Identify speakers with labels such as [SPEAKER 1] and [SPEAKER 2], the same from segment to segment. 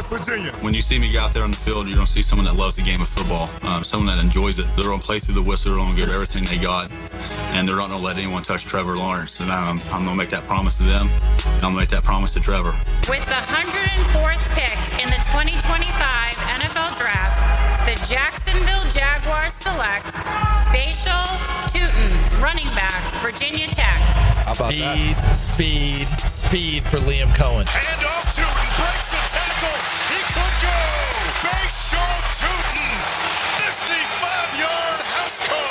[SPEAKER 1] West Virginia.
[SPEAKER 2] When you see me get out there on the field, you're going to see someone that loves the game of football, someone that enjoys it. They're going to play through the whistle, they're going to give everything they got, and they're not going to let anyone touch Trevor Lawrence. And I'm going to make that promise to them, and I'm going to make that promise to Trevor.
[SPEAKER 3] With the 104th pick in the 2025 NFL Draft, the Jacksonville Jaguars select Bashal Tootin, running back, Virginia Tech.
[SPEAKER 4] How about speed for Liam Cohen.
[SPEAKER 1] Hand off Tootin, breaks a tackle. He could go. Bashal Tootin, 55-yard house call.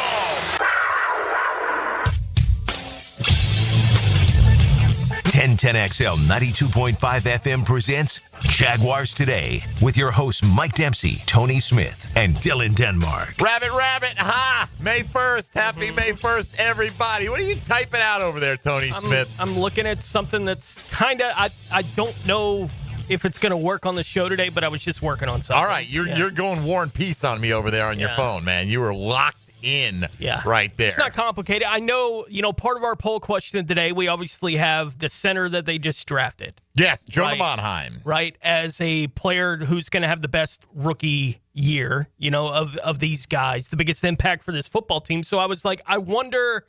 [SPEAKER 5] 1010XL 92.5 FM presents Jaguars Today with your hosts Mike Dempsey, Tony Smith, and Dylan Denmark.
[SPEAKER 4] Rabbit, ha! May 1st. Happy May 1st, everybody. What are you typing out over there, Tony Smith?
[SPEAKER 6] I'm looking at something that's kind of, I don't know if it's going to work on the show today, but I was just working on something.
[SPEAKER 4] All right, you're going War and Peace on me over there on your phone, man. You were locked in right there.
[SPEAKER 6] It's not complicated. I know, part of our poll question today, we obviously have the center that they just drafted.
[SPEAKER 4] Yes, Jonah Monheim.
[SPEAKER 6] Right, as a player who's going to have the best rookie year, of these guys, the biggest impact for this football team. So I was like, I wonder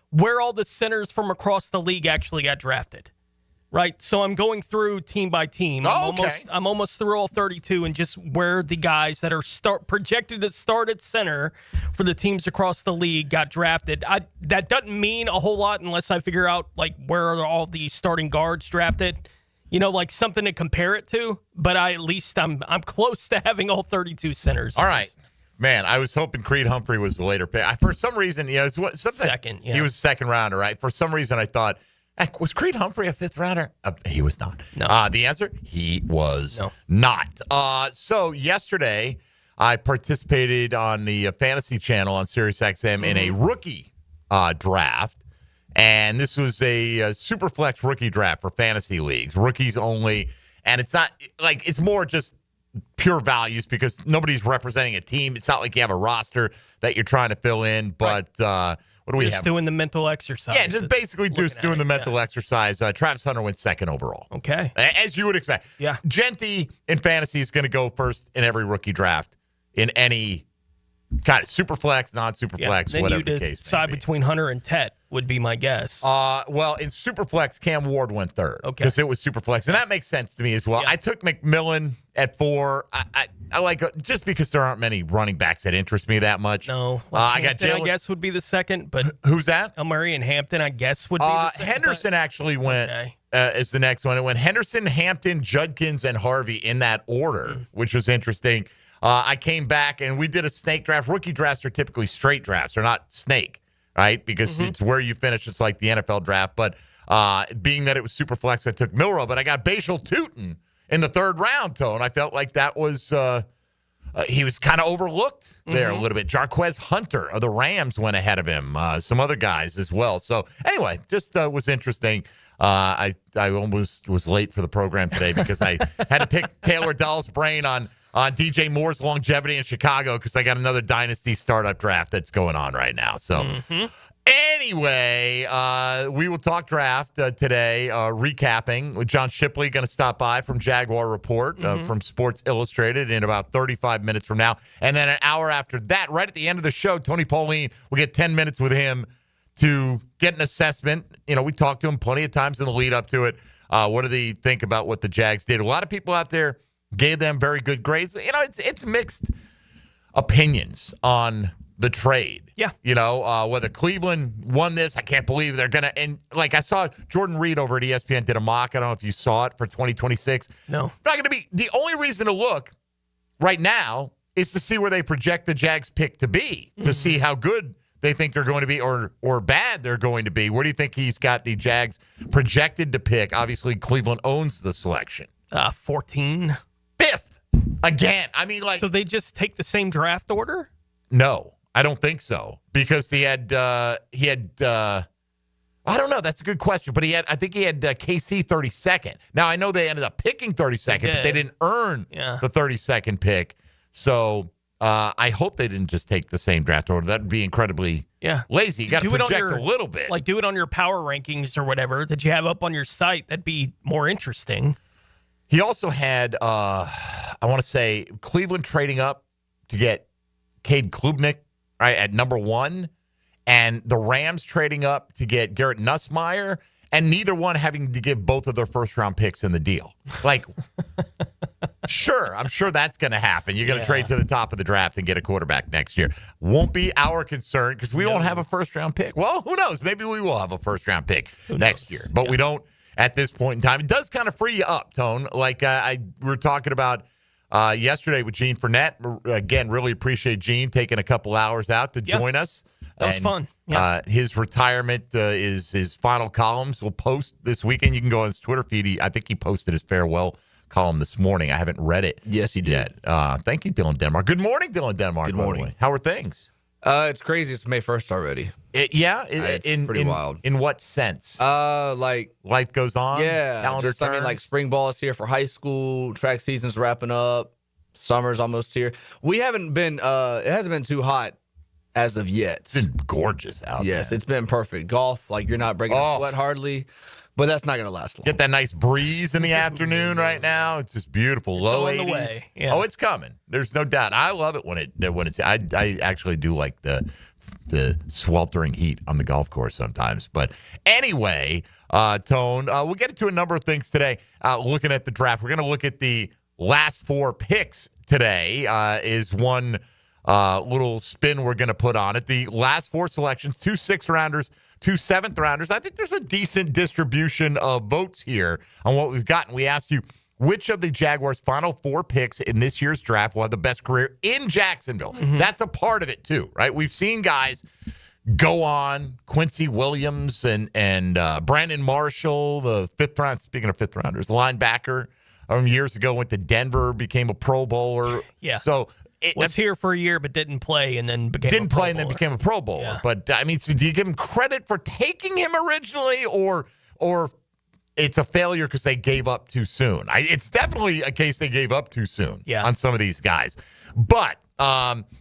[SPEAKER 6] where all the centers from across the league actually got drafted. Right, so I'm going through team by team. I'm almost through all 32 and just where the guys that are projected to start at center for the teams across the league got drafted. That doesn't mean a whole lot unless I figure out where are all the starting guards drafted. Something to compare it to. But at least I'm close to having all 32 centers.
[SPEAKER 4] All right. Man, I was hoping Creed Humphrey was the later pick. For some reason,
[SPEAKER 6] second. Yeah.
[SPEAKER 4] He was a second rounder, right? For some reason, I thought, was Creed Humphrey a fifth rounder? He was not.
[SPEAKER 6] No.
[SPEAKER 4] The answer, he was not. So yesterday, I participated on the Fantasy Channel on SiriusXM in a rookie draft. And this was a super flex rookie draft for fantasy leagues, rookies only. And it's not it's more just pure values because nobody's representing a team. It's not like you have a roster that you're trying to fill in, but what do we have?
[SPEAKER 6] Just doing the mental exercise.
[SPEAKER 4] Yeah, just basically just doing the mental exercise. Travis Hunter went second overall.
[SPEAKER 6] Okay.
[SPEAKER 4] As you would expect.
[SPEAKER 6] Yeah.
[SPEAKER 4] Genty in fantasy is going to go first in every rookie draft in any kind of super flex, non-super flex, whatever the case may be.
[SPEAKER 6] Decide between Hunter and Tet would be my guess.
[SPEAKER 4] Well, in super flex, Cam Ward went third because it was super flex, and that makes sense to me as well.
[SPEAKER 6] Yeah.
[SPEAKER 4] I took McMillan at 4. I like just because there aren't many running backs that interest me that much.
[SPEAKER 6] No,
[SPEAKER 4] I got
[SPEAKER 6] Hampton, I guess would be the second, but
[SPEAKER 4] who's that?
[SPEAKER 6] Murray and Hampton, I guess would be the second.
[SPEAKER 4] Henderson actually went as the next one. It went Henderson, Hampton, Judkins, and Harvey in that order, which was interesting. I came back and we did a snake draft. Rookie drafts are typically straight drafts. They're not snake, right? Because it's where you finish. It's like the NFL draft. But being that it was super flex, I took Milrow. But I got Bashal Tootin in the third round, Tone. I felt like that was he was kind of overlooked there a little bit. Jarquez Hunter of the Rams went ahead of him. Some other guys as well. So anyway, just was interesting. I almost was late for the program today because I had to pick Taylor Dahl's brain on DJ Moore's longevity in Chicago because I got another dynasty startup draft that's going on right now. So anyway, we will talk draft today, recapping with John Shipley going to stop by from Jaguar Report from Sports Illustrated in about 35 minutes from now. And then an hour after that, right at the end of the show, Tony Pauline will get 10 minutes with him to get an assessment. We talked to him plenty of times in the lead up to it. What do they think about what the Jags did? A lot of people out there gave them very good grades. It's mixed opinions on the trade.
[SPEAKER 6] Yeah.
[SPEAKER 4] Whether Cleveland won this, I can't believe they're going to. And I saw Jordan Reed over at ESPN did a mock. I don't know if you saw it for 2026.
[SPEAKER 6] No.
[SPEAKER 4] Not going to be. The only reason to look right now is to see where they project the Jags pick to be, to see how good they think they're going to be or bad they're going to be. Where do you think he's got the Jags projected to pick? Obviously, Cleveland owns the selection.
[SPEAKER 6] 14.
[SPEAKER 4] Fifth. Again.
[SPEAKER 6] So they just take the same draft order?
[SPEAKER 4] No, I don't think so. Because he had I don't know. That's a good question. But I think he had KC 32nd. Now, I know they ended up picking 32nd, but they didn't earn the 32nd pick. So I hope they didn't just take the same draft order. That would be incredibly lazy. You got to project a little bit.
[SPEAKER 6] Do it on your power rankings or whatever that you have up on your site. That'd be more interesting.
[SPEAKER 4] He also had I want to say Cleveland trading up to get Cade Klubnik right at number 1, and the Rams trading up to get Garrett Nussmeier, and neither one having to give both of their first-round picks in the deal. Like, sure, I'm sure that's going to happen. You're going to trade to the top of the draft and get a quarterback next year. Won't be our concern because we won't have a first-round pick. Well, who knows? Maybe we will have a first-round pick next year, but we don't at this point in time. It does kind of free you up, Tone. Like we were talking about yesterday with Gene Fournette. Again, really appreciate Gene taking a couple hours out to join us.
[SPEAKER 6] That was fun.
[SPEAKER 4] His retirement is his final columns. We'll post this weekend. You can go on his Twitter feed. I think he posted his farewell column this morning. I haven't read it.
[SPEAKER 7] Yes, he did.
[SPEAKER 4] Thank you, Dylan Denmark. Good morning, Dylan Denmark.
[SPEAKER 7] Good morning.
[SPEAKER 4] By the way. How are things?
[SPEAKER 7] It's crazy. It's May 1st already.
[SPEAKER 4] It's
[SPEAKER 7] pretty wild.
[SPEAKER 4] In what sense?
[SPEAKER 7] Like
[SPEAKER 4] life goes on.
[SPEAKER 7] Yeah,
[SPEAKER 4] Calendar
[SPEAKER 7] just, I mean, like spring ball is here for high school. Track season's wrapping up. Summer's almost here. We haven't been. It hasn't been too hot as of yet.
[SPEAKER 4] It's been gorgeous out.
[SPEAKER 7] Yes, it's been perfect. Golf, like you're not breaking a sweat hardly, but that's not going to last long.
[SPEAKER 4] Get that nice breeze in the afternoon right now. It's just beautiful. Low 80s.
[SPEAKER 6] The way. Yeah.
[SPEAKER 4] Oh, it's coming. There's no doubt. I love it when it's. I actually do like the sweltering heat on the golf course sometimes. But anyway, Tone, we'll get into a number of things today. Looking at the draft, we're going to look at the last 4 picks today. Is one little spin we're going to put on it. The last 4 selections, 2 6th-rounders, 2 7th-rounders. I think there's a decent distribution of votes here on what we've gotten. We asked you, which of the Jaguars' final 4 picks in this year's draft will have the best career in Jacksonville? Mm-hmm. That's a part of it, too, right? We've seen guys go on, Quincy Williams and Brandon Marshall, the 5th round, speaking of 5th-rounders, linebacker, years ago went to Denver, became a Pro Bowler.
[SPEAKER 6] Yeah.
[SPEAKER 4] So
[SPEAKER 6] was here for a year but didn't play and then became
[SPEAKER 4] became a Pro Bowler. Yeah. But I mean, so do you give him credit for taking him originally, or it's a failure because they gave up too soon? It's definitely a case they gave up too soon on some of these guys. But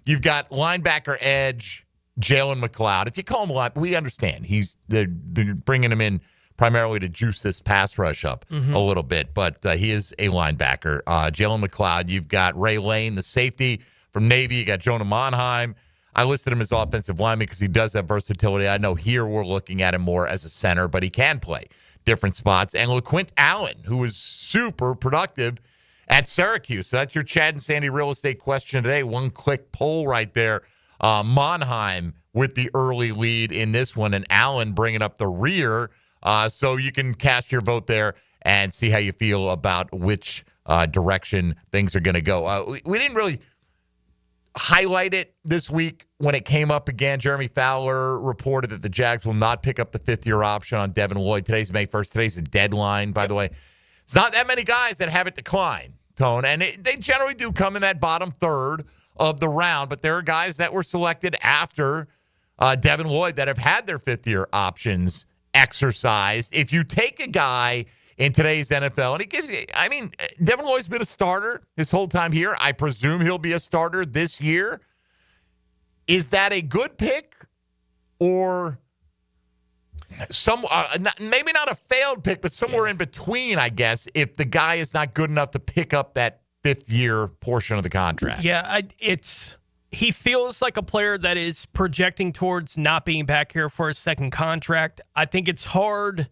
[SPEAKER 4] you've got linebacker edge Jalen McLeod. If you call him we understand they're bringing him in primarily to juice this pass rush up a little bit, but he is a linebacker. Jalen McLeod, you've got Ray Lane, the safety from Navy. You got Jonah Monheim. I listed him as offensive lineman because he does have versatility. I know here we're looking at him more as a center, but he can play different spots. And LaQuint Allen, who was super productive at Syracuse. So that's your Chad and Sandy real estate question today. One-click poll right there. Monheim with the early lead in this one, and Allen bringing up the rear. So you can cast your vote there and see how you feel about which direction things are going to go. We didn't really highlight it this week when it came up again. Jeremy Fowler reported that the Jags will not pick up the 5th-year option on Devin Lloyd. Today's May 1st. Today's the deadline, by the way. It's not that many guys that have it declined, Tone, and they generally do come in that bottom third of the round, but there are guys that were selected after Devin Lloyd that have had their 5th-year options exercised. If you take a guy in today's NFL, and he gives you, I mean, Devin Lloyd's been a starter his whole time here. I presume he'll be a starter this year. Is that a good pick or maybe not a failed pick, but somewhere in between, I guess, if the guy is not good enough to pick up that 5th-year portion of the contract?
[SPEAKER 6] Yeah, he feels like a player that is projecting towards not being back here for a second contract. I think it's hard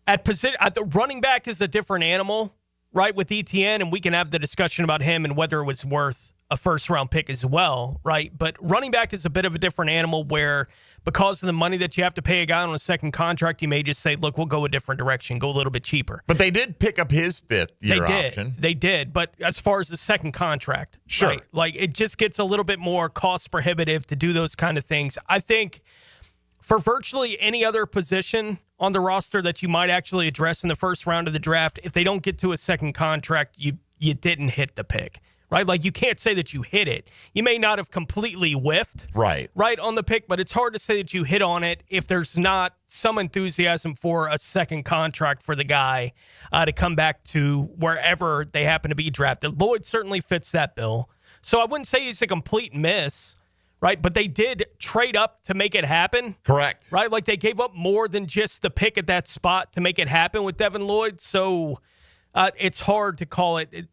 [SPEAKER 6] at position. Running back is a different animal, right, with ETN, and we can have the discussion about him and whether it was worth a first-round pick as well, right? But running back is a bit of a different animal where because of the money that you have to pay a guy on a second contract, you may just say, look, we'll go a different direction, go a little bit cheaper.
[SPEAKER 4] But they did pick up his 5th-year option.
[SPEAKER 6] They did, but as far as the second contract,
[SPEAKER 4] sure.
[SPEAKER 6] Right, like it just gets a little bit more cost prohibitive to do those kind of things. I think for virtually any other position on the roster that you might actually address in the first round of the draft, if they don't get to a second contract, you didn't hit the pick. Right? Like, you can't say that you hit it. You may not have completely whiffed right on the pick, but it's hard to say that you hit on it if there's not some enthusiasm for a second contract for the guy to come back to wherever they happen to be drafted. Lloyd certainly fits that bill. So I wouldn't say he's a complete miss, right? But they did trade up to make it happen.
[SPEAKER 4] Correct.
[SPEAKER 6] Right? Like, they gave up more than just the pick at that spot to make it happen with Devin Lloyd. So it's hard to call it.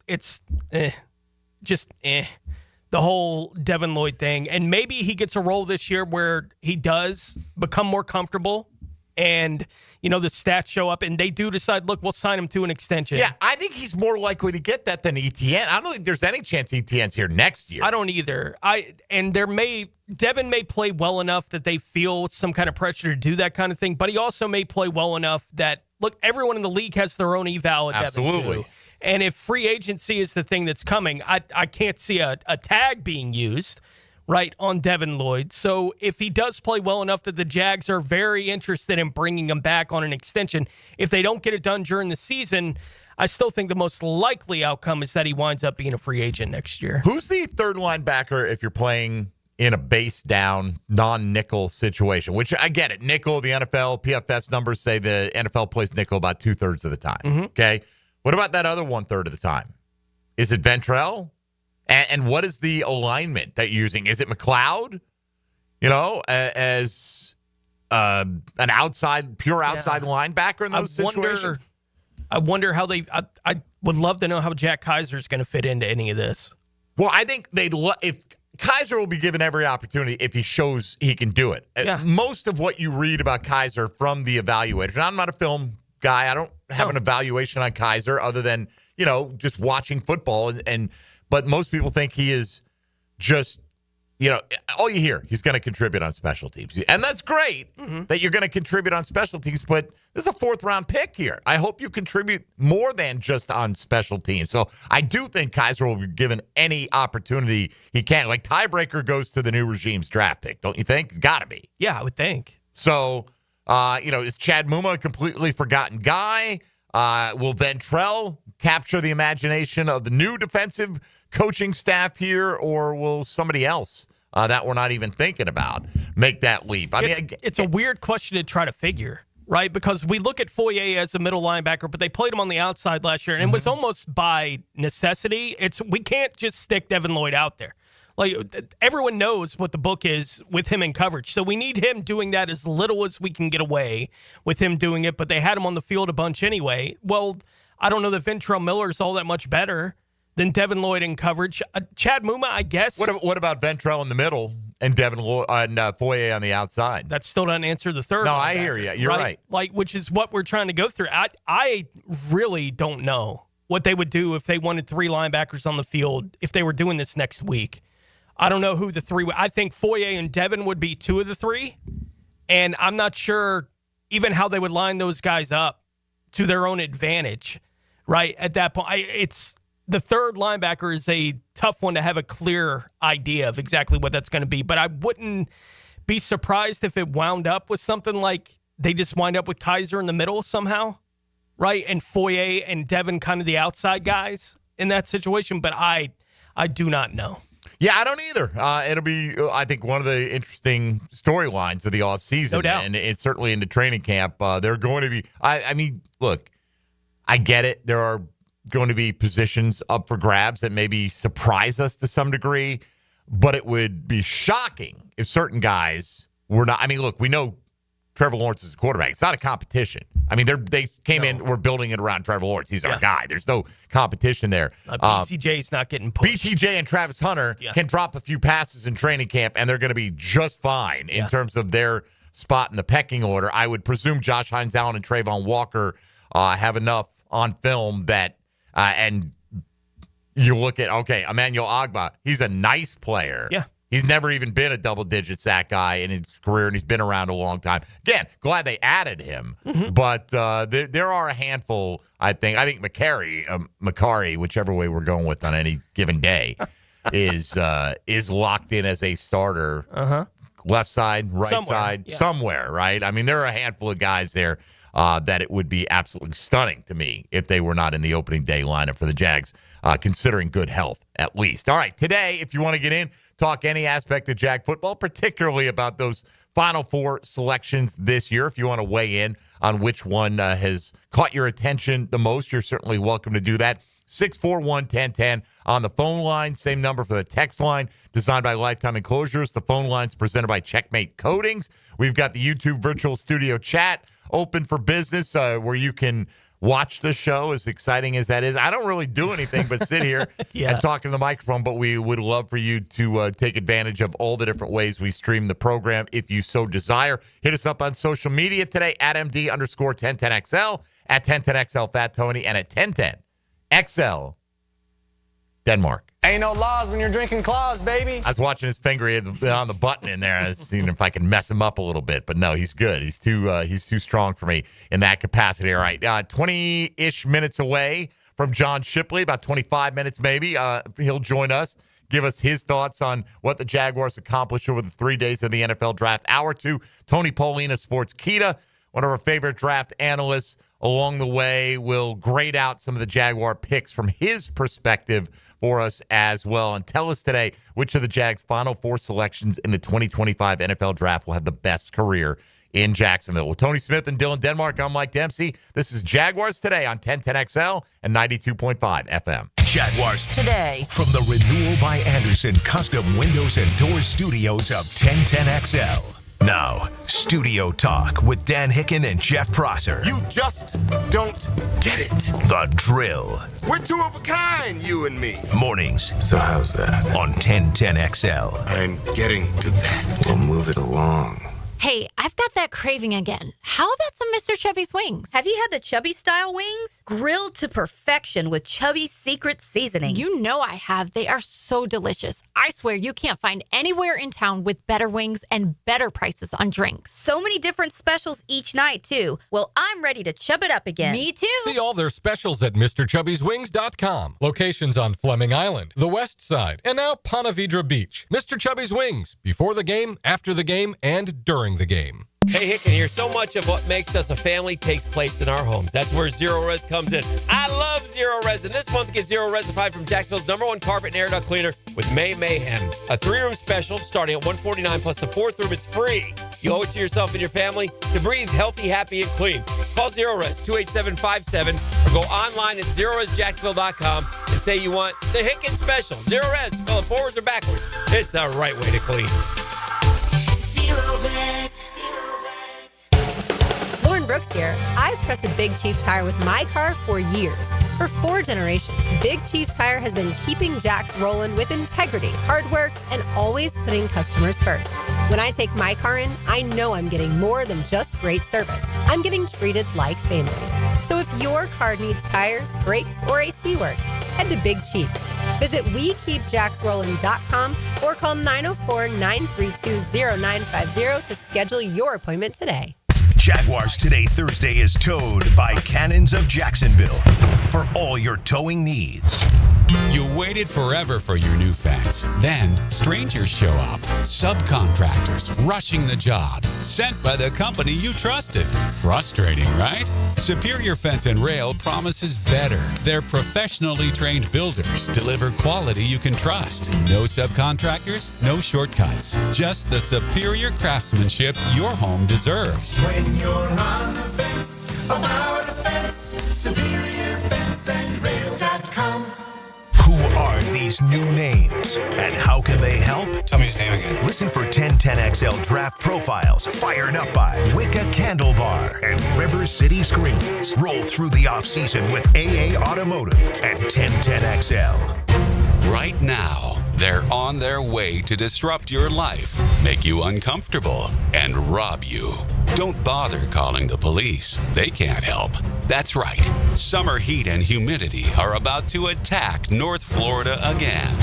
[SPEAKER 6] just the whole Devin Lloyd thing. And maybe he gets a role this year where he does become more comfortable and, the stats show up and they do decide, look, we'll sign him to an extension.
[SPEAKER 4] Yeah, I think he's more likely to get that than ETN. I don't think there's any chance ETN's here next year.
[SPEAKER 6] I don't either. Devin may play well enough that they feel some kind of pressure to do that kind of thing, but he also may play well enough that, look, everyone in the league has their own eval at Devin
[SPEAKER 4] Absolutely.
[SPEAKER 6] too. And if free agency is the thing that's coming, I can't see a tag being used, right, on Devin Lloyd. So if he does play well enough that the Jags are very interested in bringing him back on an extension, if they don't get it done during the season, I still think the most likely outcome is that he winds up being a free agent next year.
[SPEAKER 4] Who's the third linebacker if you're playing in a base down, non-nickel situation? Which I get it. Nickel, the NFL, PFF's numbers say the NFL plays nickel about 2/3 of the time. Okay. What about that other 1/3 of the time? Is it Ventrell? And what is the alignment that you're using? Is it McLeod? As an pure outside linebacker in those situations?
[SPEAKER 6] I wonder how I would love to know how Jack Kaiser is going to fit into any of this.
[SPEAKER 4] Well, I think if Kaiser will be given every opportunity if he shows he can do it.
[SPEAKER 6] Yeah.
[SPEAKER 4] Most of what you read about Kaiser from the evaluators, and I'm not a film guy. I don't have an evaluation on Kaiser other than, just watching football. But most people think he is just, all you hear, he's going to contribute on special teams. And that's great that you're going to contribute on special teams, but this is a 4th-round pick here. I hope you contribute more than just on special teams. So I do think Kaiser will be given any opportunity he can. Like, tiebreaker goes to the new regime's draft pick, don't you think? It's got to be.
[SPEAKER 6] Yeah, I would think.
[SPEAKER 4] So, is Chad Muma a completely forgotten guy? Will Ventrell capture the imagination of the new defensive coaching staff here, or will somebody else that we're not even thinking about make that leap?
[SPEAKER 6] It's a weird question to try to figure, right? Because we look at Foyer as a middle linebacker, but they played him on the outside last year, and it was almost by necessity. We can't just stick Devin Lloyd out there. Like, everyone knows what the book is with him in coverage. So we need him doing that as little as we can get away with him doing it, but they had him on the field a bunch anyway. Well, I don't know that Ventrell Miller is all that much better than Devin Lloyd in coverage. Chad Muma, I guess.
[SPEAKER 4] What about Ventrell in the middle and Devin Lloyd and Foyer on the outside?
[SPEAKER 6] That still doesn't answer the third.
[SPEAKER 4] No, I hear you. You're right.
[SPEAKER 6] Like, which is what we're trying to go through. I really don't know what they would do if they wanted 3 linebackers on the field if they were doing this next week. I don't know who the 3 I think Foyer and Devin would be 2 of the 3, and I'm not sure even how they would line those guys up to their own advantage, right? At that point, it's the third linebacker is a tough one to have a clear idea of exactly what that's going to be, but I wouldn't be surprised if it wound up with something like they just wind up with Kaiser in the middle somehow, right? And Foyer and Devin kind of the outside guys in that situation, but I do not know.
[SPEAKER 4] Yeah, I don't either. It'll be, I think, one of the interesting storylines of the offseason.
[SPEAKER 6] No doubt.
[SPEAKER 4] And it's certainly into training camp. They're going to be, I mean, look, I get it. There are going to be positions up for grabs that maybe surprise us to some degree, but it would be shocking if certain guys were not. I mean, look, we know Trevor Lawrence is a quarterback. It's not a competition. I mean, they came in, we're building it around Trevor Lawrence. He's our guy. There's no competition there.
[SPEAKER 6] BTJ's not getting pushed.
[SPEAKER 4] BTJ and Travis Hunter can drop a few passes in training camp, and they're going to be just fine in terms of their spot in the pecking order. I would presume Josh Hines Allen and Trayvon Walker have enough on film that, and you look at, okay, Emmanuel Ogbah, he's a nice player.
[SPEAKER 6] Yeah.
[SPEAKER 4] He's never even been a double-digit sack guy in his career, and he's been around a long time. Again, glad they added him, but there are a handful, I think. I think Macari, whichever way we're going with on any given day, is locked in as a starter. Left side, right side, somewhere, right? I mean, there are a handful of guys there that it would be absolutely stunning to me if they were not in the opening day lineup for the Jags, considering good health, at least. All right, today, if you want to get in, talk any aspect of Jag football, particularly about those Final Four selections this year. If you want to weigh in on which one has caught your attention the most, you're certainly welcome to do that. 641-1010 on the phone line. Same number for the text line, designed by Lifetime Enclosures. The phone line's presented by Checkmate Coatings. We've got the YouTube virtual studio chat open for business where you can watch the show, as exciting as that is. I don't really do anything but sit here and talk in the microphone, but we would love for you to take advantage of all the different ways we stream the program if you so desire. Hit us up on social media today at MD_1010XL, at 1010XL Fat Tony, and at 1010XL Denmark.
[SPEAKER 8] Ain't no laws when you're drinking claws, baby.
[SPEAKER 4] I was watching his finger. He had on the button in there. I was seeing if I could mess him up a little bit, but no, he's good. He's too strong for me in that capacity. All right, 20-ish minutes away from John Shipley, about 25 minutes maybe. He'll join us, give us his thoughts on what the Jaguars accomplished over the 3 days of the NFL draft. Hour 2, Tony Paulina, Sportskeeda, one of our favorite draft analysts. Along the way, will grade out some of the Jaguar picks from his perspective for us as well. And tell us today which of the Jags' final 4 selections in the 2025 NFL Draft will have the best career in Jacksonville. With Tony Smith and Dylan Denmark, I'm Mike Dempsey. This is Jaguars Today on 1010XL and 92.5 FM.
[SPEAKER 5] Jaguars
[SPEAKER 9] Today.
[SPEAKER 5] From the Renewal by Anderson Custom Windows and Doors Studios of 1010XL. Now, Studio Talk with Dan Hicken and Jeff Prosser.
[SPEAKER 1] You just don't get it.
[SPEAKER 5] The Drill.
[SPEAKER 1] We're two of a kind, you and me.
[SPEAKER 5] Mornings
[SPEAKER 10] So how's that?
[SPEAKER 5] on 1010XL.
[SPEAKER 1] I'm getting to that.
[SPEAKER 10] We'll move it along.
[SPEAKER 9] Hey, I've got that craving again. How about some Mr. Chubby's wings?
[SPEAKER 11] Have you had the Chubby style wings? Grilled to perfection with Chubby's secret seasoning.
[SPEAKER 9] You know I have. They are so delicious. I swear you can't find anywhere in town with better wings and better prices on drinks.
[SPEAKER 11] So many different specials each night, too. Well, I'm ready to chub it up again.
[SPEAKER 9] Me too.
[SPEAKER 12] See all their specials at MrChubby'sWings.com. Locations on Fleming Island, the West Side, and now Ponte Vedra Beach. Mr. Chubby's Wings. Before the game, after the game, and during the game.
[SPEAKER 13] Hey, Hicken here. So much of what makes us a family takes place in our homes. That's where Zero Res comes in. I love Zero Res, and this month get Zero Resified from Jacksonville's #1 carpet and air duct cleaner with May Mayhem. A 3-room special starting at $149 plus the 4th room is free. You owe it to yourself and your family to breathe healthy, happy, and clean. Call Zero Res 28757 or go online at ZeroResJacksonville.com and say you want the Hicken special. Zero Res, spell it forwards or backwards. It's the right way to clean.
[SPEAKER 11] Zero Res.
[SPEAKER 14] Lauren Brooks here. I've trusted Big Chief Tire with my car for years. For 4 generations, Big Chief Tire has been keeping Jacks rolling with integrity, hard work, and always putting customers first. When I take my car in, I know I'm getting more than just great service. I'm getting treated like family. So if your car needs tires, brakes, or AC work, head to Big Chief. Visit WeKeepJacksRollin.com or call 904-932-0950 to schedule your appointment today.
[SPEAKER 5] Jaguars Today Thursday is towed by Cannons of Jacksonville for all your towing needs.
[SPEAKER 15] You waited forever for your new fence. Then strangers show up. Subcontractors rushing the job. Sent by the company you trusted. Frustrating, right? Superior Fence and Rail promises better. Their professionally trained builders deliver quality you can trust. No subcontractors, no shortcuts. Just the superior craftsmanship your home deserves.
[SPEAKER 16] When you're on the fence, about a fence, superiorfenceandrail.com.
[SPEAKER 5] Who are these new names and how can they help?
[SPEAKER 10] Tell me his name again.
[SPEAKER 5] Listen for 1010XL draft profiles fired up by Wicca Candle Bar and River City Screens. Roll through the offseason with AA Automotive and 1010XL.
[SPEAKER 15] Right now, they're on their way to disrupt your life, make you uncomfortable, and rob you. Don't bother calling the police. They can't help. That's right. Summer heat and humidity are about to attack North Florida again.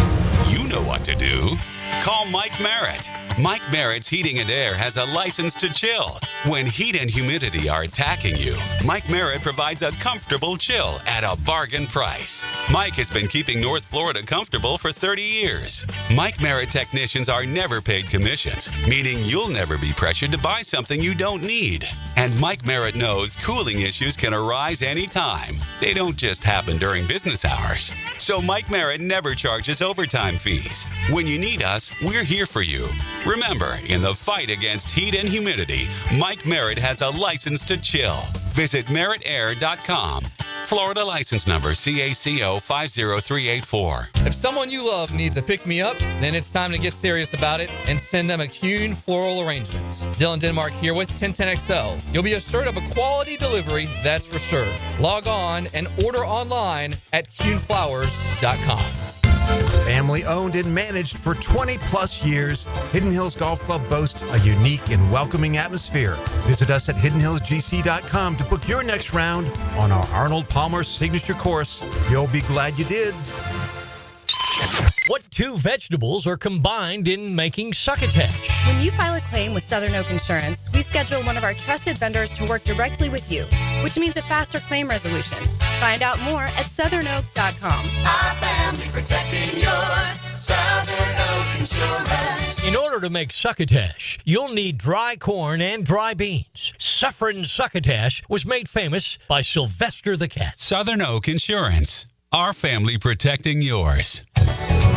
[SPEAKER 15] You know what to do. Call Mike Merritt. Mike Merritt's Heating and Air has a license to chill. When heat and humidity are attacking you, Mike Merritt provides a comfortable chill at a bargain price. Mike has been keeping North Florida comfortable for 30 years. Mike Merritt technicians are never paid commissions, meaning you'll never be pressured to buy something you don't need. And Mike Merritt knows cooling issues can arise anytime. They don't just happen during business hours. So Mike Merritt never charges overtime fees. When you need us, we're here for you. Remember, in the fight against heat and humidity, Mike Merritt has a license to chill. Visit merrittair.com. Florida license number CACO 50384.
[SPEAKER 17] If someone you love needs a pick-me-up, then it's time to get serious about it and send them a Kuhn Floral Arrangements. Dylan Denmark here with 1010XL. You'll be assured of a quality delivery, that's for sure. Log on and order online at kuhnflowers.com.
[SPEAKER 18] Family owned and managed for 20 plus years, Hidden Hills Golf Club boasts a unique and welcoming atmosphere. Visit us at hiddenhillsgc.com to book your next round on our Arnold Palmer signature course. You'll be glad you did.
[SPEAKER 19] What two vegetables are combined in making succotash?
[SPEAKER 20] When you file a claim with Southern Oak Insurance, we schedule one of our trusted vendors to work directly with you, which means a faster claim resolution. Find out more at southernoak.com.
[SPEAKER 16] Our family protecting yours. Southern Oak Insurance.
[SPEAKER 19] In order to make succotash, you'll need dry corn and dry beans. Suffering succotash was made famous by Sylvester the Cat.
[SPEAKER 15] Southern Oak Insurance. Our family protecting yours.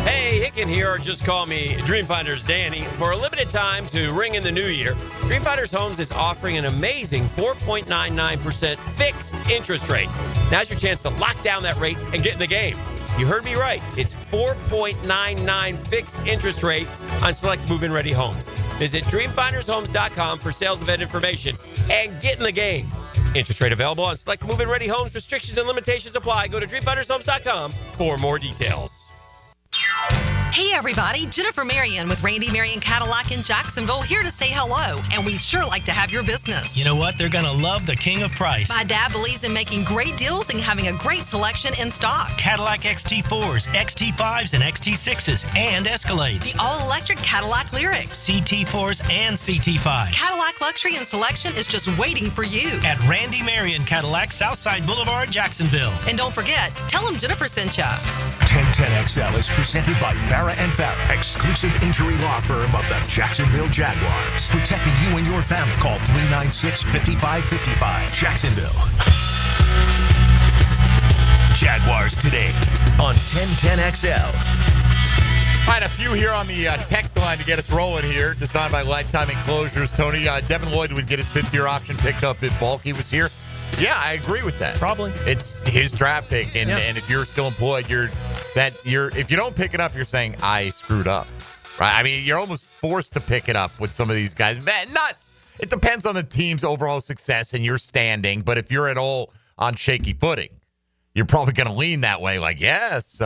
[SPEAKER 13] Hey, Hicken here, or just call me Dreamfinders Danny. For a limited time to ring in the new year, Dreamfinders Homes is offering an amazing 4.99% fixed interest rate. Now's your chance to lock down that rate and get in the game. You heard me right. It's 4.99 fixed interest rate on select move-in ready homes. Visit dreamfindershomes.com for sales event information and get in the game. Interest rate available on select move-in ready homes. Restrictions and limitations apply. Go to dreamfindershomes.com for more details.
[SPEAKER 21] Hey everybody, Jennifer Marion with Randy Marion Cadillac in Jacksonville here to say hello, and we'd sure like to have your business.
[SPEAKER 19] You know what? They're going to love the king of price.
[SPEAKER 21] My dad believes in making great deals and having a great selection in stock.
[SPEAKER 19] Cadillac XT4s, XT5s, and XT6s, and Escalades.
[SPEAKER 21] The all-electric Cadillac Lyriq.
[SPEAKER 19] CT4s and CT5s.
[SPEAKER 21] Cadillac luxury and selection is just waiting for you.
[SPEAKER 19] At Randy Marion Cadillac, Southside Boulevard, Jacksonville.
[SPEAKER 21] And don't forget, tell them Jennifer sent ya.
[SPEAKER 5] 1010XL is presented by Farrah & Farrah, exclusive injury law firm of the Jacksonville Jaguars. Protecting you and your family. Call 396-5555. Jacksonville. Jaguars Today on 1010XL.
[SPEAKER 4] All right, a few here on the text line to get us rolling here. Designed by Lifetime Enclosures. Tony, Devin Lloyd would get his fifth-year option picked up if Balky was here. Yeah, I agree with that.
[SPEAKER 6] Probably.
[SPEAKER 4] It's his draft pick, and if you're still employed, if you don't pick it up, you're saying I screwed up, right? I mean, you're almost forced to pick it up with some of these guys. It depends on the team's overall success and your standing, but if you're at all on shaky footing, you're probably going to lean that way. Like, yes,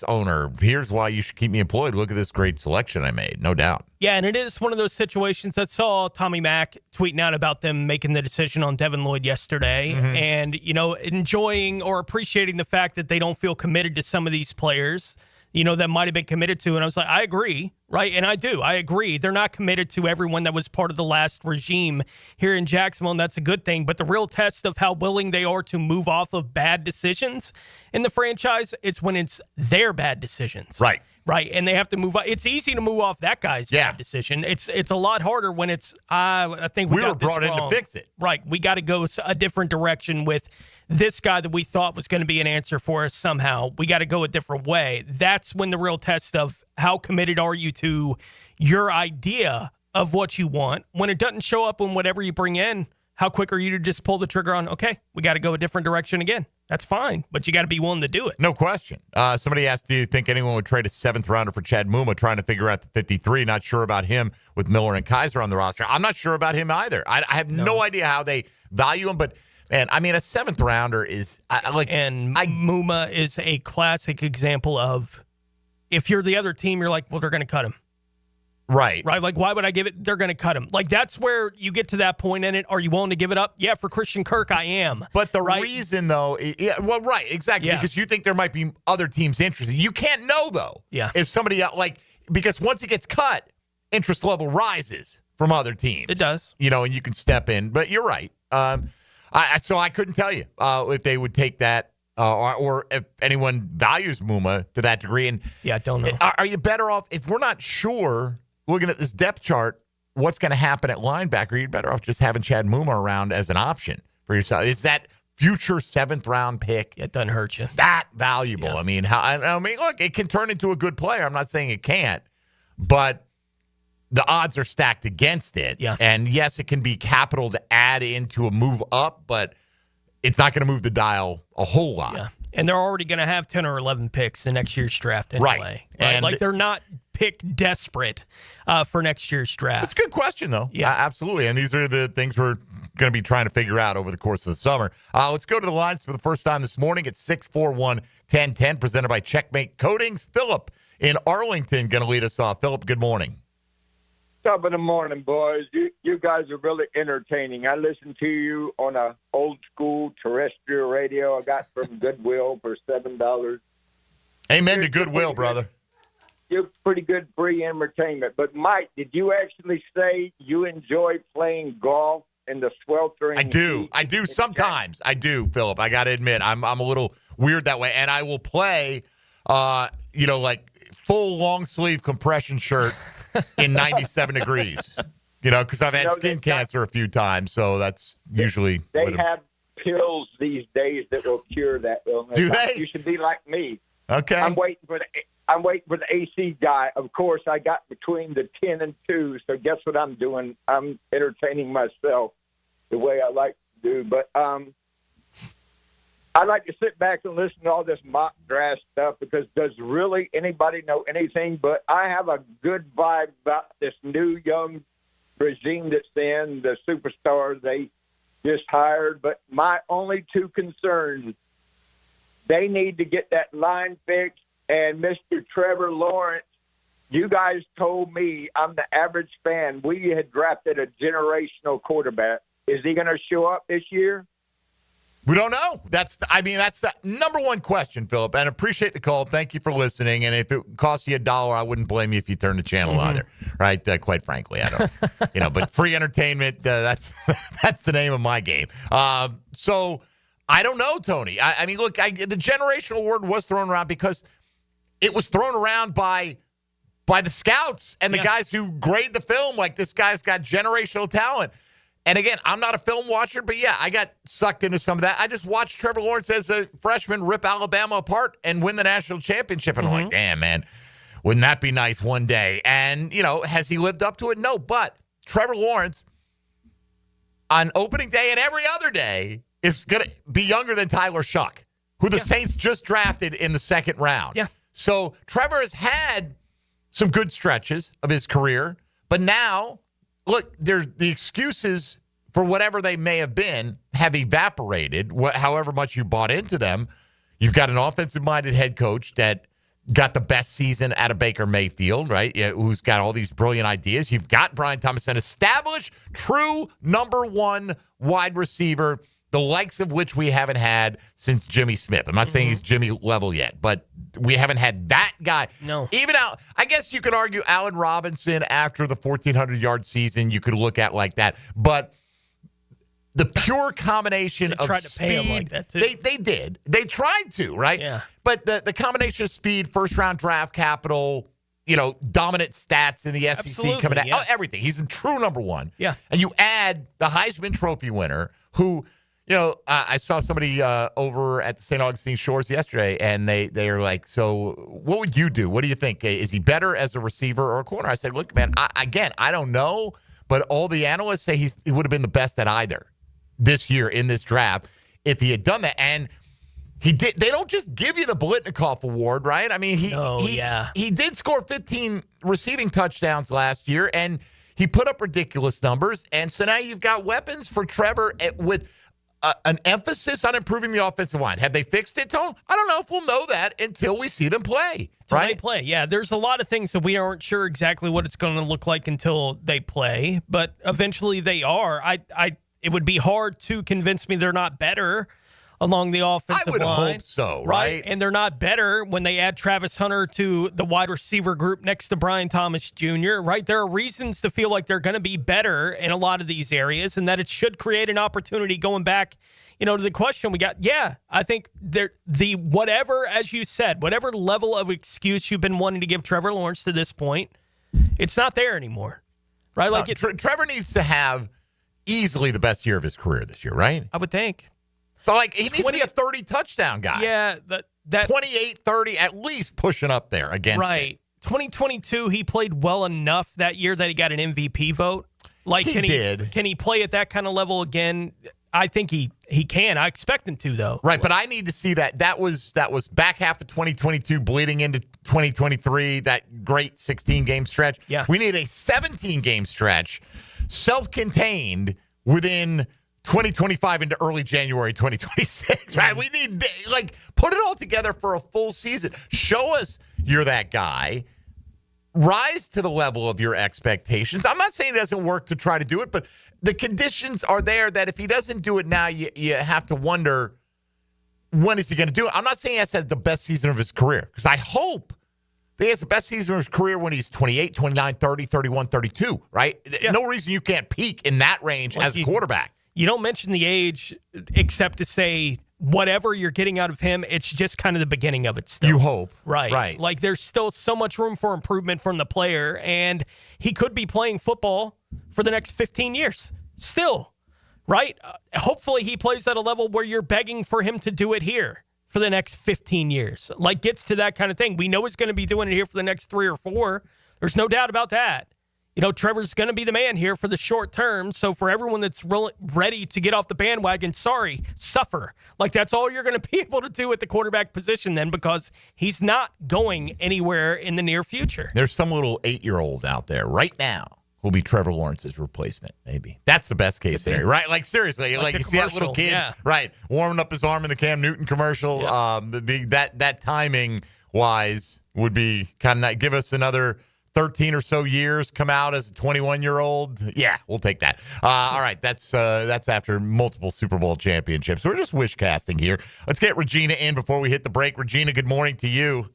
[SPEAKER 4] owner, here's why you should keep me employed. Look at this great selection I made, no doubt.
[SPEAKER 6] Yeah, and it is one of those situations that saw Tommy Mack tweeting out about them making the decision on Devin Lloyd yesterday and, enjoying or appreciating the fact that they don't feel committed to some of these players, that might have been committed to. And I was like, I agree, right? And I agree. They're not committed to everyone that was part of the last regime here in Jacksonville, and that's a good thing. But the real test of how willing they are to move off of bad decisions in the franchise, it's when it's their bad decisions. Right, and they have to move on. It's easy to move off that guy's bad decision. It's a lot harder when it's, I think we
[SPEAKER 4] were brought in to fix it.
[SPEAKER 6] Right, we got to go a different direction with this guy that we thought was going to be an answer for us somehow. We got to go a different way. That's when the real test of how committed are you to your idea of what you want. When it doesn't show up in whatever you bring in, how quick are you to just pull the trigger on, okay, we got to go a different direction again. That's fine, but you got to be willing to do it.
[SPEAKER 4] No question. Somebody asked, do you think anyone would trade a seventh rounder for Chad Muma, trying to figure out the 53? Not sure about him with Miller and Kaiser on the roster. I'm not sure about him either. I have no idea how they value him, but, man, I mean, a seventh rounder is
[SPEAKER 6] Muma is a classic example of if you're the other team, you're like, well, they're going to cut him.
[SPEAKER 4] Right.
[SPEAKER 6] Like, why would I give it? They're going to cut him. Like, that's where you get to that point in it. Are you willing to give it up? Yeah, for Christian Kirk, I am.
[SPEAKER 4] But the reason, though, right, exactly, because you think there might be other teams interested. You can't know, though.
[SPEAKER 6] Yeah.
[SPEAKER 4] If somebody, because once it gets cut, interest level rises from other teams.
[SPEAKER 6] It does.
[SPEAKER 4] And you can step in. But you're right. So I couldn't tell you if they would take that. Or if anyone values Muma to that degree. And
[SPEAKER 6] I don't know.
[SPEAKER 4] Are you better off, if we're not sure, looking at this depth chart, what's going to happen at linebacker, you're better off just having Chad Muma around as an option for yourself. Is that future seventh-round pick?
[SPEAKER 6] It doesn't hurt you.
[SPEAKER 4] That valuable. Yeah. I mean, look, it can turn into a good player. I'm not saying it can't, but the odds are stacked against it.
[SPEAKER 6] Yeah.
[SPEAKER 4] And, yes, it can be capital to add into a move up, but it's not going to move the dial a whole lot.
[SPEAKER 6] Yeah. And they're already going to have 10 or 11 picks in next year's draft anyway.
[SPEAKER 4] Right.
[SPEAKER 6] And like they're not pick desperate for next year's draft.
[SPEAKER 4] It's a good question, though.
[SPEAKER 6] Yeah.
[SPEAKER 4] Absolutely. And these are the things we're going to be trying to figure out over the course of the summer. Let's go to the lines for the first time this morning at 641-1010, presented by Checkmate Coatings. Philip in Arlington going to lead us off. Philip, good morning.
[SPEAKER 2] Top of the morning, boys. You guys are really entertaining. I listen to you on a old school terrestrial radio I got from Goodwill for $7.
[SPEAKER 4] Amen to Goodwill, brother.
[SPEAKER 2] You're pretty good free entertainment. But Mike, did you actually say you enjoy playing golf in the sweltering?
[SPEAKER 4] I do sometimes. I do, Philip. I got to admit, I'm a little weird that way, and I will play, like full long sleeve compression shirt. In 97 degrees, because I've had skin cancer a few times, so that's usually.
[SPEAKER 2] They have pills these days that will cure that illness.
[SPEAKER 4] Do they?
[SPEAKER 2] You should be like me.
[SPEAKER 4] Okay.
[SPEAKER 2] I'm waiting for the AC guy. Of course, I got between the 10 and 2. So guess what I'm doing? I'm entertaining myself the way I like to do. But I like to sit back and listen to all this mock draft stuff because does really anybody know anything? But I have a good vibe about this new young regime that's in, the superstars they just hired. But my only two concerns, they need to get that line fixed. And Mr. Trevor Lawrence, you guys told me, I'm the average fan, we had drafted a generational quarterback. Is he going to show up this year?
[SPEAKER 4] We don't know. That's the number one question, Philip. And appreciate the call. Thank you for listening. And if it costs you $1, I wouldn't blame you if you turned the channel either. Right? Quite frankly, I don't. But free entertainment. That's the name of my game. So I don't know, Tony. I mean, look, the generational word was thrown around because it was thrown around by the scouts and the guys who grade the film. Like, this guy's got generational talent. And again, I'm not a film watcher, but yeah, I got sucked into some of that. I just watched Trevor Lawrence as a freshman rip Alabama apart and win the national championship. And I'm like, damn, man, wouldn't that be nice one day? And, has he lived up to it? No, but Trevor Lawrence on opening day and every other day is going to be younger than Tyler Shuck, who the Saints just drafted in the second round. Yeah. So Trevor has had some good stretches of his career, but now, look, the excuses for whatever they may have been have evaporated, however much you bought into them. You've got an offensive-minded head coach that got the best season out of Baker Mayfield, right, who's got all these brilliant ideas. You've got Brian Thomas, an established, true number one wide receiver, the likes of which we haven't had since Jimmy Smith. I'm not saying he's Jimmy level yet, but we haven't had that guy.
[SPEAKER 6] No.
[SPEAKER 4] Even out, I guess you could argue Allen Robinson after the 1,400-yard season you could look at like that. But the pure combination of
[SPEAKER 6] tried to
[SPEAKER 4] speed,
[SPEAKER 6] pay him like that too.
[SPEAKER 4] They did. They tried to, right?
[SPEAKER 6] Yeah.
[SPEAKER 4] But the combination of speed, first-round draft capital, dominant stats in the SEC
[SPEAKER 6] Absolutely,
[SPEAKER 4] coming out,
[SPEAKER 6] yeah.
[SPEAKER 4] everything. He's the true number one.
[SPEAKER 6] Yeah.
[SPEAKER 4] And you add the Heisman Trophy winner who – I saw somebody over at the St. Augustine Shores yesterday, and they are like, so what would you do? What do you think? Is he better as a receiver or a corner? I said, look, man, I don't know, but all the analysts say he would have been the best at either this year in this draft if he had done that. And he did. They don't just give you the Blitnikoff Award, right? I mean, he did score 15 receiving touchdowns last year, and he put up ridiculous numbers. And so now you've got weapons for Trevor with an emphasis on improving the offensive line. Have they fixed it, Tone? I don't know if we'll know that until we see them play. Right?
[SPEAKER 6] They play. Yeah, there's a lot of things that we aren't sure exactly what it's going to look like until they play, but eventually they are. It would be hard to convince me they're not better along the offensive line.
[SPEAKER 4] I would hope so, right?
[SPEAKER 6] And they're not better when they add Travis Hunter to the wide receiver group next to Brian Thomas Jr., right? There are reasons to feel like they're going to be better in a lot of these areas and that it should create an opportunity going back, to the question we got. Yeah, I think the whatever, as you said, whatever level of excuse you've been wanting to give Trevor Lawrence to this point, it's not there anymore, right? Like
[SPEAKER 4] Trevor needs to have easily the best year of his career this year, right?
[SPEAKER 6] I would think.
[SPEAKER 4] So, he needs to be a 30-touchdown guy.
[SPEAKER 6] Yeah. That
[SPEAKER 4] 28, 30, at least pushing up there against it.
[SPEAKER 6] 2022, he played well enough that year that he got an MVP vote. Like,
[SPEAKER 4] he did.
[SPEAKER 6] Can he play at that kind of level again? I think he can. I expect him to, though.
[SPEAKER 4] Right, but I need to see that. That was back half of 2022 bleeding into 2023, that great 16-game stretch.
[SPEAKER 6] Yeah.
[SPEAKER 4] We need a 17-game stretch, self-contained, within 2025 into early January 2026, right? We need, put it all together for a full season. Show us you're that guy. Rise to the level of your expectations. I'm not saying it doesn't work to try to do it, but the conditions are there that if he doesn't do it now, you have to wonder, when is he going to do it? I'm not saying he has the best season of his career, because I hope that he has the best season of his career when he's 28, 29, 30, 31, 32, right? Yeah. No reason you can't peak in that range as a quarterback.
[SPEAKER 6] You don't mention the age except to say whatever you're getting out of him, it's just kind of the beginning of it still.
[SPEAKER 4] You hope.
[SPEAKER 6] Right. Like, there's still so much room for improvement from the player, and he could be playing football for the next 15 years still, right? Hopefully he plays at a level where you're begging for him to do it here for the next 15 years. Like, gets to that kind of thing. We know he's going to be doing it here for the next 3 or 4. There's no doubt about that. You know, Trevor's going to be the man here for the short term. So for everyone that's ready to get off the bandwagon, sorry, suffer. Like, that's all you're going to be able to do at the quarterback position then, because he's not going anywhere in the near future.
[SPEAKER 4] There's some little 8-year-old out there right now who'll be Trevor Lawrence's replacement, maybe. That's the best case scenario, right? Like, seriously, like you see that little kid, right, warming up his arm in the Cam Newton commercial. Yeah. That timing-wise would be kind of give us another 13 or so years, come out as a 21-year-old. Yeah, we'll take that. All right, that's after multiple Super Bowl championships. We're just wish casting here. Let's get Regina in before we hit the break. Regina, good morning to you.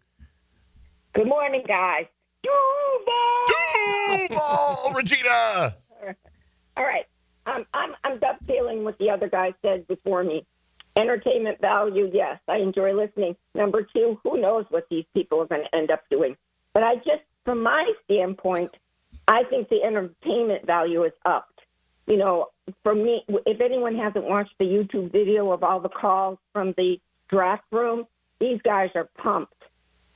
[SPEAKER 3] Good morning, guys.
[SPEAKER 4] Duval, Regina.
[SPEAKER 3] All right, I'm dovetailing what the other guy said before me. Entertainment value, yes, I enjoy listening. Number 2, who knows what these people are going to end up doing? But from my standpoint, I think the entertainment value is upped. You know, for me, if anyone hasn't watched the YouTube video of all the calls from the draft room, these guys are pumped.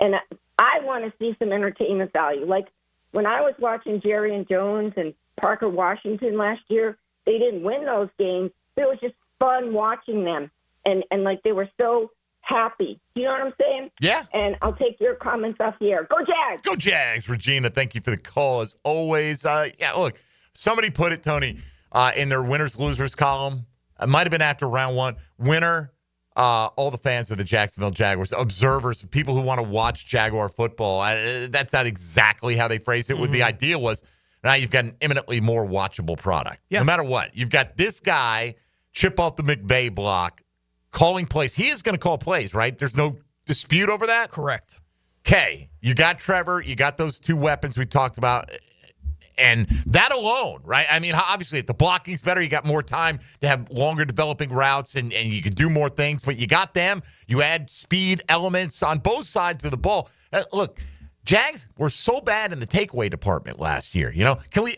[SPEAKER 3] And I want to see some entertainment value. Like, when I was watching Jerry and Jones and Parker Washington last year, they didn't win those games. It was just fun watching them. And like, they were so happy. You know what I'm saying?
[SPEAKER 4] Yeah.
[SPEAKER 3] And I'll take your comments off the air. Go Jags!
[SPEAKER 4] Go Jags, Regina. Thank you for the call, as always. Look, somebody put it, Tony, in their winners-losers column. It might have been after round 1. Winner, all the fans of the Jacksonville Jaguars, observers, people who want to watch Jaguar football. That's not exactly how they phrased it. What the idea was, now you've got an imminently more watchable product. Yeah. No matter what. You've got this guy, chip off the McVay block, calling plays. He is going to call plays, right? There's no dispute over that?
[SPEAKER 6] Correct.
[SPEAKER 4] Okay. You got Trevor. You got those 2 weapons we talked about. And that alone, right? I mean, obviously, if the blocking's better, you got more time to have longer developing routes and you can do more things. But you got them. You add speed elements on both sides of the ball. Look, Jags were so bad in the takeaway department last year. You know, can we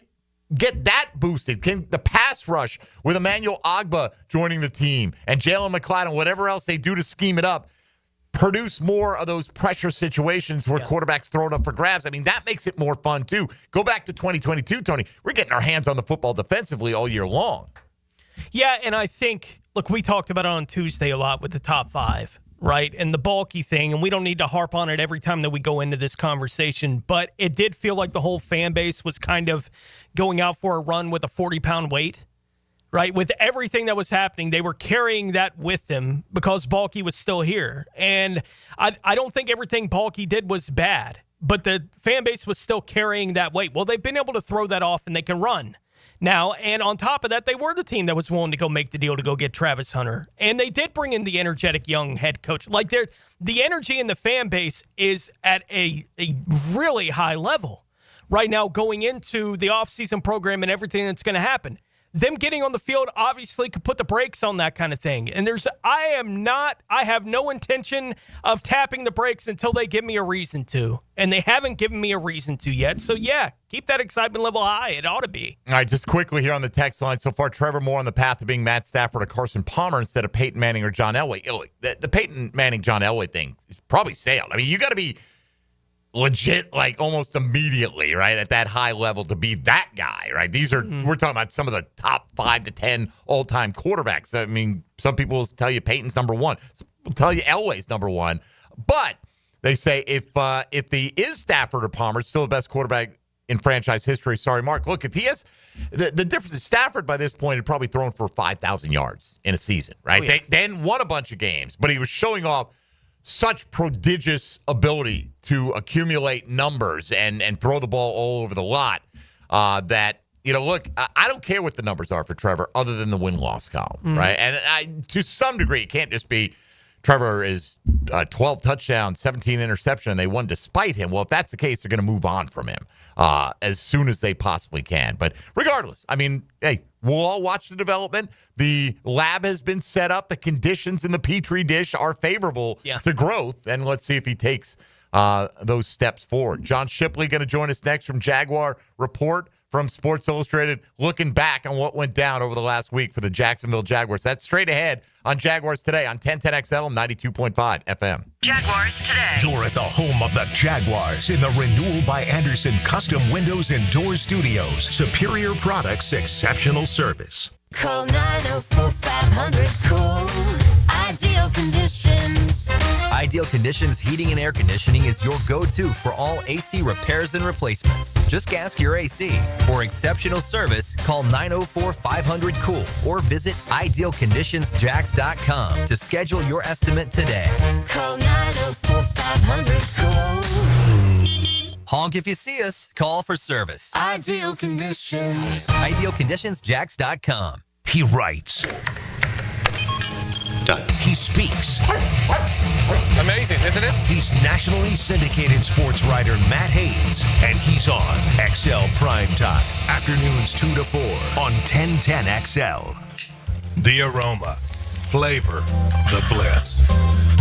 [SPEAKER 4] get that boosted? Can the pass rush with Emmanuel Ogbah joining the team and Jalen McLeod and whatever else they do to scheme it up produce more of those pressure situations where quarterbacks throw it up for grabs? I mean, that makes it more fun, too. Go back to 2022, Tony. We're getting our hands on the football defensively all year long.
[SPEAKER 6] Yeah, and I think, look, we talked about it on Tuesday a lot with the top 5, right? And the bulky thing, and we don't need to harp on it every time that we go into this conversation, but it did feel like the whole fan base was kind of going out for a run with a 40-pound weight. Right? With everything that was happening, they were carrying that with them because Balky was still here. And I don't think everything Balky did was bad, but the fan base was still carrying that weight. Well, they've been able to throw that off and they can run now. And on top of that, they were the team that was willing to go make the deal to go get Travis Hunter. And they did bring in the energetic young head coach. Like, the energy in the fan base is at a really high level right now going into the offseason program and everything that's going to happen. Them getting on the field obviously could put the brakes on that kind of thing. And I have no intention of tapping the brakes until they give me a reason to. And they haven't given me a reason to yet. So, yeah, keep that excitement level high. It ought to be.
[SPEAKER 4] All right, just quickly here on the text line. So far, Trevor Moore on the path to being Matt Stafford or Carson Palmer instead of Peyton Manning or John Elway. The Peyton Manning-John Elway thing is probably sailed. I mean, you got to be legit, like almost immediately, right, at that high level to be that guy, right? These are, we're talking about some of the top 5 to 10 all-time quarterbacks. I mean, some people will tell you Peyton's number 1. Some people will tell you Elway's number 1. But they say if he is Stafford or Palmer, still the best quarterback in franchise history. Sorry, Mark. Look, if he has the difference is Stafford by this point had probably thrown for 5,000 yards in a season, right?
[SPEAKER 6] Oh, yeah.
[SPEAKER 4] They hadn't won a bunch of games, but he was showing off such prodigious ability to accumulate numbers and throw the ball all over the lot that, you know, look, I don't care what the numbers are for Trevor other than the win-loss column, right? And to some degree, it can't just be Trevor is 12 touchdowns, 17 interception, and they won despite him. Well, if that's the case, they're going to move on from him as soon as they possibly can. But regardless, I mean, hey, we'll all watch the development. The lab has been set up. The conditions in the Petri dish are favorable to growth. And let's see if he takes those steps forward. John Shipley going to join us next from Jaguar Report from Sports Illustrated, looking back on what went down over the last week for the Jacksonville Jaguars. That's straight ahead on Jaguars Today on 1010XL 92.5 FM.
[SPEAKER 21] Jaguars Today.
[SPEAKER 5] You're at the home of the Jaguars in the Renewal by Anderson Custom Windows and Door Studios. Superior products, exceptional service.
[SPEAKER 16] Call 904-500-COOL. Ideal Conditions.
[SPEAKER 7] Ideal Conditions Heating and Air Conditioning is your go-to for all AC repairs and replacements. Just ask your AC. For exceptional service, call 904-500-COOL or visit idealconditionsjax.com to schedule your estimate today.
[SPEAKER 16] Call 904-500-COOL.
[SPEAKER 7] Honk if you see us. Call for service.
[SPEAKER 16] Ideal Conditions.
[SPEAKER 7] Idealconditionsjax.com.
[SPEAKER 5] He writes. He speaks.
[SPEAKER 8] Amazing, isn't it?
[SPEAKER 5] He's nationally syndicated sports writer Matt Hayes, and he's on XL Primetime. Afternoons 2 to 4 on 1010XL.
[SPEAKER 22] The aroma, flavor, the bliss.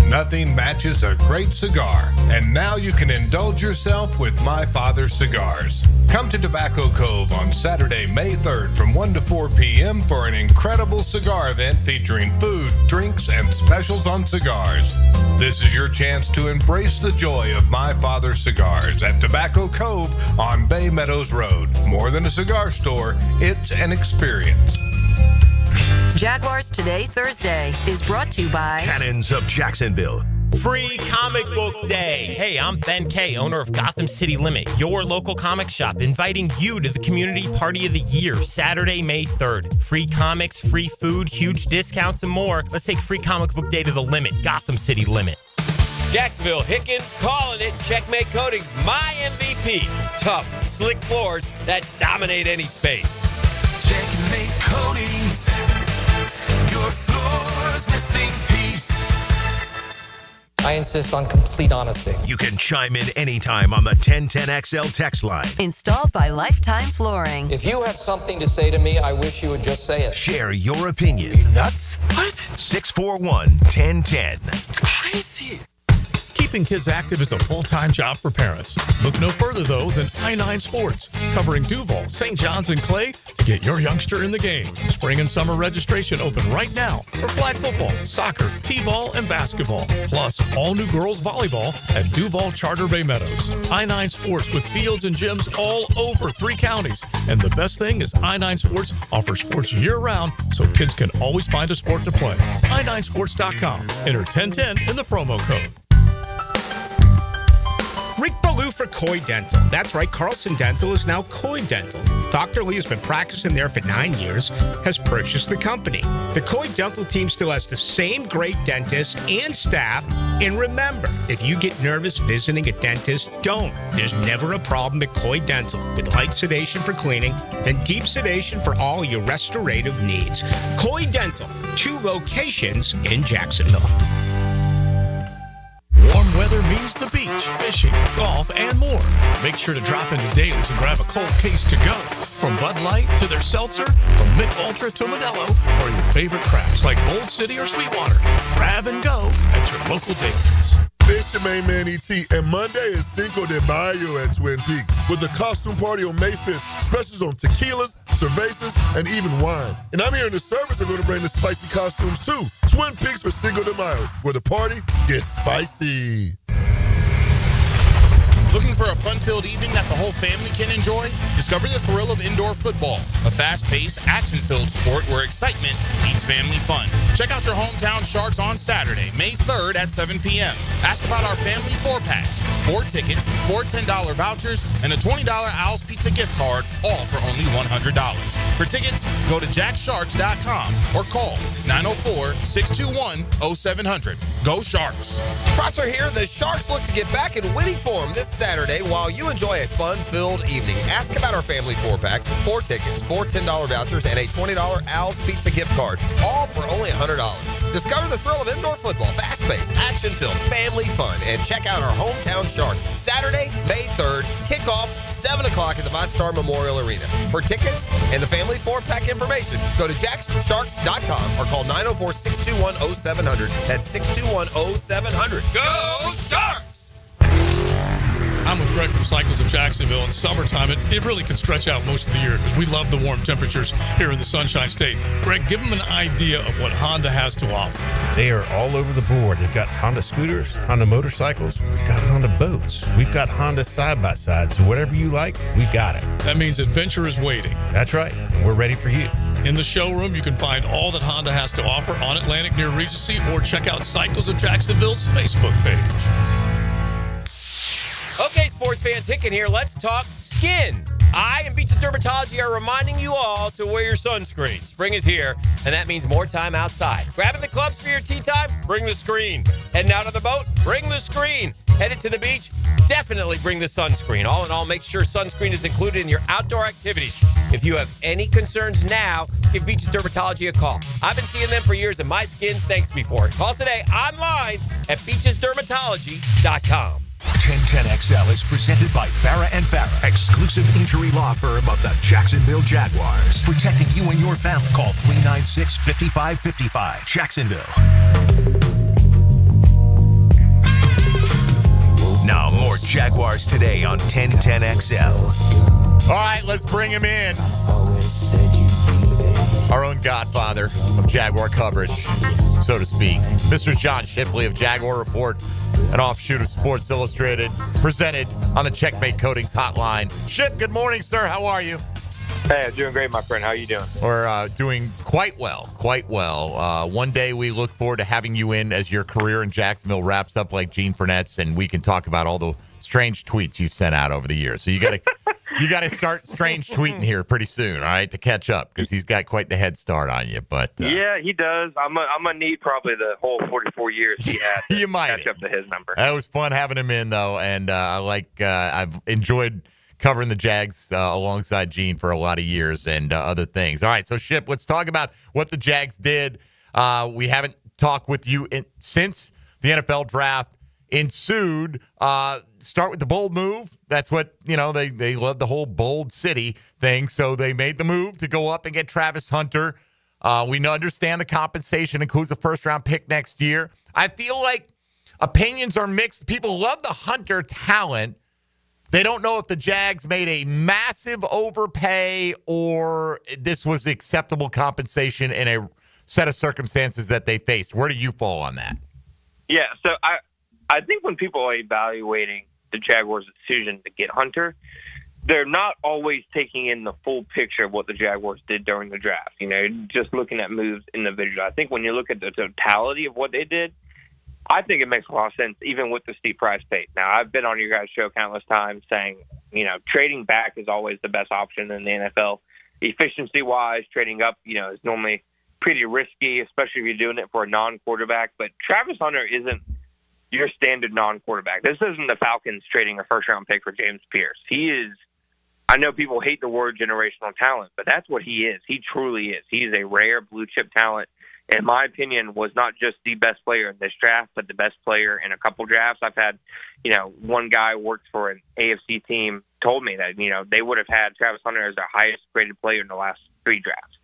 [SPEAKER 22] Nothing matches a great cigar, and now you can indulge yourself with My Father's Cigars. Come to Tobacco Cove on Saturday, May 3rd from 1 to 4 p.m. for an incredible cigar event featuring food, drinks, and specials on cigars. This is your chance to embrace the joy of My Father's Cigars at Tobacco Cove on Bay Meadows Road. More than a cigar store, it's an experience.
[SPEAKER 21] Jaguars Today, Thursday, is brought to you by
[SPEAKER 5] Cannons of Jacksonville.
[SPEAKER 23] Free Comic Book Day. Hey, I'm Ben Kay, owner of Gotham City Limit, your local comic shop, inviting you to the Community Party of the Year, Saturday, May 3rd. Free comics, free food, huge discounts, and more. Let's take Free Comic Book Day to the limit. Gotham City Limit.
[SPEAKER 13] Jacksonville, Hickens calling it. Checkmate Coating, my MVP. Tough, slick floors that dominate any space.
[SPEAKER 16] Checkmate Coatings. Your floor's missing piece.
[SPEAKER 8] I insist on complete honesty.
[SPEAKER 5] You can chime in anytime on the 1010XL text line.
[SPEAKER 21] Installed by Lifetime Flooring.
[SPEAKER 8] If you have something to say to me, I wish you would just say it.
[SPEAKER 5] Share your opinion.
[SPEAKER 8] Are you nuts?
[SPEAKER 5] What? 641-1010.
[SPEAKER 8] It's crazy.
[SPEAKER 24] Keeping kids active is a full-time job for parents. Look no further, though, than I-9 Sports, covering Duval, St. John's, and Clay to get your youngster in the game. Spring and summer registration open right now for flag football, soccer, t-ball, and basketball. Plus, all new girls volleyball at Duval Charter Bay Meadows. I-9 Sports with fields and gyms all over 3 counties. And the best thing is I-9 Sports offers sports year-round so kids can always find a sport to play. i9sports.com. Enter 1010 in the promo code.
[SPEAKER 25] Rick Ballou for Coy Dental. That's right, Carlson Dental is now Coy Dental. Dr. Lee has been practicing there for 9 years, has purchased the company. The Coy Dental team still has the same great dentists and staff. And remember, if you get nervous visiting a dentist, don't. There's never a problem at Coy Dental. With light sedation for cleaning and deep sedation for all your restorative needs. Coy Dental, 2 locations in Jacksonville.
[SPEAKER 24] Warm weather means the beach, fishing, golf, and more. Make sure to drop into Daly's and grab a cold case to go. From Bud Light to their seltzer, from Mick Ultra to Modelo, or your favorite crafts like Old City or Sweetwater. Grab and go at your local Daly's.
[SPEAKER 26] It's your main man, E.T., and Monday is Cinco de Mayo at Twin Peaks. With the costume party on May 5th, specials on tequilas, cervezas, and even wine. And I'm hearing the servers are going to bring the spicy costumes too. Twin Peaks for Cinco de Mayo, where the party gets spicy.
[SPEAKER 1] Looking for a fun-filled evening that the whole family can enjoy? Discover the thrill of indoor football, a fast-paced, action-filled sport where excitement meets family fun. Check out your hometown Sharks on Saturday, May 3rd at 7 p.m. Ask about our family 4-packs, 4 tickets, 4 $10 vouchers, and a $20 Owl's Pizza gift card, all for only $100. For tickets, go to jacksharks.com or call 904-621-0700. Go Sharks!
[SPEAKER 9] Prosser here. The Sharks look to get back in winning form this Saturday while you enjoy a fun-filled evening. Ask about our family 4-packs, 4 tickets, 4 $10 vouchers, and a $20 Owl's Pizza gift card, all for only $100. Discover the thrill of indoor football, fast-paced, action-filled, family fun, and check out our hometown Sharks. Saturday, May 3rd, kickoff 7 o'clock at the ViStar Memorial Arena. For tickets and the family 4-pack information, go to jacksharks.com or call 904-621-0700. That's 621-0700. Go Sharks!
[SPEAKER 24] I'm with Greg from Cycles of Jacksonville. In summertime, it really can stretch out most of the year because we love the warm temperatures here in the Sunshine State. Greg, give them an idea of what Honda has to offer.
[SPEAKER 10] They are all over the board. They've got Honda scooters, Honda motorcycles, we've got Honda boats, we've got Honda side-by-sides. So whatever you like, we've got it.
[SPEAKER 24] That means adventure is waiting.
[SPEAKER 10] That's right, and we're ready for you.
[SPEAKER 24] In the showroom, you can find all that Honda has to offer on Atlantic near Regency, or check out Cycles of Jacksonville's Facebook page.
[SPEAKER 13] Okay, sports fans, Hicken here. Let's talk skin. I and Beaches Dermatology are reminding you all to wear your sunscreen. Spring is here, and that means more time outside. Grabbing the clubs for your tea time? Bring the screen. Heading out on the boat? Bring the screen. Headed to the beach? Definitely bring the sunscreen. All in all, make sure sunscreen is included in your outdoor activities. If you have any concerns now, give Beaches Dermatology a call. I've been seeing them for years, and my skin thanks me for it. Call today online at beachesdermatology.com.
[SPEAKER 5] 1010XL is presented by Farrah & Farrah, exclusive injury law firm of the Jacksonville Jaguars. Protecting you and your family. Call 396-5555. Jacksonville. Now more Jaguars Today on 1010XL.
[SPEAKER 4] All right, let's bring him in. Our own godfather of Jaguar coverage, so to speak. Mr. John Shipley of Jaguar Report, an offshoot of Sports Illustrated, presented on the Checkmate Coatings hotline. Ship, good morning, sir. How are you?
[SPEAKER 11] Hey, I'm doing great, my friend. How are you doing?
[SPEAKER 4] We're doing quite well. One day we look forward to having you in as your career in Jacksonville wraps up like Gene Fournette's, and we can talk about all the strange tweets you've sent out over the years. So you got to start strange tweeting here pretty soon, all right, to catch up, because he's got quite the head start on you. But
[SPEAKER 11] yeah, he does. I'm gonna need probably the whole 44 years he had to
[SPEAKER 4] you might
[SPEAKER 11] catch up to his number.
[SPEAKER 4] That was fun having him in, though, and I've enjoyed covering the Jags alongside Gene for a lot of years and other things. All right, so Ship, let's talk about what the Jags did. We haven't talked with you since the NFL draft ensued. Start with the bold move. That's what, they love, the whole bold city thing. So they made the move to go up and get Travis Hunter. We understand the compensation includes a first-round pick next year. I feel like opinions are mixed. People love the Hunter talent. They don't know if the Jags made a massive overpay or this was acceptable compensation in a set of circumstances that they faced. Where do you fall on that?
[SPEAKER 11] Yeah, so I think when people are evaluating the Jaguars' decision to get Hunter, they're not always taking in the full picture of what the Jaguars did during the draft. Just looking at moves individually. I think when you look at the totality of what they did, I think it makes a lot of sense, even with the steep price paid. Now, I've been on your guys' show countless times saying, trading back is always the best option in the NFL. Efficiency-wise, trading up, is normally pretty risky, especially if you're doing it for a non-quarterback. But Travis Hunter isn't your standard non-quarterback. This isn't the Falcons trading a first-round pick for James Pierce. He is, I know people hate the word generational talent, but that's what he is. He truly is. He is a rare blue-chip talent. In my opinion, was not just the best player in this draft, but the best player in a couple drafts. I've had, one guy who worked for an AFC team told me that, they would have had Travis Hunter as their highest graded player in the last 3 drafts.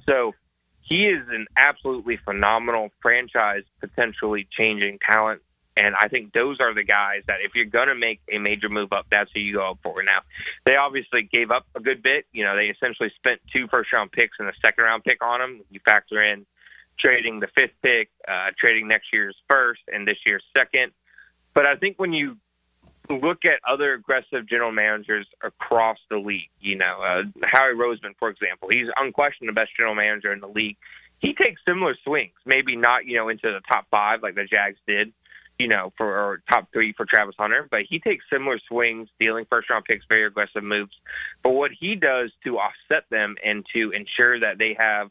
[SPEAKER 11] So he is an absolutely phenomenal franchise, potentially changing talent. And I think those are the guys that if you're going to make a major move up, that's who you go up for. Now, they obviously gave up a good bit. They essentially spent 2 first-round picks and a second-round pick on him. You factor in trading the 5th pick, trading next year's first and this year's second. But I think when you look at other aggressive general managers across the league. Howie Roseman, for example, he's unquestioned the best general manager in the league. He takes similar swings, maybe not, into the top 5 like the Jags did, or top 3 for Travis Hunter, but he takes similar swings, dealing first-round picks, very aggressive moves. But what he does to offset them and to ensure that they have,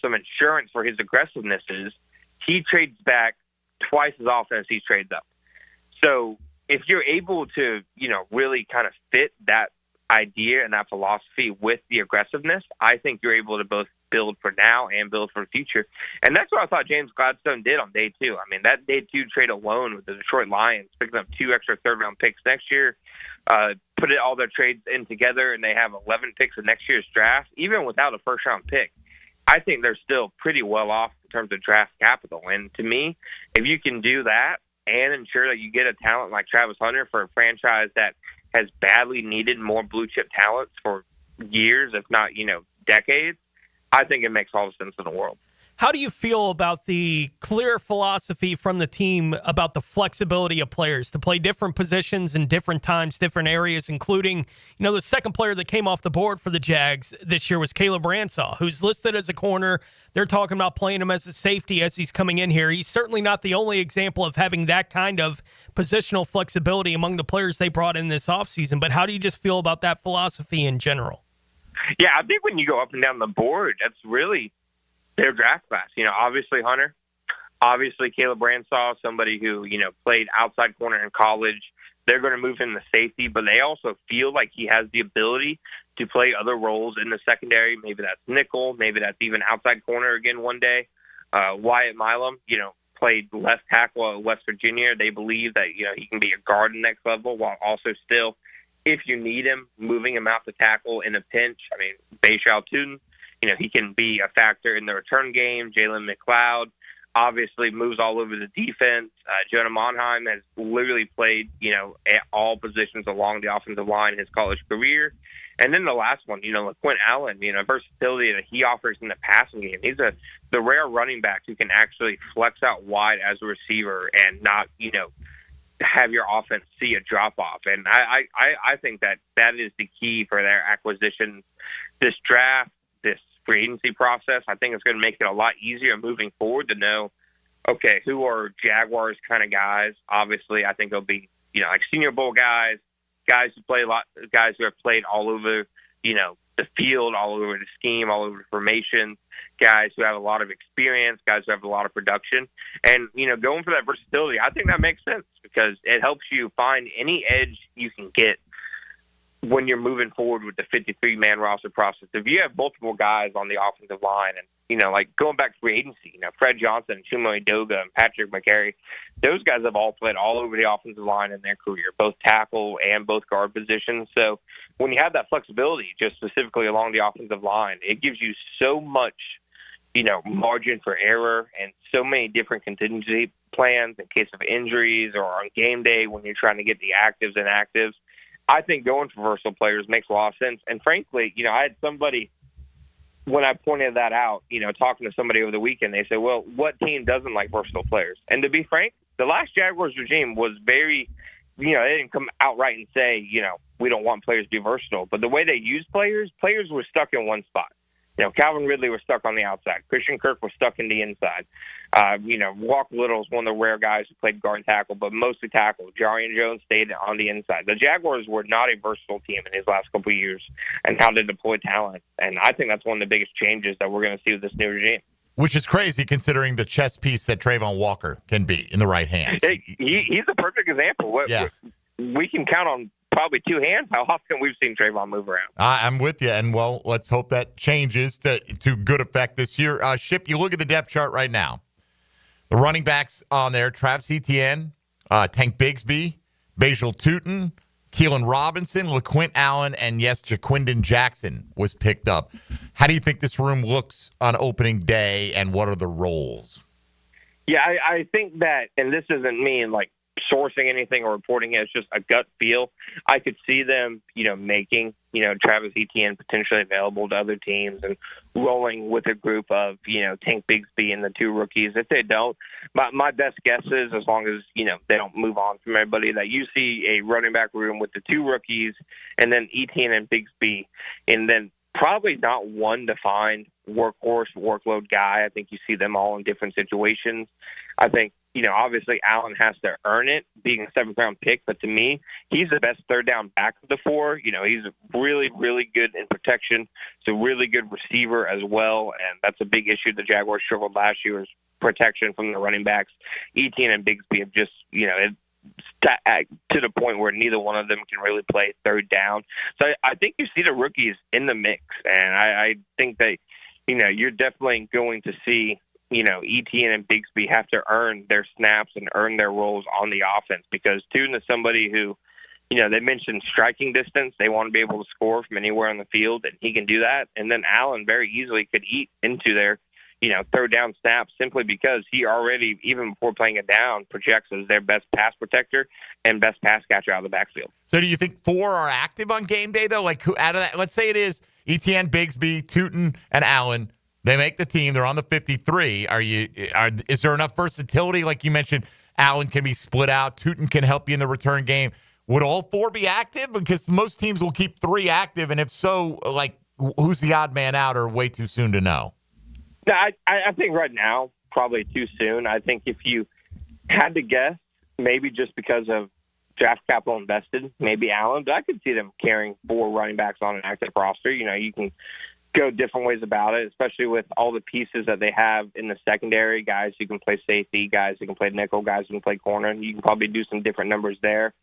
[SPEAKER 11] some insurance for his aggressiveness is he trades back twice as often as he trades up. So if you're able to, really kind of fit that idea and that philosophy with the aggressiveness, I think you're able to both build for now and build for the future. And that's what I thought James Gladstone did on day 2. I mean, that day 2 trade alone with the Detroit Lions, picking up 2 extra third-round picks next year, put all their trades in together, and they have 11 picks in next year's draft, even without a first-round pick. I think they're still pretty well off in terms of draft capital. And to me, if you can do that and ensure that you get a talent like Travis Hunter for a franchise that has badly needed more blue-chip talents for years, if not, decades, I think it makes all the sense in the world.
[SPEAKER 6] How do you feel about the clear philosophy from the team about the flexibility of players to play different positions in different times, different areas, including, the second player that came off the board for the Jags this year was Caleb Ransaw, who's listed as a corner. They're talking about playing him as a safety as he's coming in here. He's certainly not the only example of having that kind of positional flexibility among the players they brought in this offseason. But how do you just feel about that philosophy in general?
[SPEAKER 11] Yeah, I think when you go up and down the board, that's really their draft class. Obviously Hunter, obviously Caleb Ransaw, somebody who, played outside corner in college. They're going to move him to safety, but they also feel like he has the ability to play other roles in the secondary. Maybe that's nickel, maybe that's even outside corner again one day. Wyatt Milam, played left tackle at West Virginia. They believe that, he can be a guard in the next level while also still, if you need him, moving him out to tackle in a pinch. I mean, Bashal Tootin, he can be a factor in the return game. Jalen McLeod obviously moves all over the defense. Jonah Monheim has literally played, at all positions along the offensive line in his college career. And then the last one, LaQuint Allen, versatility that he offers in the passing game. He's the rare running back who can actually flex out wide as a receiver and not, have your offense see a drop-off. And I think that is the key for their acquisitions. This draft, this free agency process, I think it's going to make it a lot easier moving forward to know, okay, who are Jaguars kind of guys. Obviously, I think it'll be, like Senior Bowl guys who play a lot, guys who have played all over, the field, all over the scheme, all over the formation, guys who have a lot of experience, guys who have a lot of production. And, going for that versatility, I think that makes sense because it helps you find any edge you can get when you're moving forward with the 53-man roster process. If you have multiple guys on the offensive line and, like going back to free agency, Fred Johnson, Chumo Edoga, and Patrick McCary, those guys have all played all over the offensive line in their career, both tackle and both guard positions. So when you have that flexibility, just specifically along the offensive line, it gives you so much, margin for error and so many different contingency plans in case of injuries or on game day when you're trying to get the actives and inactives. I think going for versatile players makes a lot of sense. And frankly, I had somebody, when I pointed that out, talking to somebody over the weekend, they said, well, what team doesn't like versatile players? And to be frank, the last Jaguars regime was very, they didn't come outright and say, we don't want players to be versatile. But the way they used players were stuck in one spot. Calvin Ridley was stuck on the outside. Christian Kirk was stuck in the inside. Walker Little is one of the rare guys who played guard and tackle, but mostly tackle. Jarian Jones stayed on the inside. The Jaguars were not a versatile team in his last couple of years and how to deploy talent. And I think that's one of the biggest changes that we're going to see with this new regime.
[SPEAKER 4] Which is crazy considering the chess piece that Trayvon Walker can be in the right hands.
[SPEAKER 11] He's a perfect example. We can count on probably two hands how often we've seen Trayvon move around.
[SPEAKER 4] I'm with you, and, well, let's hope that changes to good effect this year. Ship, you look at the depth chart right now. The running backs on there, Travis Etienne, Tank Bigsby, Bajal Tootin, Keelan Robinson, LaQuint Allen, and, yes, Jaquindon Jackson was picked up. How do you think this room looks on opening day, and what are the roles?
[SPEAKER 11] Yeah, I think that, and this isn't me, sourcing anything or reporting it. It's just a gut feel. I could see them, making, Travis Etienne potentially available to other teams and rolling with a group of, Tank Bigsby and the two rookies. If they don't, my best guess is, as long as, they don't move on from everybody, that you see a running back room with the two rookies and then Etienne and Bigsby, and then probably not one defined workhorse workload guy. I think you see them all in different situations. I think, obviously Allen has to earn it being a 7th-round pick, but to me, he's the best third down back of the four. He's really, really good in protection. He's a really good receiver as well, and that's a big issue the Jaguars struggled last year, is protection from the running backs. Etienne and Bigsby have just, to the point where neither one of them can really play third down. So I think you see the rookies in the mix, and I think that, you're definitely going to see, Etienne and Bigsby have to earn their snaps and earn their roles on the offense, because Tune is somebody who, they mentioned striking distance. They want to be able to score from anywhere on the field, and he can do that. And then Allen very easily could eat into their, third down snaps, simply because he already, even before playing it down, projects as their best pass protector and best pass catcher out of the backfield.
[SPEAKER 4] So do you think 4 are active on game day, though? Like, who out of that, let's say it is Etienne, Bigsby, Tootin, and Allen. They make the team. They're on the 53. Is there enough versatility? Like you mentioned, Allen can be split out. Tootin can help you in the return game. Would all 4 be active? Because most teams will keep 3 active, and if so, like, who's the odd man out, or way too soon to know?
[SPEAKER 11] No, I think right now, probably too soon. I think if you had to guess, maybe just because of draft capital invested, maybe Allen, but I could see them carrying 4 running backs on an active roster. You can go different ways about it, especially with all the pieces that they have in the secondary. Guys who can play safety, guys who can play nickel, guys who can play corner. You can probably do some different numbers there.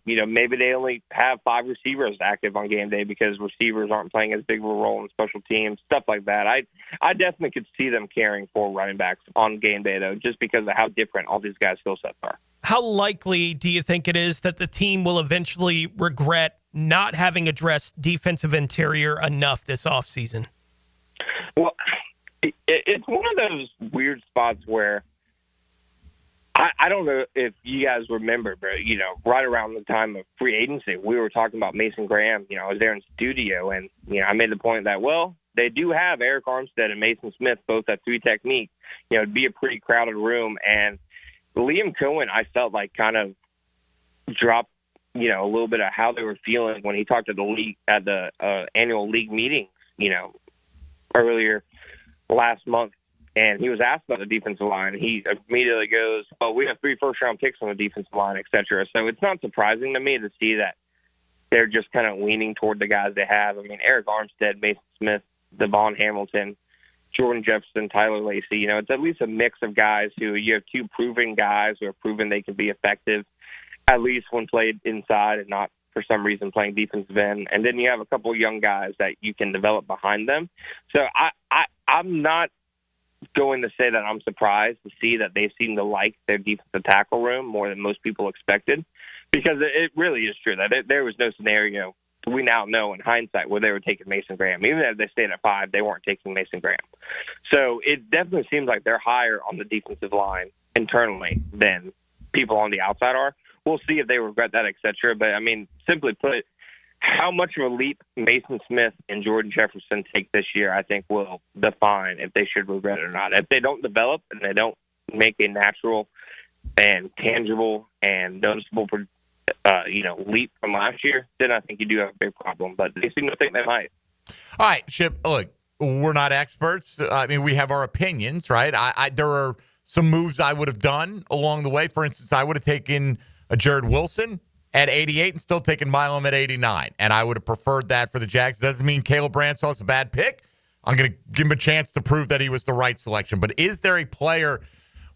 [SPEAKER 11] Maybe they only have 5 receivers active on game day because receivers aren't playing as big of a role in special teams, stuff like that. I definitely could see them carrying 4 running backs on game day, though, just because of how different all these guys' skill sets are.
[SPEAKER 6] How likely do you think it is that the team will eventually regret not having addressed defensive interior enough this offseason?
[SPEAKER 11] Well, it's one of those weird spots where I don't know if you guys remember, but, right around the time of free agency, we were talking about Mason Graham. I was there in studio, and, I made the point that, well, they do have Eric Armstead and Mason Smith both at 3 technique. It'd be a pretty crowded room. And Liam Cohen, I felt like kind of dropped, a little bit of how they were feeling when he talked to the league at the annual league meeting, earlier last month. And he was asked about the defensive line. He immediately goes, "Oh, we have 3 first-round picks on the defensive line, et cetera." So it's not surprising to me to see that they're just kind of leaning toward the guys they have. I mean, Eric Armstead, Mason Smith, Devon Hamilton, Jordan Jefferson, Tyler Lacey. It's at least a mix of guys who you have 2 proven guys who have proven they can be effective, at least when played inside and not for some reason playing defensive end. And then you have a couple of young guys that you can develop behind them. So I'm not going to say that I'm surprised to see that they seem to like their defensive tackle room more than most people expected, because it really is true that there was no scenario we now know in hindsight where they were taking Mason Graham. Even if they stayed at 5, they weren't taking Mason Graham. So it definitely seems like they're higher on the defensive line internally than people on the outside are. We'll see if they regret that, et cetera. But, I mean, simply put, how much of a leap Mason Smith and Jordan Jefferson take this year, I think, will define if they should regret it or not. If they don't develop and they don't make a natural and tangible and noticeable, leap from last year, then I think you do have a big problem. But they seem to think they might.
[SPEAKER 4] All right, Chip, look, we're not experts. I mean, we have our opinions, right? There are some moves I would have done along the way. For instance, I would have taken a Jared Wilson at 88 and still taking Milam at 89. And I would have preferred that for the Jags. Doesn't mean Caleb Bransaw's a bad pick. I'm going to give him a chance to prove that he was the right selection. But is there a player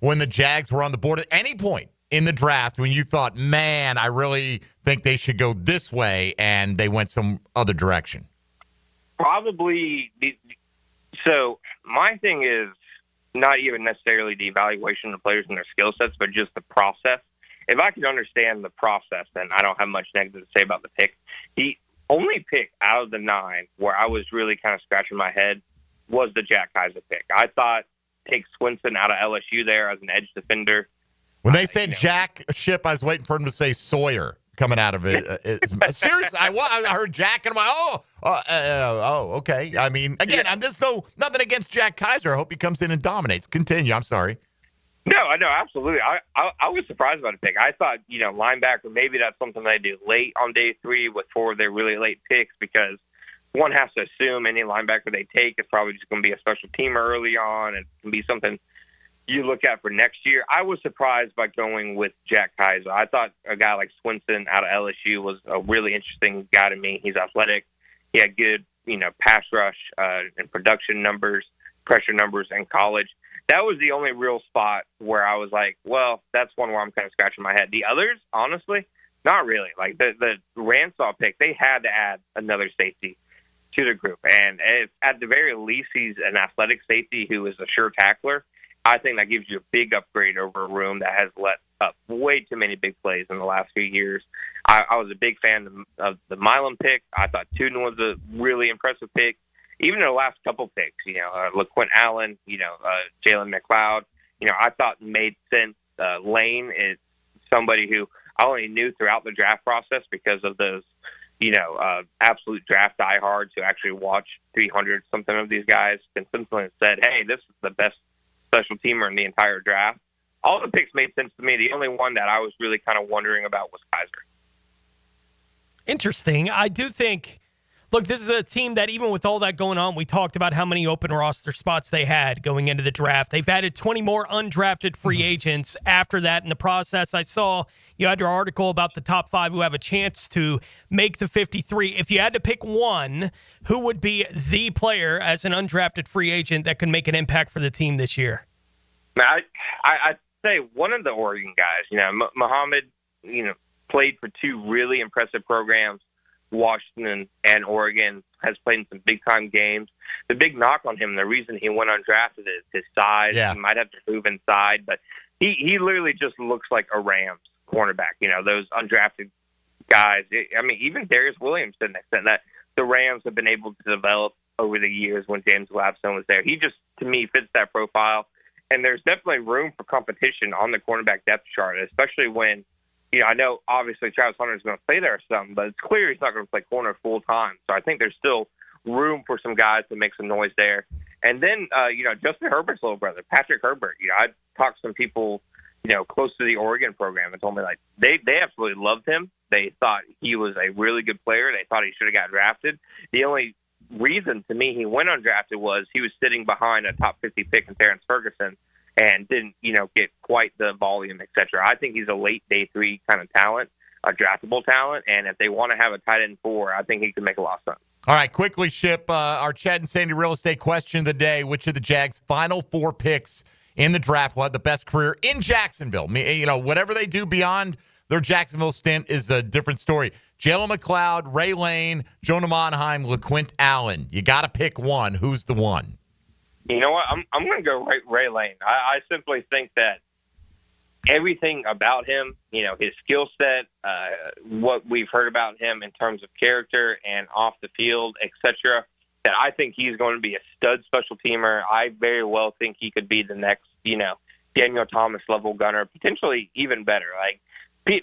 [SPEAKER 4] when the Jags were on the board at any point in the draft when you thought, man, I really think they should go this way, and they went some other direction?
[SPEAKER 11] Probably. So my thing is not even necessarily the evaluation of the players and their skill sets, but just the process. If I could understand the process, then I don't have much negative to say about the pick. The only pick out of the 9 where I was really kind of scratching my head was the Jack Kaiser pick. I thought take Swinson out of LSU there as an edge defender.
[SPEAKER 4] When they said Jack Ship, I was waiting for him to say Sawyer coming out of it. Seriously, I heard Jack, and I'm like, okay. I mean, again, there's nothing against Jack Kaiser. I hope he comes in and dominates. Continue. I'm sorry.
[SPEAKER 11] No, absolutely. I was surprised by the pick. I thought, linebacker, maybe that's something they do late on day 3 with 4 of their really late picks, because one has to assume any linebacker they take is probably just going to be a special teamer early on. It can be something you look at for next year. I was surprised by going with Jack Kaiser. I thought a guy like Swinson out of LSU was a really interesting guy to me. He's athletic. He had good, pass rush and production numbers, pressure numbers in college. That was the only real spot where I was like, well, that's one where I'm kind of scratching my head. The others, honestly, not really. Like the Ransaw pick, they had to add another safety to the group. And if, at the very least, he's an athletic safety who is a sure tackler, I think that gives you a big upgrade over a room that has let up way too many big plays in the last few years. I was a big fan of the Milam pick. I thought Tuden was a really impressive pick. Even the last couple picks, LaQuint Allen, Jalen McLeod, I thought made sense. Lane is somebody who I only knew throughout the draft process because of those, absolute draft diehards who actually watch 300 something of these guys consistently said, hey, this is the best special teamer in the entire draft. All the picks made sense to me. The only one that I was really kind of wondering about was Kaiser.
[SPEAKER 6] Interesting. I do think, look, this is a team that even with all that going on, we talked about how many open roster spots they had going into the draft. They've added 20 more undrafted free agents after that in the process. I saw you had your article about the top 5 who have a chance to make the 53. If you had to pick one, who would be the player as an undrafted free agent that could make an impact for the team this year?
[SPEAKER 11] I'd say one of the Oregon guys. Muhammad, played for 2 really impressive programs. Washington and Oregon, has played in some big-time games. The big knock on him, the reason he went undrafted is his size. Yeah. He might have to move inside, but he literally just looks like a Rams cornerback. Those undrafted guys. Even Darius Williams to an extent that the Rams have been able to develop over the years when James Gladstone was there. He just, to me, fits that profile. And there's definitely room for competition on the cornerback depth chart, especially when, I know obviously Travis Hunter is going to play there or something, but it's clear he's not going to play corner full time. So I think there's still room for some guys to make some noise there. And then, Justin Herbert's little brother, Patrick Herbert. I talked to some people, close to the Oregon program and told me like they absolutely loved him. They thought he was a really good player. They thought he should have got drafted. The only reason to me he went undrafted was he was sitting behind a top 50 pick in Terrence Ferguson and didn't, get quite the volume, et cetera. I think he's a late day 3 kind of talent, a draftable talent, and if they want to have a tight end 4, I think he could make a lot of sense.
[SPEAKER 4] All right, quickly, Ship, our Chad and Sandy real estate question of the day. Which of the Jags' final 4 picks in the draft will have the best career in Jacksonville? Whatever they do beyond their Jacksonville stint is a different story. Jalen McLeod, Ray Lane, Jonah Monheim, LaQuint Allen. You got to pick one. Who's the one?
[SPEAKER 11] You know what? I'm going to go Ray Lane. I simply think that everything about him, his skill set, what we've heard about him in terms of character and off the field, et cetera, that I think he's going to be a stud special teamer. I very well think he could be the next, Daniel Thomas level gunner, potentially even better. Like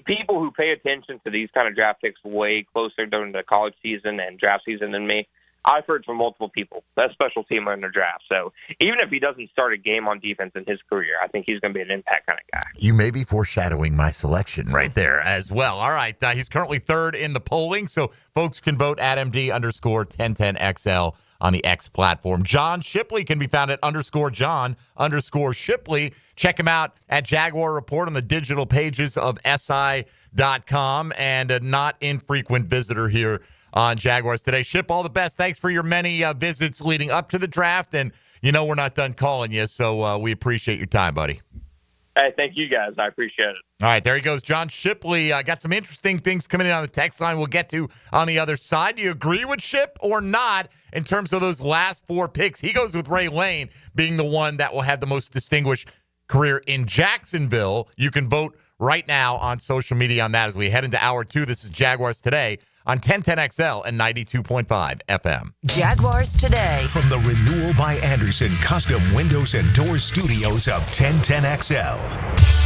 [SPEAKER 11] people who pay attention to these kind of draft picks way closer during the college season and draft season than me, I've heard from multiple people that special teamer in the draft. So even if he doesn't start a game on defense in his career, I think he's going to be an impact kind of guy.
[SPEAKER 4] You may be foreshadowing my selection right there as well. All right. He's currently 3rd in the polling, so folks can vote at MD_1010XL on the X platform. John Shipley can be found at _John_Shipley. Check him out at Jaguar Report on the digital pages of SI.com and a not infrequent visitor here on Jaguars Today. Ship, all the best. Thanks for your many visits leading up to the draft. And, we're not done calling you, so we appreciate your time, buddy.
[SPEAKER 11] Hey, thank you, guys. I appreciate it.
[SPEAKER 4] All right, there he goes. John Shipley. Got some interesting things coming in on the text line we'll get to on the other side. Do you agree with Ship or not in terms of those last 4 picks? He goes with Ray Lane being the one that will have the most distinguished career in Jacksonville. You can vote right now on social media on that as we head into hour 2. This is Jaguars Today on 1010XL and 92.5 FM.
[SPEAKER 5] Jaguars Today. From the Renewal by Anderson Custom Windows and Doors Studios of 1010XL.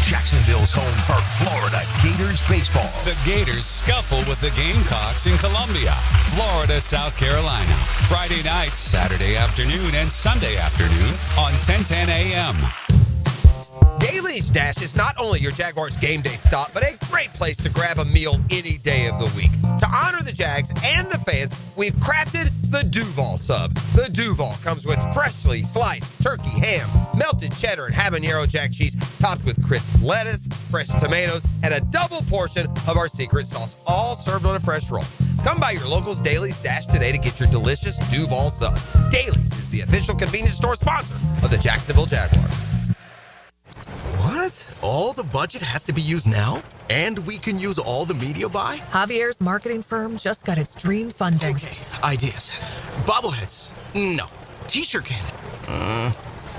[SPEAKER 5] Jacksonville's home for Florida Gators baseball.
[SPEAKER 12] The Gators scuffle with the Gamecocks in Columbia, Florida, South Carolina. Friday night, Saturday afternoon, and Sunday afternoon on 1010 a.m.
[SPEAKER 9] Daly's Dash is not only your Jaguars game day stop, but a great place to grab a meal any day of the week. To honor the Jags and the fans, we've crafted the Duval sub. The Duval comes with freshly sliced turkey, ham, melted cheddar, and habanero jack cheese, topped with crisp lettuce, fresh tomatoes, and a double portion of our secret sauce, all served on a fresh roll. Come by your local's Daly's Dash today to get your delicious Duval sub. Daly's is the official convenience store sponsor of the Jacksonville Jaguars.
[SPEAKER 14] What? All the budget has to be used now? And we can use all the media buy?
[SPEAKER 15] Javier's marketing firm just got its dream funding.
[SPEAKER 14] Okay, ideas. Bobbleheads. No. T-shirt cannon.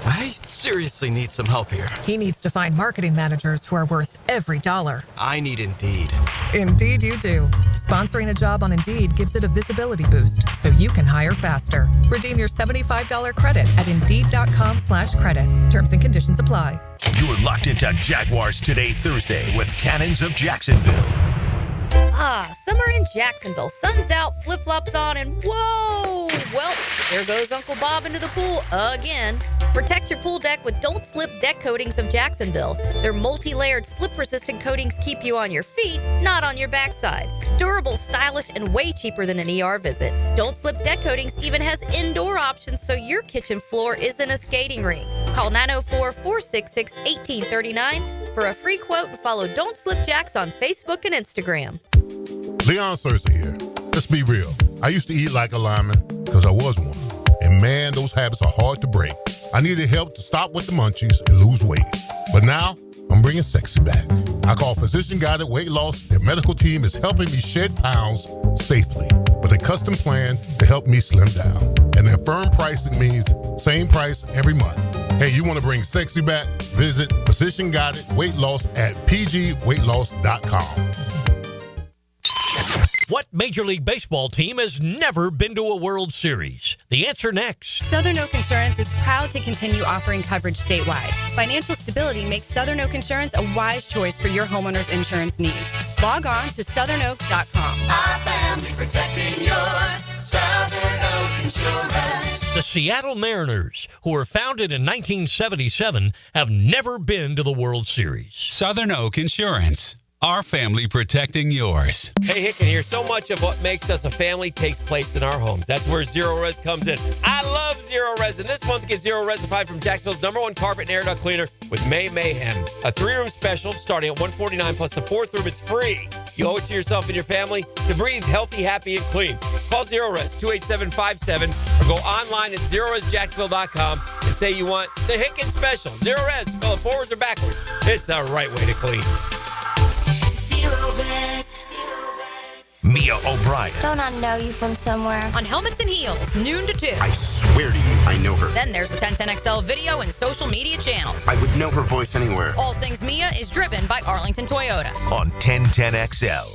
[SPEAKER 14] I seriously need some help here.
[SPEAKER 15] He needs to find marketing managers who are worth every dollar.
[SPEAKER 14] I need Indeed.
[SPEAKER 15] Indeed you do. Sponsoring a job on Indeed gives it a visibility boost so you can hire faster. Redeem your $75 credit at Indeed.com/credit. Terms and conditions apply.
[SPEAKER 5] You're locked into Jaguars Today Thursday with Cannons of Jacksonville.
[SPEAKER 17] Summer in Jacksonville. Sun's out, flip-flops on, and whoa! Well, there goes Uncle Bob into the pool again. Protect your pool deck with Don't Slip Deck Coatings of Jacksonville. Their multi-layered slip-resistant coatings keep you on your feet, not on your backside. Durable, stylish, and way cheaper than an ER visit. Don't Slip Deck Coatings even has indoor options so your kitchen floor isn't a skating rink. Call 904-466-1839 for a free quote and follow Don't Slip Jacks on Facebook and Instagram.
[SPEAKER 26] Leon Cersei here. Let's be real. I used to eat like a lineman because I was one. And man, those habits are hard to break. I needed help to stop with the munchies and lose weight. But now, I'm bringing sexy back. I call Physician Guided Weight Loss. Their medical team is helping me shed pounds safely with a custom plan to help me slim down. And their firm pricing means same price every month. Hey, you want to bring sexy back? Visit Physician Guided Weight Loss at pgweightloss.com.
[SPEAKER 19] What Major League Baseball team has never been to a World Series? The answer next.
[SPEAKER 18] Southern Oak Insurance is proud to continue offering coverage statewide. Financial stability makes Southern Oak Insurance a wise choice for your homeowner's insurance needs. Log on to southernoak.com.
[SPEAKER 16] Our family protecting yours. Southern Oak Insurance.
[SPEAKER 19] The Seattle Mariners, who were founded in 1977, have never been to the World Series.
[SPEAKER 22] Southern Oak Insurance. Our family protecting yours.
[SPEAKER 13] Hey, Hicken here. So much of what makes us a family takes place in our homes. That's where Zero Res comes in. I love Zero Res, and this month get Zero Resified from Jacksonville's #1 carpet and air duct cleaner with May Mayhem. A 3-room special starting at $149 plus the 4th room is free. You owe it to yourself and your family to breathe healthy, happy, and clean. Call Zero Res 28757 or go online at ZeroResJacksonville.com and say you want the Hicken special. Zero Res, spell it forwards or backwards. It's the right way to clean.
[SPEAKER 5] Mia O'Brien.
[SPEAKER 20] Don't I know you from somewhere?
[SPEAKER 18] On Helmets and Heels, noon to 2.
[SPEAKER 27] I swear to you, I know her.
[SPEAKER 18] Then there's the 1010XL video and social media channels.
[SPEAKER 27] I would know her voice anywhere.
[SPEAKER 18] All Things Mia is driven by Arlington Toyota.
[SPEAKER 5] On 1010XL.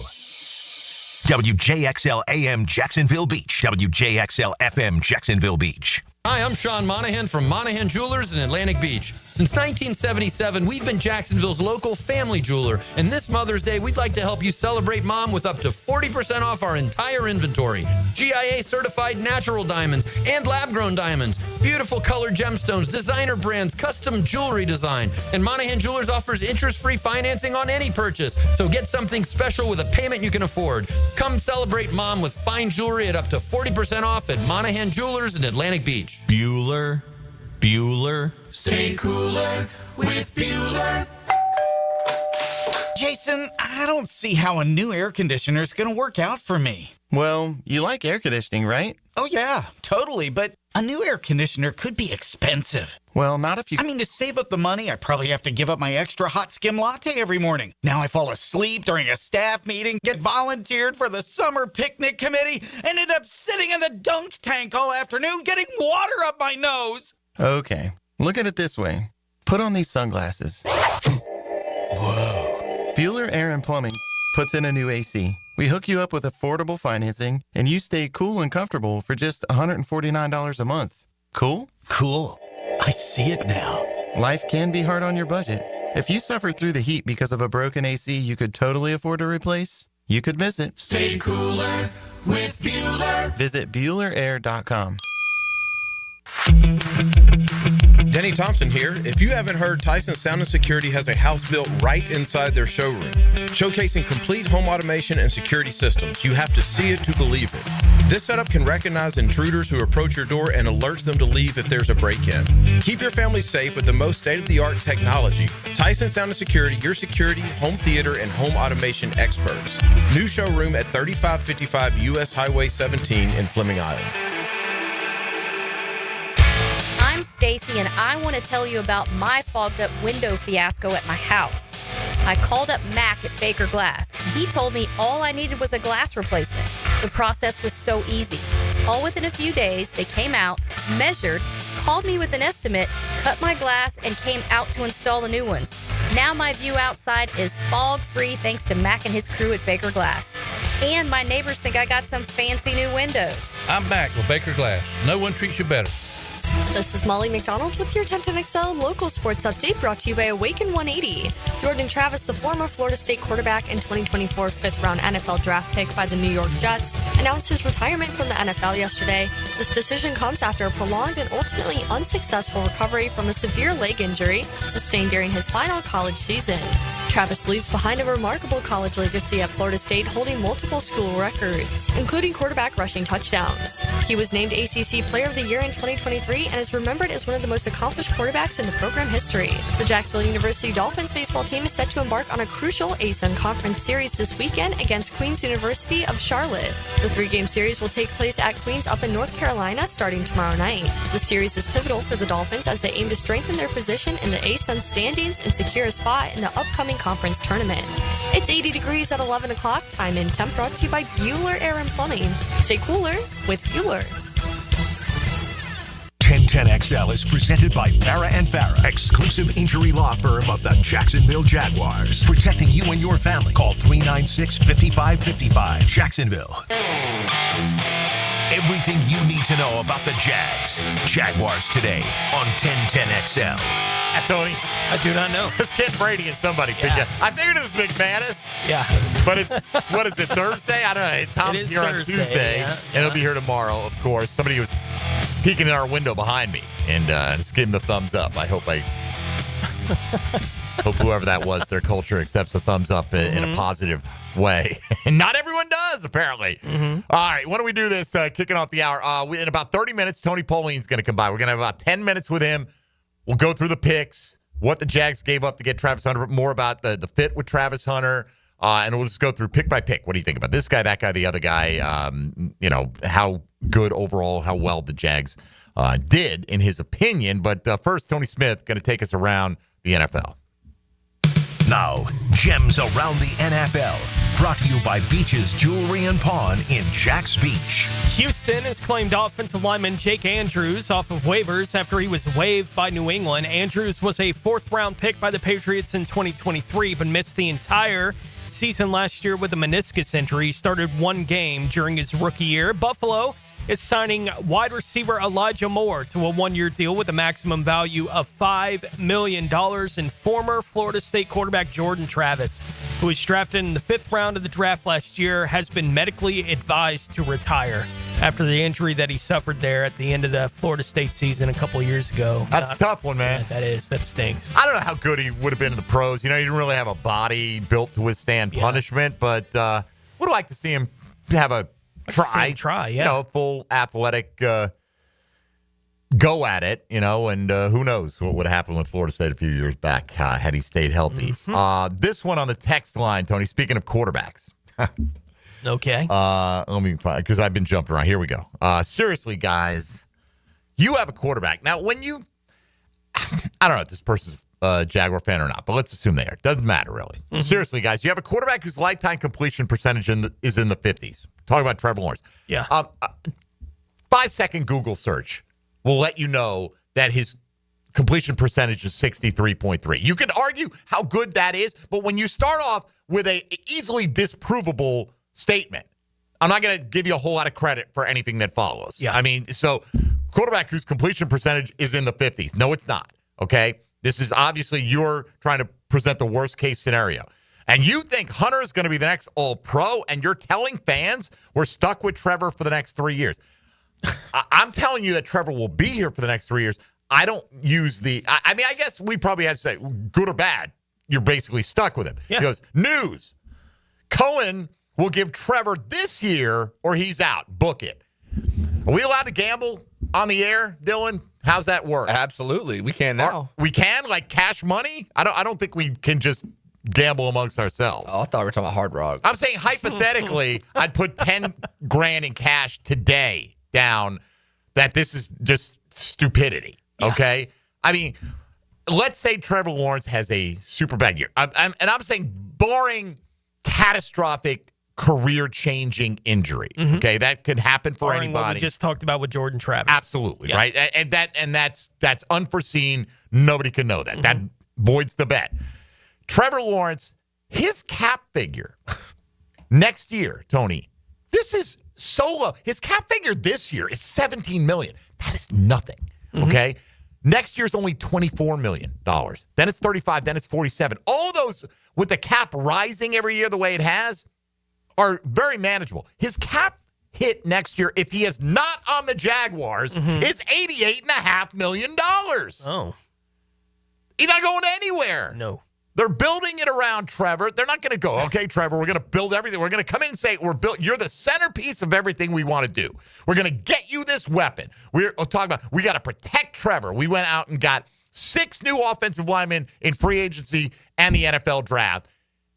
[SPEAKER 5] WJXL AM Jacksonville Beach. WJXL FM Jacksonville Beach.
[SPEAKER 28] Hi, I'm Sean Monahan from Monahan Jewelers in Atlantic Beach. Since 1977, we've been Jacksonville's local family jeweler, and this Mother's Day, we'd like to help you celebrate Mom with up to 40% off our entire inventory. GIA-certified natural diamonds and lab-grown diamonds, beautiful colored gemstones, designer brands, custom jewelry design, and Monahan Jewelers offers interest-free financing on any purchase, so get something special with a payment you can afford. Come celebrate Mom with fine jewelry at up to 40% off at Monahan Jewelers in Atlantic Beach. Bueller.
[SPEAKER 16] Stay cooler with Bueller.
[SPEAKER 29] Jason, I don't see how a new air conditioner is going to work out for me.
[SPEAKER 30] Well, you like air conditioning, right?
[SPEAKER 29] Oh, yeah, totally. But a new air conditioner could be expensive.
[SPEAKER 30] Well, not if you...
[SPEAKER 29] I mean, to save up the money, I probably have to give up my extra hot skim latte every morning. Now I fall asleep during a staff meeting, get volunteered for the summer picnic committee, and end up sitting in the dunk tank all afternoon getting water up my nose.
[SPEAKER 30] Okay, look at it this way. Put on these sunglasses.
[SPEAKER 29] Whoa.
[SPEAKER 30] Bueller Air and Plumbing puts in a new AC. We hook you up with affordable financing, and you stay cool and comfortable for just $149 a month. Cool?
[SPEAKER 14] Cool. I see it now.
[SPEAKER 30] Life can be hard on your budget. If you suffer through the heat because of a broken AC you could totally afford to replace, you could visit.
[SPEAKER 16] Stay cooler with Bueller.
[SPEAKER 30] Visit BuellerAir.com.
[SPEAKER 1] Denny Thompson here. If you haven't heard, Tyson Sound & Security has a house built right inside their showroom, showcasing complete home automation and security systems. You have to see it to believe it. This setup can recognize intruders who approach your door and alerts them to leave if there's a break-in. Keep your family safe with the most state-of-the-art technology. Tyson Sound & Security, your security, home theater, and home automation experts. New showroom at 3555 U.S. Highway 17 in Fleming Island.
[SPEAKER 17] I'm Stacy, and I want to tell you about my fogged up window fiasco at my house. I called up Mac at Baker Glass. He told me all I needed was a glass replacement. The process was so easy. All within a few days, they came out, measured, called me with an estimate, cut my glass, and came out to install the new ones. Now my view outside is fog-free thanks to Mac and his crew at Baker Glass. And my neighbors think I got some fancy new windows.
[SPEAKER 2] I'm back with Baker Glass. No one treats you better.
[SPEAKER 3] This is Molly McDonald with your 1010XL local sports update brought to you by Awaken 180. Jordan Travis, the former Florida State quarterback and 2024 fifth-round NFL draft pick by the New York Jets, announced his retirement from the NFL yesterday. This decision comes after a prolonged and ultimately unsuccessful recovery from a severe leg injury sustained during his final college season. Travis leaves behind a remarkable college legacy at Florida State, holding multiple school records, including quarterback rushing touchdowns. He was named ACC Player of the Year in 2023 and is remembered as one of the most accomplished quarterbacks in the program history. The Jacksonville University Dolphins baseball team is set to embark on a crucial ASUN Conference series this weekend against Queens University of Charlotte. The three-game series will take place at Queens up in North Carolina starting tomorrow night. The series is pivotal for the Dolphins as they aim to strengthen their position in the ASUN standings and secure a spot in the upcoming conference tournament. It's 80 degrees at 11 o'clock. Time and temp brought to you by Bueller Air and Plumbing. Stay cooler with Bueller.
[SPEAKER 5] 1010XL is presented by Farah and Farah, exclusive injury law firm of the Jacksonville Jaguars. Protecting you and your family. Call 396-5555. Jacksonville. Everything you need to know about the Jags. Jaguars Today on 1010XL.
[SPEAKER 4] Tony?
[SPEAKER 6] I do not know.
[SPEAKER 4] It's Ken Brady and somebody. Yeah. I figured it was McManus.
[SPEAKER 6] Yeah.
[SPEAKER 4] But it's, what is it, Thursday? I don't know. Tom's here
[SPEAKER 6] Thursday,
[SPEAKER 4] on Tuesday.
[SPEAKER 6] yeah.
[SPEAKER 4] And it'll be here tomorrow, of course. Somebody was peeking in our window behind me and just gave him the thumbs up. I hope hope whoever that was, their culture accepts a thumbs up in a positive way. And not everyone does, apparently. All right, why don't we do this, kicking off the hour. In about 30 minutes, Tony Pauline's going to come by. We're going to have about 10 minutes with him. We'll go through the picks, what the Jags gave up to get Travis Hunter, more about the fit with Travis Hunter, and we'll just go through pick by pick. What do you think about this guy, that guy, the other guy? How good overall, how well the Jags did, in his opinion. But first, Tony Smith going to take us around the NFL.
[SPEAKER 5] Now, Gems Around the NFL, brought to you by Beach's Jewelry and Pawn in Jax Beach.
[SPEAKER 6] Houston has claimed offensive lineman Jake Andrews off of waivers after he was waived by New England. Andrews was a fourth-round pick by the Patriots in 2023, but missed the entire season last year with a meniscus injury. He started one game during his rookie year. Buffalo is signing wide receiver Elijah Moore to a one-year deal with a maximum value of $5 million. And former Florida State quarterback Jordan Travis, who was drafted in the 5th round of the draft last year, has been medically advised to retire after the injury that he suffered there at the end of the Florida State season a couple of years ago.
[SPEAKER 4] That's a tough one, man.
[SPEAKER 6] Yeah, that stinks.
[SPEAKER 4] I don't know how good he would have been in the pros. He didn't really have a body built to withstand punishment, but would like to see him have a try, full athletic go at it, and who knows what would happen with Florida State a few years back had he stayed healthy. This one on the text line, Tony, speaking of quarterbacks.
[SPEAKER 6] Okay.
[SPEAKER 4] Let me find, because I've been jumping around. Here we go. Seriously, guys, you have a quarterback. Now, when you, I don't know if this person's a Jaguar fan or not, but let's assume they are. Doesn't matter, really. Seriously, guys, you have a quarterback whose lifetime completion percentage is in the 50s. Talk about Trevor Lawrence.
[SPEAKER 6] Yeah.
[SPEAKER 4] 5-second Google search will let you know that his completion percentage is 63.3. You could argue how good that is, but when you start off with a easily disprovable statement. I'm not going to give you a whole lot of credit for anything that follows.
[SPEAKER 6] Yeah.
[SPEAKER 4] I mean, so quarterback whose completion percentage is in the 50s. No, it's not. Okay? This is obviously you're trying to present the worst case scenario. And you think Hunter is going to be the next All-Pro, and you're telling fans we're stuck with Trevor for the next 3 years. I'm telling you that Trevor will be here for the next 3 years. I don't use I mean, I guess we probably have to say, good or bad, you're basically stuck with him.
[SPEAKER 6] Yeah.
[SPEAKER 4] He goes, news. Cohen will give Trevor this year or he's out. Book it. Are we allowed to gamble on the air, Dylan? How's that work?
[SPEAKER 7] Absolutely. We can now.
[SPEAKER 4] We can? Like cash money? I don't think we can just gamble amongst ourselves.
[SPEAKER 7] Oh, I thought we were talking about Hard Rock.
[SPEAKER 4] I'm saying hypothetically, I'd put 10 grand in cash today down that this is just stupidity. Okay? I mean, let's say Trevor Lawrence has a super bad year. I'm saying barring catastrophic career-changing injury.
[SPEAKER 6] Mm-hmm.
[SPEAKER 4] Okay, that could happen for
[SPEAKER 6] Barring
[SPEAKER 4] anybody.
[SPEAKER 6] what we just talked about with Jordan Travis.
[SPEAKER 4] Absolutely,
[SPEAKER 6] Yeah.
[SPEAKER 4] right? And that's unforeseen. Nobody can know that. That voids the bet. Trevor Lawrence, his cap figure next year, Tony, this is so low. His cap figure this year is $17 million. That is nothing. Okay? Next year's only $24 million. Then it's 35, then it's 47. All those with the cap rising every year the way it has are very manageable. His cap hit next year, if he is not on the Jaguars, is $88.5 million.
[SPEAKER 6] Oh.
[SPEAKER 4] He's not going anywhere.
[SPEAKER 6] No.
[SPEAKER 4] They're building it around Trevor. They're not going to go, okay, Trevor, we're going to build everything. We're going to come in and say, you're the centerpiece of everything we want to do. We're going to get you this weapon. We're talking about, we got to protect Trevor. We went out and got 6 new offensive linemen in free agency and the NFL draft.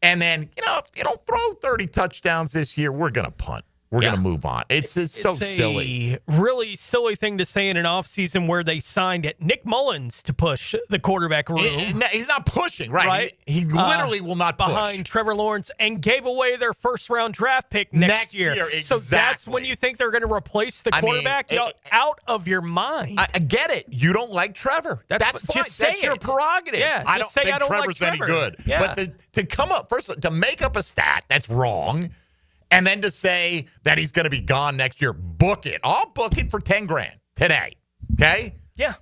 [SPEAKER 4] And then, if you don't throw 30 touchdowns this year, we're going to punt. We're going to move on. It's so silly.
[SPEAKER 6] A really silly thing to say in an offseason where they signed Nick Mullins to push the quarterback room.
[SPEAKER 4] He's not pushing, right? He literally will not push.
[SPEAKER 6] Behind Trevor Lawrence and gave away their first-round draft pick next year.
[SPEAKER 4] Exactly.
[SPEAKER 6] So that's when you think they're going to replace the quarterback? Out of your mind.
[SPEAKER 4] I get it. You don't like Trevor. That's fine.
[SPEAKER 6] Just
[SPEAKER 4] That's your prerogative.
[SPEAKER 6] Yeah,
[SPEAKER 4] I don't think Trevor's any good.
[SPEAKER 6] Yeah.
[SPEAKER 4] But to come up, first to make up a stat that's wrong, and then to say that he's going to be gone next year, book it. I'll book it for 10 grand today. Okay?
[SPEAKER 6] Yeah.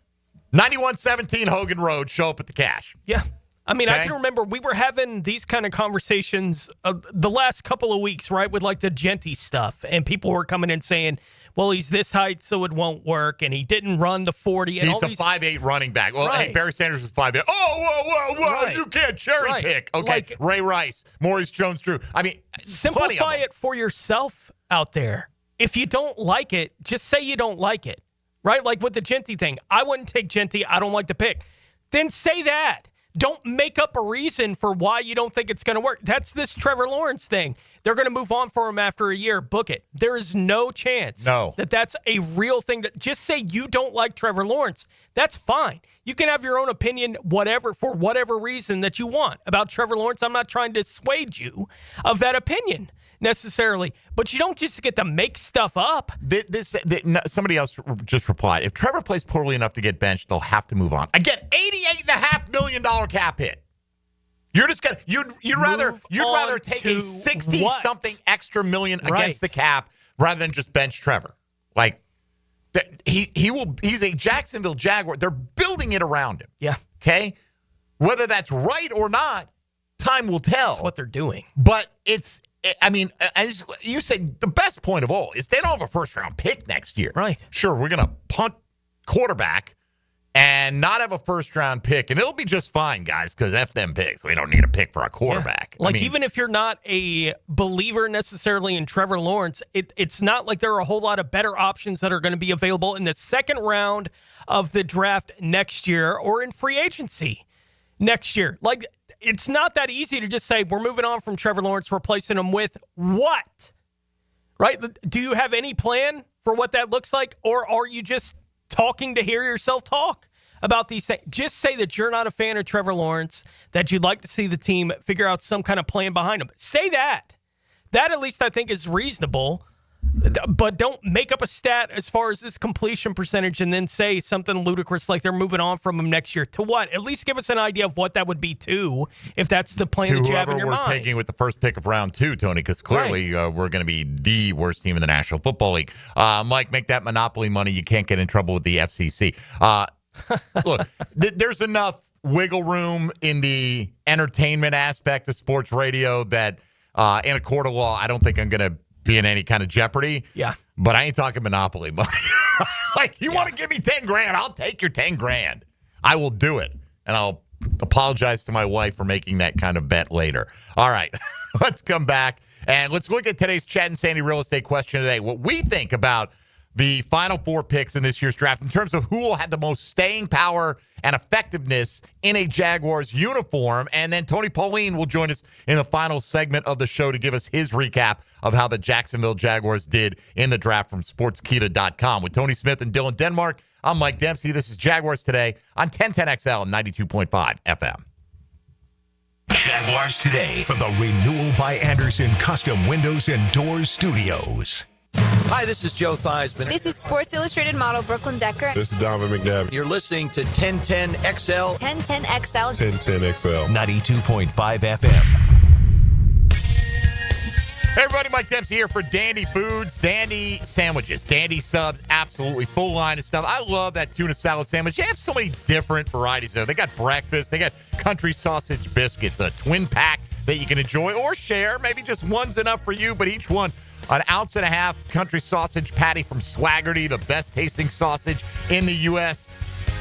[SPEAKER 4] 9117 Hogan Road. Show up at the cash.
[SPEAKER 6] Yeah. I mean,
[SPEAKER 4] Okay.
[SPEAKER 6] I can remember we were having these kind of conversations the last couple of weeks, right, with like the Genty stuff. And people were coming in saying, well, he's this height, so it won't work. And he didn't run the 40. And
[SPEAKER 4] He's a 5'8" running back. Well, hey, Barry Sanders was 5'8". Oh, whoa.
[SPEAKER 6] Right.
[SPEAKER 4] You can't cherry pick. Okay.
[SPEAKER 6] Like-
[SPEAKER 4] Ray Rice, Maurice Jones-Drew. I mean, plenty of
[SPEAKER 6] simplify
[SPEAKER 4] them.
[SPEAKER 6] it for yourself out there. If you don't like it, just say you don't like it, right? Like with the Genty thing. I wouldn't take Genty. I don't like the pick. Then say that. Don't make up a reason for why you don't think it's going to work. That's this Trevor Lawrence thing. They're going to move on for him after a year. Book it. There is no chance that that's a real thing. Just say you don't like Trevor Lawrence. That's fine. You can have your own opinion, for whatever reason that you want about Trevor Lawrence. I'm not trying to dissuade you of that opinion necessarily, but you don't just get to make stuff up.
[SPEAKER 4] Somebody else just replied, if Trevor plays poorly enough to get benched, they'll have to move on. Again, $88.5 million cap hit. You're just gonna you'd rather take a 60-something extra million against the cap rather than just bench Trevor. Like he's a Jacksonville Jaguar. They're building it around him.
[SPEAKER 6] Yeah.
[SPEAKER 4] Okay? Whether that's right or not, time will tell.
[SPEAKER 6] That's what they're doing.
[SPEAKER 4] But as you said, the best point of all is they don't have a first-round pick next year.
[SPEAKER 6] Right.
[SPEAKER 4] Sure, we're going to punt quarterback and not have a first-round pick, and it'll be just fine, guys, because F them picks. We don't need a pick for a quarterback.
[SPEAKER 6] Yeah. Even if you're not a believer necessarily in Trevor Lawrence, it's not like there are a whole lot of better options that are going to be available in the second round of the draft next year or in free agency next year. Like, it's not that easy to just say we're moving on from Trevor Lawrence, replacing him with what? Right? Do you have any plan for what that looks like? Or are you just talking to hear yourself talk about these things? Just say that you're not a fan of Trevor Lawrence, that you'd like to see the team figure out some kind of plan behind him. Say that. That at least I think is reasonable. But don't make up a stat as far as this completion percentage and then say something ludicrous like they're moving on from him next year. To what? At least give us an idea of what that would be to, if that's the plan that you have in your mind.
[SPEAKER 4] Whoever we're taking with the first pick of round 2, Tony, because clearly we're going to be the worst team in the National Football League. Mike, make that monopoly money. You can't get in trouble with the FCC. Look, there's enough wiggle room in the entertainment aspect of sports radio that in a court of law, I don't think I'm going to be in any kind of jeopardy.
[SPEAKER 6] Yeah.
[SPEAKER 4] But I ain't talking monopoly money. Like, you want to give me $10,000? I'll take your $10,000. I will do it. And I'll apologize to my wife for making that kind of bet later. All right. Let's come back and let's look at today's Chad and Sandy real estate question today. What we think about the final 4 picks in this year's draft in terms of who will have the most staying power and effectiveness in a Jaguars uniform. And then Tony Pauline will join us in the final segment of the show to give us his recap of how the Jacksonville Jaguars did in the draft from sportskita.com. With Tony Smith and Dylan Denmark, I'm Mike Dempsey. This is Jaguars Today on 1010XL and 92.5 FM.
[SPEAKER 5] Jaguars Today from the Renewal by Anderson Custom Windows and Doors Studios.
[SPEAKER 8] Hi, this is Joe Theismann.
[SPEAKER 9] This is Sports Illustrated model Brooklyn Decker.
[SPEAKER 8] This is Donovan McNabb. You're listening to 1010XL.
[SPEAKER 9] 1010XL.
[SPEAKER 8] 1010XL.
[SPEAKER 5] 92.5 FM.
[SPEAKER 4] Hey everybody, Mike Dempsey here for Dandy Foods, Dandy Sandwiches, Dandy Subs, absolutely full line of stuff. I love that tuna salad sandwich. They have so many different varieties there. They got breakfast, they got country sausage biscuits, a twin pack that you can enjoy or share. Maybe just one's enough for you, but each one an 1.5 ounce country sausage patty from Swaggerty, the best tasting sausage in the U.S.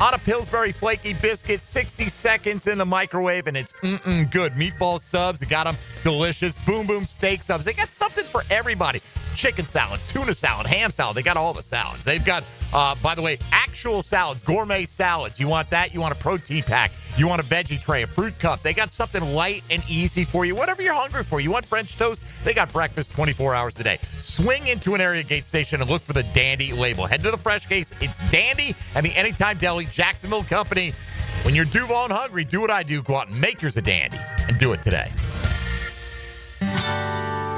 [SPEAKER 4] On a Pillsbury flaky biscuit, 60 seconds in the microwave, and it's good. Meatball subs, they got them delicious. Boom Boom steak subs. They got something for everybody. Chicken salad, tuna salad, ham salad. They got all the salads. They've got, by the way, actual salads, gourmet salads. You want that? You want a protein pack? You want a veggie tray, a fruit cup? They got something light and easy for you. Whatever you're hungry for. You want French toast? They got breakfast 24 hours a day. Swing into an area gate station and look for the Dandy label. Head to the fresh case. It's Dandy and the Anytime Deli Jacksonville Company. When you're Duval and hungry, do what I do. Go out and make yours a Dandy and do it today.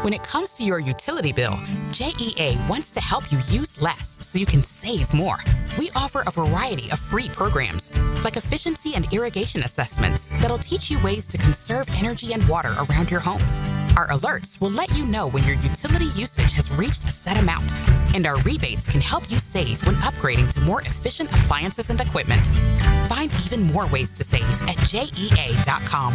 [SPEAKER 10] When it comes to your utility bill, JEA wants to help you use less so you can save more. We offer a variety of free programs, like efficiency and irrigation assessments that'll teach you ways to conserve energy and water around your home. Our alerts will let you know when your utility usage has reached a set amount, and our rebates can help you save when upgrading to more efficient appliances and equipment. Find even more ways to save at JEA.com.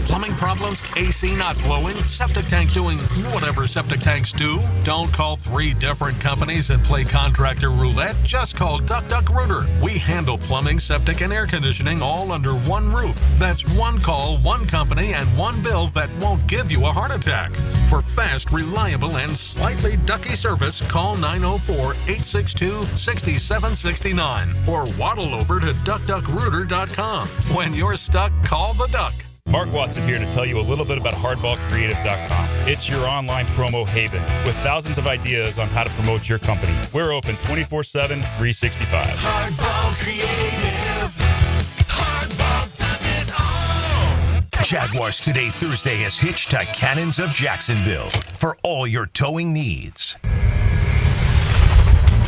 [SPEAKER 11] Plumbing problems? AC not blowing? Septic tank doing whatever septic tanks do? Don't call 3 different companies and play contractor roulette. Just call Duck Duck Rooter. We handle plumbing, septic, and air conditioning all under one roof. That's one call, one company, and one bill that won't give you a heart attack. For fast, reliable, and slightly ducky service, call 904-862-6769 or waddle over to duckduckrooter.com. When you're stuck, call the Duck.
[SPEAKER 12] Mark Watson here to tell you a little bit about hardballcreative.com. It's your online promo haven with thousands of ideas on how to promote your company. We're open 24/7, 365.
[SPEAKER 16] Hardball Creative. Hardball does it all.
[SPEAKER 5] Jaguars Today Thursday is hitched to Cannons of Jacksonville for all your towing needs.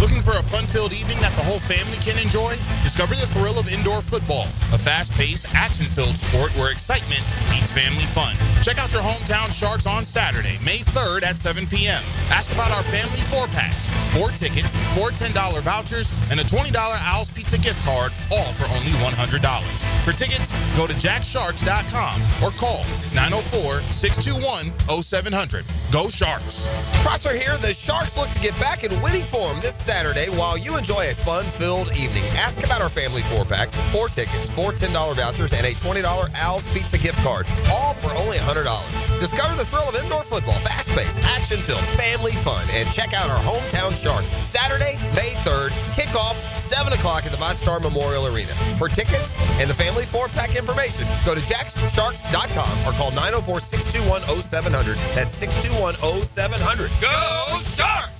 [SPEAKER 15] Looking for a fun-filled evening that the whole family can enjoy? Discover the thrill of indoor football, a fast-paced, action-filled sport where excitement meets family fun. Check out your hometown Sharks on Saturday, May 3rd at 7 p.m. Ask about our family 4-packs, 4 tickets, 4 $10 vouchers, and a $20 Owl's Pizza gift card, all for only $100. For tickets, go to jacksharks.com or call 904-621-0700. Go Sharks!
[SPEAKER 13] Prosser here. The Sharks look to get back in winning form this Saturday while you enjoy a fun-filled evening. Ask about our family 4-packs, 4 tickets, 4 $10 vouchers, and a $20 Owl's Pizza gift card, all for only $100. Discover the thrill of indoor football, fast-paced, action-filled, family fun, and check out our hometown Sharks. Saturday, May 3rd, kickoff 7 o'clock at the ViStar Memorial Arena. For tickets and the family 4-pack information, go to jacksharks.com or call 904-621-0700. That's 621-0700.
[SPEAKER 16] Go Sharks!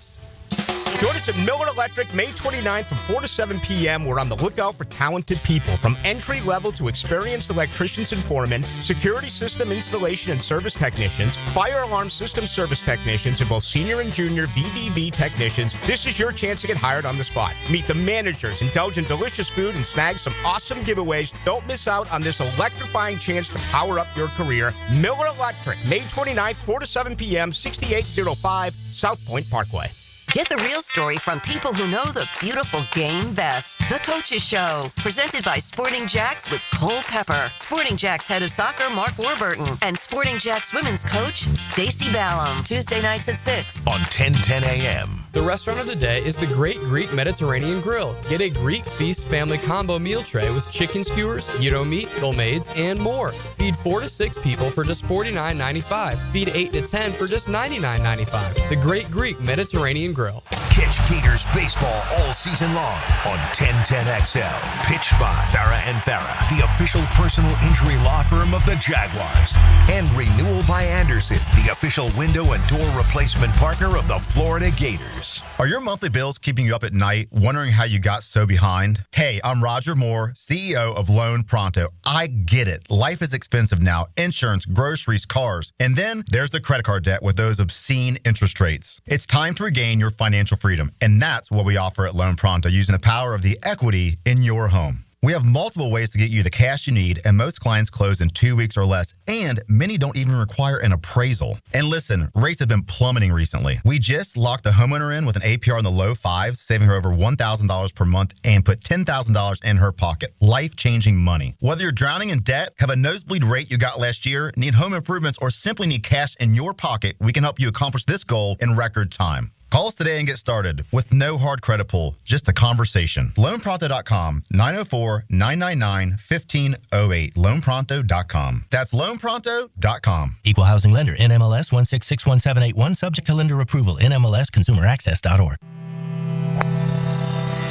[SPEAKER 18] Join us at Miller Electric May 29th from 4 to 7 p.m. We're on the lookout for talented people, from entry level to experienced electricians and foremen, security system installation and service technicians, fire alarm system service technicians, and both senior and junior VDV technicians. This is your chance to get hired on the spot. Meet the managers, indulge in delicious food, and snag some awesome giveaways. Don't miss out on this electrifying chance to power up your career. Miller Electric, May 29th, 4 to 7 p.m., 6805 South Point Parkway.
[SPEAKER 19] Get the real story from people who know the beautiful game best. The Coaches Show, presented by Sporting Jacks with Cole Pepper, Sporting Jacks head of soccer Mark Warburton, and Sporting Jacks women's coach Stacy Ballum. Tuesday nights at 6
[SPEAKER 5] on 1010 a.m.
[SPEAKER 20] The restaurant of the day is the Great Greek Mediterranean Grill. Get a Greek Feast family combo meal tray with chicken skewers, gyro meat, gomades, and more. Feed 4 to 6 people for just $49.95. Feed 8 to 10 for just $99.95. The Great Greek Mediterranean Grill.
[SPEAKER 5] Catch Gators baseball all season long on 1010XL. Pitched by Farah and Farah, the official personal injury law firm of the Jaguars. And Renewal by Anderson, the official window and door replacement partner of the Florida Gators.
[SPEAKER 21] Are your monthly bills keeping you up at night, wondering how you got so behind? Hey, I'm Roger Moore, CEO of Loan Pronto. I get it. Life is expensive now. Insurance, groceries, cars. And then there's the credit card debt with those obscene interest rates. It's time to regain your financial freedom, and that's what we offer at Loan Pronto, using the power of the equity in your home. We have multiple ways to get you the cash you need, and most clients close in 2 weeks or less, and many don't even require an appraisal. And listen, rates have been plummeting recently. We just locked a homeowner in with an APR in the low fives, saving her over $1,000 per month, and put $10,000 in her pocket. Life-changing money. Whether you're drowning in debt, have a nosebleed rate you got last year, need home improvements, or simply need cash in your pocket, we can help you accomplish this goal in record time. Call us today and get started with no hard credit pull, just a conversation. LoanPronto.com, 904-999-1508. LoanPronto.com. That's LoanPronto.com.
[SPEAKER 22] Equal housing lender, NMLS 1661781, subject to lender approval, NMLSconsumeraccess.org.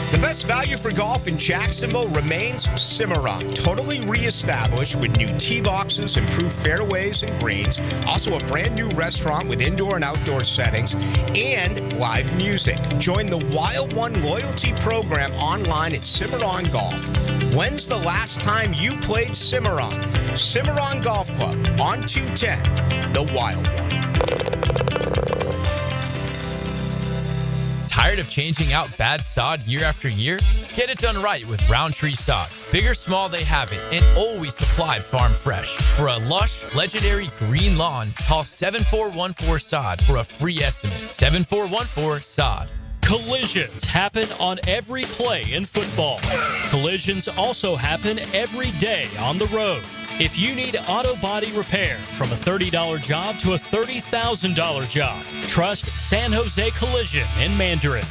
[SPEAKER 18] The best value for golf in Jacksonville remains Cimarron. Totally reestablished with new tee boxes, improved fairways and greens. Also a brand new restaurant with indoor and outdoor settings and live music. Join the Wild One loyalty program online at Cimarron Golf. When's the last time you played Cimarron? Cimarron Golf Club on 210, the Wild One.
[SPEAKER 23] Tired of changing out bad sod year after year? Get it done right with Roundtree Sod. Big or small, they have it, and always supplied farm fresh. For a lush, legendary green lawn, call 7414-SOD for a free estimate. 7414-SOD.
[SPEAKER 24] Collisions happen on every play in football. Collisions also happen every day on the road. If you need auto body repair, from a $30 job to a $30,000 job, trust San Jose Collision in Mandarin.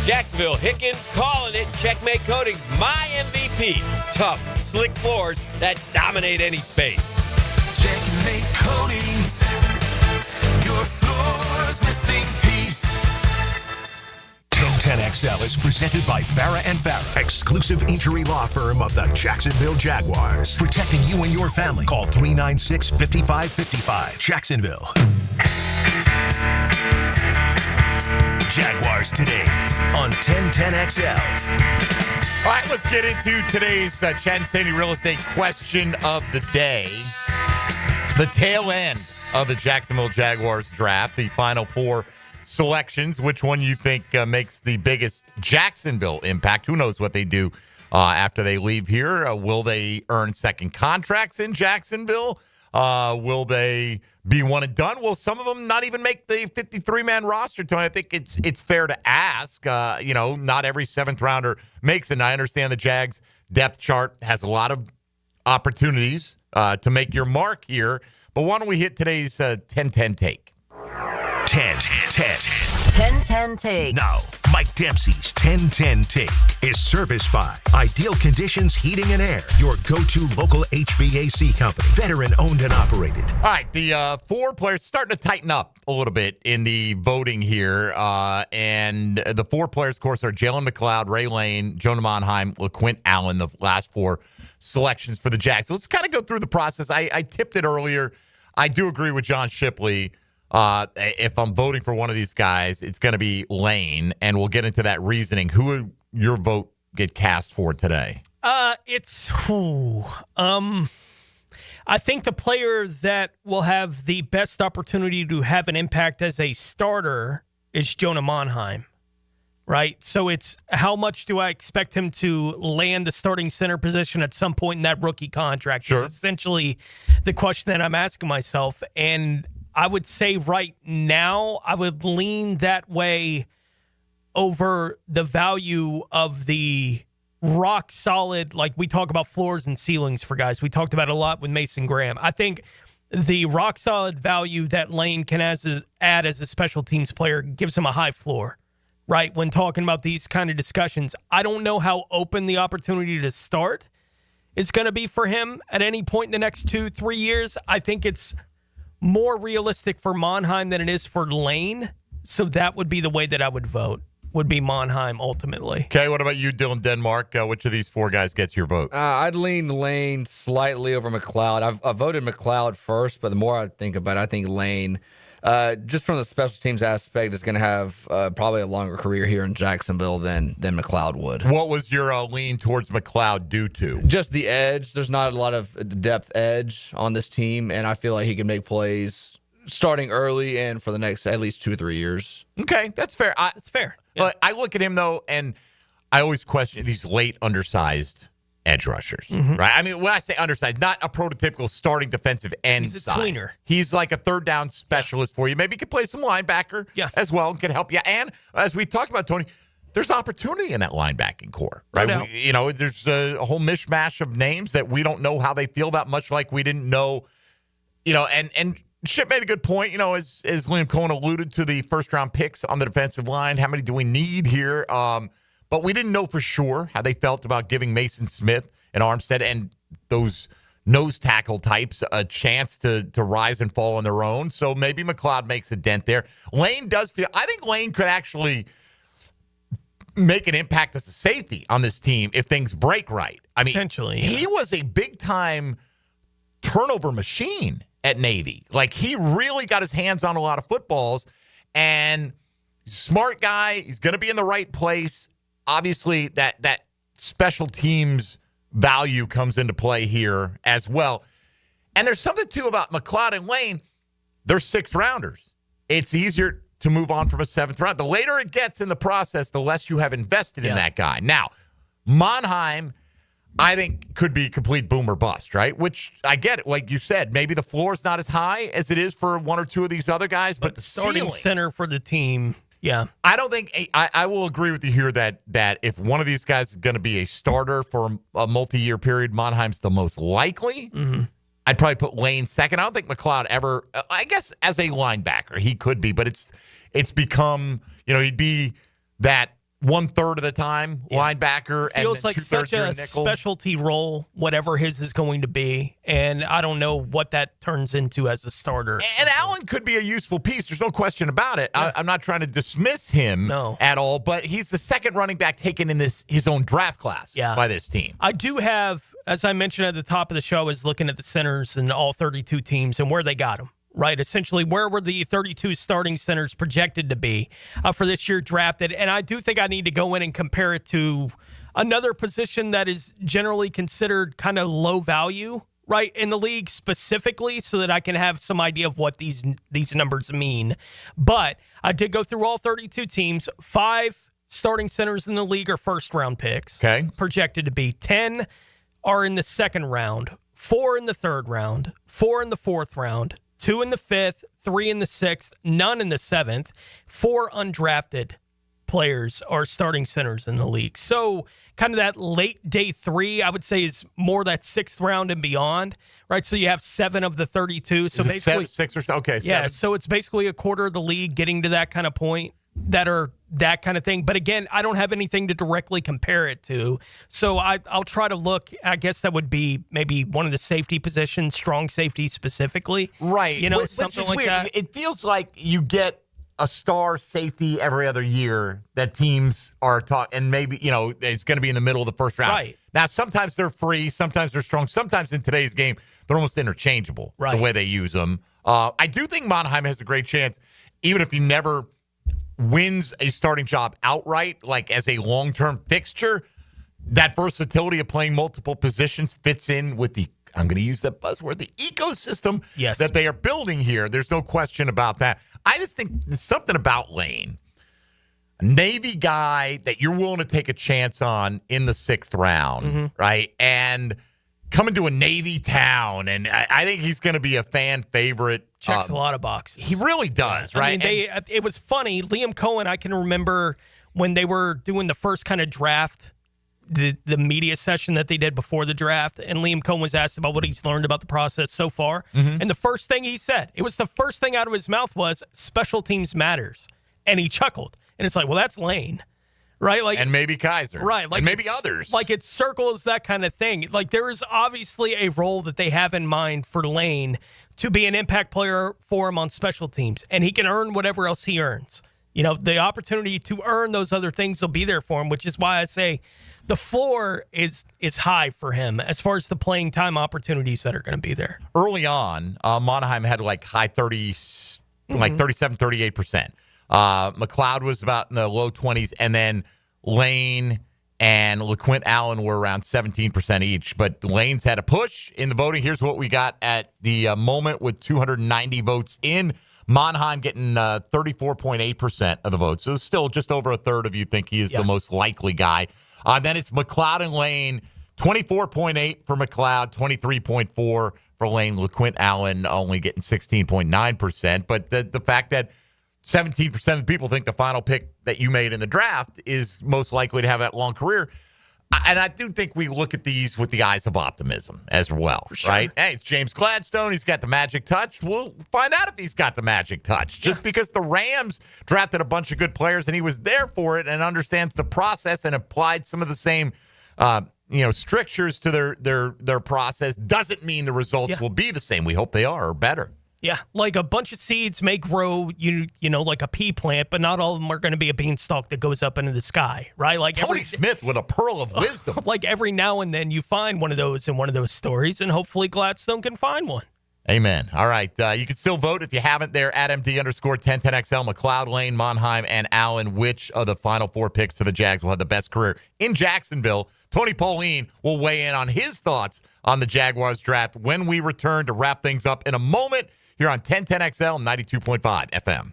[SPEAKER 13] Jacksonville, Hickens calling it. Checkmate Coatings, my MVP. Tough, slick floors that dominate any space.
[SPEAKER 16] Checkmate Coatings, your floor's missing piece.
[SPEAKER 5] 1010XL is presented by Farah and Farah, exclusive injury law firm of the Jacksonville Jaguars. Protecting you and your family. Call 396-5555. Jacksonville. Jaguars Today on 1010XL.
[SPEAKER 4] All right, let's get into today's Chad Sandy Real Estate question of the day. The tail end of the Jacksonville Jaguars draft, the final four selections. Which one you think makes the biggest Jacksonville impact? Who knows what they do after they leave here? Will they earn second contracts in Jacksonville? Will they be one and done? Will some of them not even make the 53-man roster, Tony? I think it's fair to ask. Not every seventh rounder makes it. And I understand the Jags depth chart has a lot of opportunities to make your mark here. But why don't we hit today's 10-10 take?
[SPEAKER 19] 10-10 take.
[SPEAKER 5] Now, Mike Dempsey's 10-10 take is serviced by Ideal Conditions Heating and Air, your go-to local HVAC company, veteran owned and operated.
[SPEAKER 4] All right, the four players starting to tighten up a little bit in the voting here. And the four players, of course, are Jalen McLeod, Ray Lane, Jonah Monheim, LaQuint Allen, the last four selections for the Jags. So let's kind of go through the process. I tipped it earlier. I do agree with John Shipley. if I'm voting for one of these guys, it's going to be Lane, and we'll get into that reasoning. Who would your vote get cast for today?
[SPEAKER 6] I think the player that will have the best opportunity to have an impact as a starter is Jonah Monheim, right? So it's how much do I expect him to land the starting center position at some point in that rookie contract?
[SPEAKER 4] Sure.
[SPEAKER 6] It's essentially the question that I'm asking myself. And I would say right now, I would lean that way over the value of the rock solid, like we talk about floors and ceilings for guys. We talked about it a lot with Mason Graham. I think the rock solid value that Lane can add as a special teams player gives him a high floor, right? When talking about these kind of discussions, I don't know how open the opportunity to start is going to be for him at any point in the next 2-3 years. I think it's more realistic for Monheim than it is for Lane. So that would be the way that I would vote. Would be Monheim ultimately.
[SPEAKER 4] Okay, what about you, Dylan Denmark? Which of these four guys gets your vote?
[SPEAKER 7] I'd lean Lane slightly over McLeod. I voted McLeod first, but the more I think about it, I think Lane, just from the special teams aspect, is going to have probably a longer career here in Jacksonville than McLeod would.
[SPEAKER 4] What was your lean towards McLeod due to?
[SPEAKER 7] Just the edge. There's not a lot of depth edge on this team, and I feel like he can make plays starting early and for the next at least 2 or 3 years.
[SPEAKER 4] Okay, that's fair.
[SPEAKER 6] That's fair. Yeah.
[SPEAKER 4] But I look at him, though, and I always question these late undersized edge rushers, right? I mean, when I say undersized, not a prototypical starting defensive end
[SPEAKER 6] He's a
[SPEAKER 4] size.
[SPEAKER 6] tweener.
[SPEAKER 4] He's like a third down specialist for you. Maybe he could play some linebacker as well and can help you. And as we talked about, Tony, there's opportunity in that linebacking core, right?
[SPEAKER 6] No doubt.
[SPEAKER 4] There's a whole mishmash of names that we don't know how they feel about, much like we didn't know, and Chip made a good point, as Liam Cohen alluded to the first-round picks on the defensive line. How many do we need here? But we didn't know for sure how they felt about giving Mason Smith and Armstead and those nose tackle types a chance to rise and fall on their own. So maybe McLeod makes a dent there. Lane does feel – I think Lane could actually make an impact as a safety on this team if things break right. I mean,
[SPEAKER 6] potentially,
[SPEAKER 4] he was a big-time turnover machine at Navy. Like, he really got his hands on a lot of footballs, and he's a smart guy. He's going to be in the right place. Obviously, that special teams value comes into play here as well. And there's something, too, about McLeod and Lane. They're 6th rounders. It's easier to move on from a 7th round. The later it gets in the process, the less you have invested in that guy. Now, Monheim, I think, could be complete boom or bust, right? Which I get it. Like you said, maybe the floor is not as high as it is for one or two of these other guys, but the
[SPEAKER 6] starting
[SPEAKER 4] ceiling,
[SPEAKER 6] center for the team, yeah.
[SPEAKER 4] I don't think I will agree with you here that if one of these guys is going to be a starter for a multi-year period, Monheim's the most likely.
[SPEAKER 6] Mm-hmm.
[SPEAKER 4] I'd probably put Lane second. I don't think McLeod ever. I guess as a linebacker he could be, but it's become he'd be that 1/3 of the time linebacker, and
[SPEAKER 6] feels like such a specialty role, whatever his is going to be, and I don't know what that turns into as a starter.
[SPEAKER 4] And Allen could be a useful piece. There's no question about it. Yeah. I'm not trying to dismiss him at all, but he's the second running back taken in his own draft class by this team.
[SPEAKER 6] I do have, as I mentioned at the top of the show, I was looking at the centers and all 32 teams and where they got them. Right, essentially, where were the 32 starting centers projected to be for this year drafted? And I do think I need to go in and compare it to another position that is generally considered kind of low value, right, in the league specifically, so that I can have some idea of what these numbers mean. But I did go through all 32 teams. 5 starting centers in the league are first-round picks, projected to be. 10 are in the second round, 4 in the third round, 4 in the fourth round, 2 in the 5th, 3 in the 6th, none in the 7th. 4 undrafted players are starting centers in the league. So kind of that late day 3, I would say, is more that 6th round and beyond, right? So you have 7 of the 32. So basically
[SPEAKER 4] 6 or so. Okay.
[SPEAKER 6] Yeah.
[SPEAKER 4] 7.
[SPEAKER 6] So it's basically a quarter of the league getting to that kind of point that are that kind of thing. But again, I don't have anything to directly compare it to. So I'll try to look. I guess that would be maybe one of the safety positions, strong safety specifically.
[SPEAKER 4] Right.
[SPEAKER 6] Something like that.
[SPEAKER 4] It feels like you get a star safety every other year that teams are talking, and maybe, it's going to be in the middle of the first round.
[SPEAKER 6] Right.
[SPEAKER 4] Now, sometimes they're free, sometimes they're strong. Sometimes in today's game, they're almost interchangeable, the way they use them. I do think Monheim has a great chance, even if he never wins a starting job outright, like as a long-term fixture. That versatility of playing multiple positions fits in with the, I'm going to use that buzzword, the ecosystem that they are building here. There's no question about that. I just think there's something about Lane, a Navy guy that you're willing to take a chance on in the 6th round, right? And coming to a Navy town, and I think he's going to be a fan favorite.
[SPEAKER 6] Checks a lot of boxes.
[SPEAKER 4] He really does, right?
[SPEAKER 6] I mean, it was funny. Liam Cohen, I can remember when they were doing the first kind of draft, the media session that they did before the draft, and Liam Cohen was asked about what he's learned about the process so far. And the first thing he said, it was the first thing out of his mouth was, special teams matters. And he chuckled. And it's like, well, that's Lane, right? Like,
[SPEAKER 4] and maybe Kaiser.
[SPEAKER 6] Right. Like,
[SPEAKER 4] and maybe others.
[SPEAKER 6] Like, it circles that kind of thing. Like, there is obviously a role that they have in mind for Lane to be an impact player for him on special teams. And he can earn whatever else he earns. You know, the opportunity to earn those other things will be there for him, which is why I say the floor is high for him as far as the playing time opportunities that are going to be there.
[SPEAKER 4] Early on, Monheim had like high 30s, like 37, 38%. McLeod was about in the low 20s, and then Lane and LeQuint Allen were around 17% each. But Lane's had a push in the voting. Here's what we got at the moment with 290 votes in. Monheim getting 34.8% of the votes. So still just over a third of you think he is the most likely guy. Then it's McLeod and Lane, 24.8 for McLeod, 23.4 for Lane. LeQuint Allen only getting 16.9%. But the fact that 17% of the people think the final pick that you made in the draft is most likely to have that long career. And I do think we look at these with the eyes of optimism as well, right? Hey, it's James Gladstone. He's got the magic touch. We'll find out if he's got the magic touch. Just because the Rams drafted a bunch of good players and he was there for it and understands the process and applied some of the same strictures to their process doesn't mean the results will be the same. We hope they are or better.
[SPEAKER 6] Yeah, like a bunch of seeds may grow, you know, like a pea plant, but not all of them are going to be a beanstalk that goes up into the sky, right? Like
[SPEAKER 4] Tony Smith with a pearl of wisdom.
[SPEAKER 6] Like every now and then you find one of those in one of those stories, and hopefully Gladstone can find one.
[SPEAKER 4] Amen. All right. You can still vote if you haven't there at MD_1010XL. McLeod, Lane, Monheim, and Allen. Which of the final 4 picks to the Jags will have the best career in Jacksonville? Tony Pauline will weigh in on his thoughts on the Jaguars draft when we return to wrap things up in a moment here on 1010XL 92.5 FM.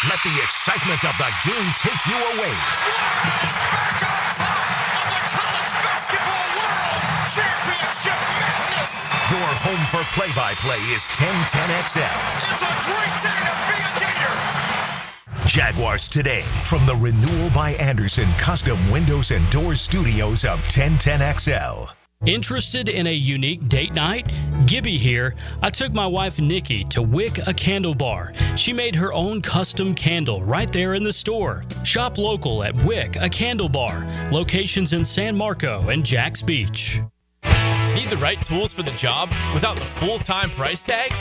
[SPEAKER 5] Let the excitement of the game take you away.
[SPEAKER 16] Flyers back on top of the college basketball world championship madness.
[SPEAKER 5] Your home for play-by-play is 1010XL.
[SPEAKER 16] It's a great day to be a Gator.
[SPEAKER 5] Jaguars Today from the Renewal by Anderson Custom Windows and Doors Studios of 1010XL.
[SPEAKER 24] Interested in a unique date night? Gibby here. I took my wife Nikki to Wick, a candle bar. She made her own custom candle right there in the store. Shop local at Wick, a candle bar. Locations in San Marco and Jacks Beach.
[SPEAKER 23] Need the right tools for the job without the full-time price tag?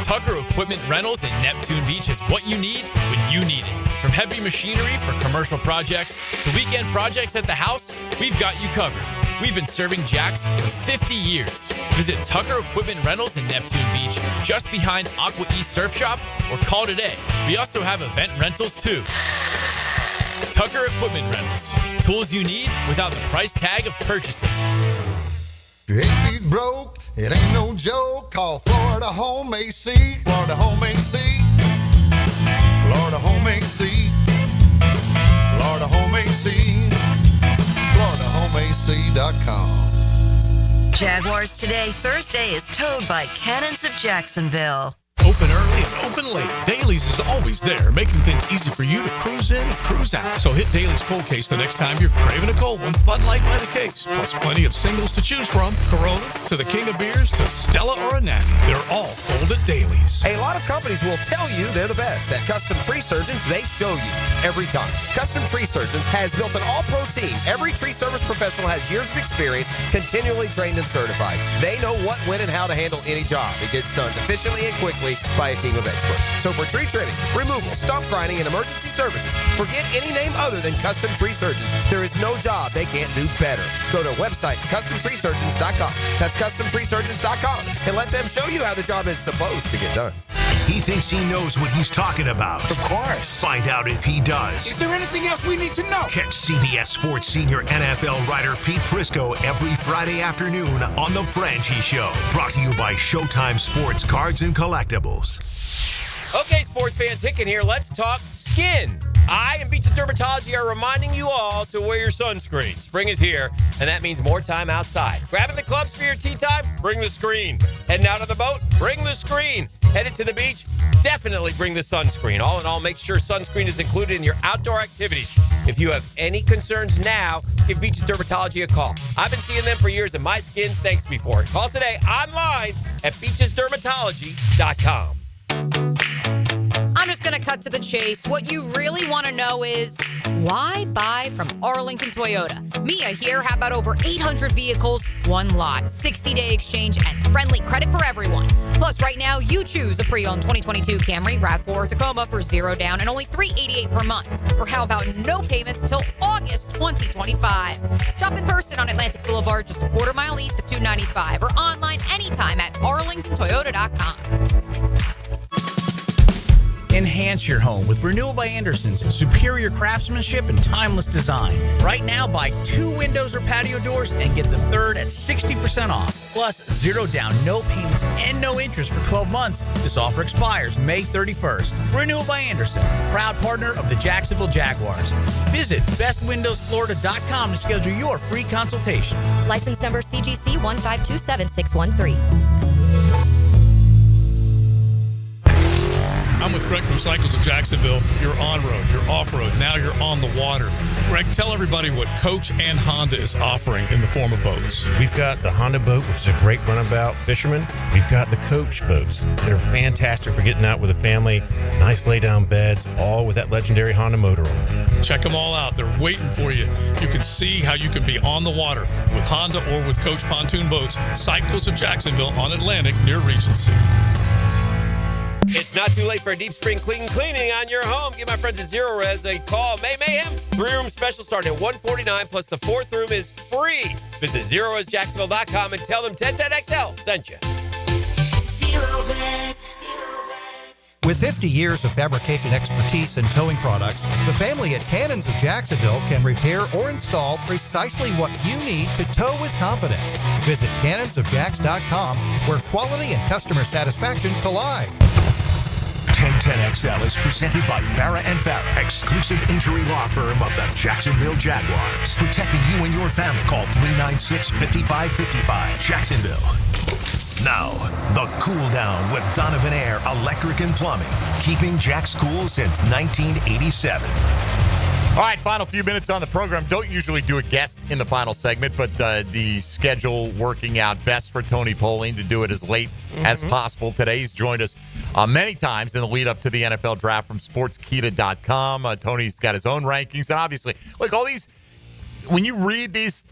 [SPEAKER 23] Tucker Equipment Rentals in Neptune Beach is what you need when you need it. From heavy machinery for commercial projects to weekend projects at the house, we've got you covered. We've been serving Jacks for 50 years. Visit Tucker Equipment Rentals in Neptune Beach, just behind Aqua East Surf Shop, or call today. We also have event rentals too. Tucker Equipment Rentals. Tools you need without the price tag of purchasing.
[SPEAKER 1] Your AC's broke, it ain't no joke. Call Florida Home AC. Florida Home AC. Florida Home AC. Florida Home AC. FloridaHomeAC.com.
[SPEAKER 19] Jaguars Today Thursday is towed by Cannons of Jacksonville.
[SPEAKER 11] Open early and open late. Dailies is always there, making things easy for you to cruise in and cruise out. So hit Dailies Cold Case the next time you're craving a cold one. Bud Light by the case. Plus plenty of singles to choose from. Corona to the King of Beers to Stella or a Natty. They're all cold at Dailies.
[SPEAKER 2] A lot of companies will tell you they're the best. At Custom Tree Surgeons, they show you every time. Custom Tree Surgeons has built an all-pro team. Every tree service professional has years of experience, continually trained and certified. They know what, when, and how to handle any job. It gets done efficiently and quickly by a team of experts. So for tree trimming, removal, stump grinding, and emergency services. Forget any name other than Custom Tree Surgeons. There is no job they can't do better. Go to website CustomTreeSurgeons.com. That's CustomTreeSurgeons.com, and let them show you how the job is supposed to get done.
[SPEAKER 5] He thinks he knows what he's talking about.
[SPEAKER 16] Of course.
[SPEAKER 5] Find out if he does.
[SPEAKER 16] Is there anything else we need to know?
[SPEAKER 5] Catch CBS Sports senior NFL writer Pete Prisco every Friday afternoon on The Franchi Show. Brought to you by Showtime Sports Cards and Collectibles.
[SPEAKER 13] Okay, sports fans, Hicken here. Let's talk skin. I and Beaches Dermatology are reminding you all to wear your sunscreen. Spring is here, and that means more time outside. Grabbing the clubs for your tea time? Bring the screen. Heading out on the boat? Bring the screen. Headed to the beach? Definitely bring the sunscreen. All in all, make sure sunscreen is included in your outdoor activities. If you have any concerns now, give Beaches Dermatology a call. I've been seeing them for years, and my skin thanks me for it. Call today online at beachesdermatology.com.
[SPEAKER 3] I'm just going to cut to the chase. What you really want to know is, why buy from Arlington Toyota? Mia here. How about over 800 vehicles, one lot, 60-day exchange, and friendly credit for everyone. Plus, right now, you choose a pre-owned 2022 Camry, RAV4, or Tacoma for $0 down and only $388 per month. Or how about no payments till August 2025? Shop in person on Atlantic Boulevard, just a quarter-mile east of 295, or online anytime at arlingtontoyota.com.
[SPEAKER 9] Enhance your home with Renewal by Anderson's superior craftsmanship and timeless design. Right now, buy 2 windows or patio doors and get the third at 60% off. Plus, $0 down, no payments, and no interest for 12 months. This offer expires May 31st. Renewal by Anderson, proud partner of the Jacksonville Jaguars. Visit bestwindowsflorida.com to schedule your free consultation.
[SPEAKER 14] License number CGC 1527613.
[SPEAKER 11] I'm with Greg from Cycles of Jacksonville. You're on-road, you're off-road, now you're on the water. Greg, tell everybody what Coach and Honda is offering in the form of boats.
[SPEAKER 17] We've got the Honda boat, which is a great runabout fisherman. We've got the Coach boats. They're fantastic for getting out with a family. Nice lay-down beds, all with that legendary Honda motor on them.
[SPEAKER 11] Check them all out. They're waiting for you. You can see how you can be on the water with Honda or with Coach pontoon boats. Cycles of Jacksonville on Atlantic near Regency.
[SPEAKER 13] It's not too late for a deep spring cleaning on your home. Give my friends at Zero Res a call. May Mayhem, 3-room special starting at $149, plus the 4th room is free. Visit ZeroResJacksonville.com and tell them 1010XL sent you.
[SPEAKER 16] Zero Res.
[SPEAKER 25] With 50 years of fabrication expertise in towing products, the family at Cannons of Jacksonville can repair or install precisely what you need to tow with confidence. Visit cannonsofjacks.com, where quality and customer satisfaction collide.
[SPEAKER 5] 1010XL is presented by Farah & Farah, exclusive injury law firm of the Jacksonville Jaguars. Protecting you and your family. Call 396-5555. Jacksonville. Now, the Cool Down with Donovan Air Electric and Plumbing. Keeping Jack's cool since 1987.
[SPEAKER 4] All right, final few minutes on the program. Don't usually do a guest in the final segment, but the schedule working out best for Tony Pauline to do it as late as possible. Today, he's joined us many times in the lead up to the NFL draft from sportskita.com. Tony's got his own rankings. And obviously, like all these, when you read these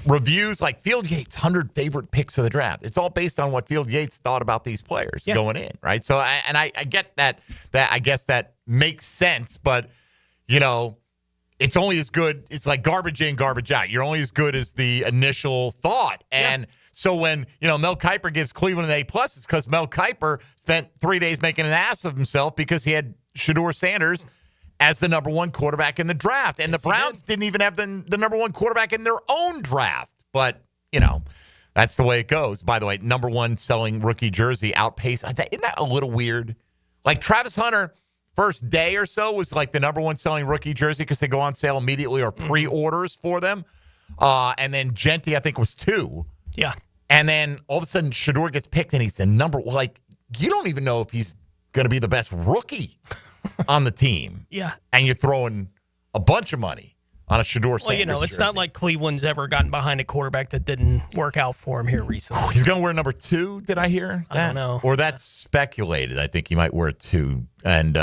[SPEAKER 4] reviews, like Field Yates' 100 favorite picks of the draft, it's all based on what Field Yates thought about these players going in, right? So, I get that I guess that makes sense, but you know, it's only as good. It's like garbage in, garbage out. You're only as good as the initial thought. And so when, you know, Mel Kiper gives Cleveland an A+, it's because Mel Kiper spent 3 days making an ass of himself because he had Shedeur Sanders as the number 1 quarterback in the draft. And the Browns didn't even have the number 1 quarterback in their own draft. But, you know, that's the way it goes. By the way, number 1 selling rookie jersey outpaced. Isn't that a little weird? Like Travis Hunter, first day or so was like the number 1 selling rookie jersey because they go on sale immediately or pre-orders for them. And then Genti, I think, was 2.
[SPEAKER 6] Yeah.
[SPEAKER 4] And then all of a sudden Shedeur gets picked and he's the number, like, you don't even know if he's going to be the best rookie on the team.
[SPEAKER 6] Yeah.
[SPEAKER 4] And you're throwing a bunch of money on a Shedeur Sanders
[SPEAKER 6] Well, you know, it's
[SPEAKER 4] jersey.
[SPEAKER 6] not like Cleveland's ever gotten behind a quarterback that didn't work out for him here recently.
[SPEAKER 4] He's going to wear number 2, did I hear?
[SPEAKER 6] I don't know.
[SPEAKER 4] Or that's speculated. I think he might wear 2, and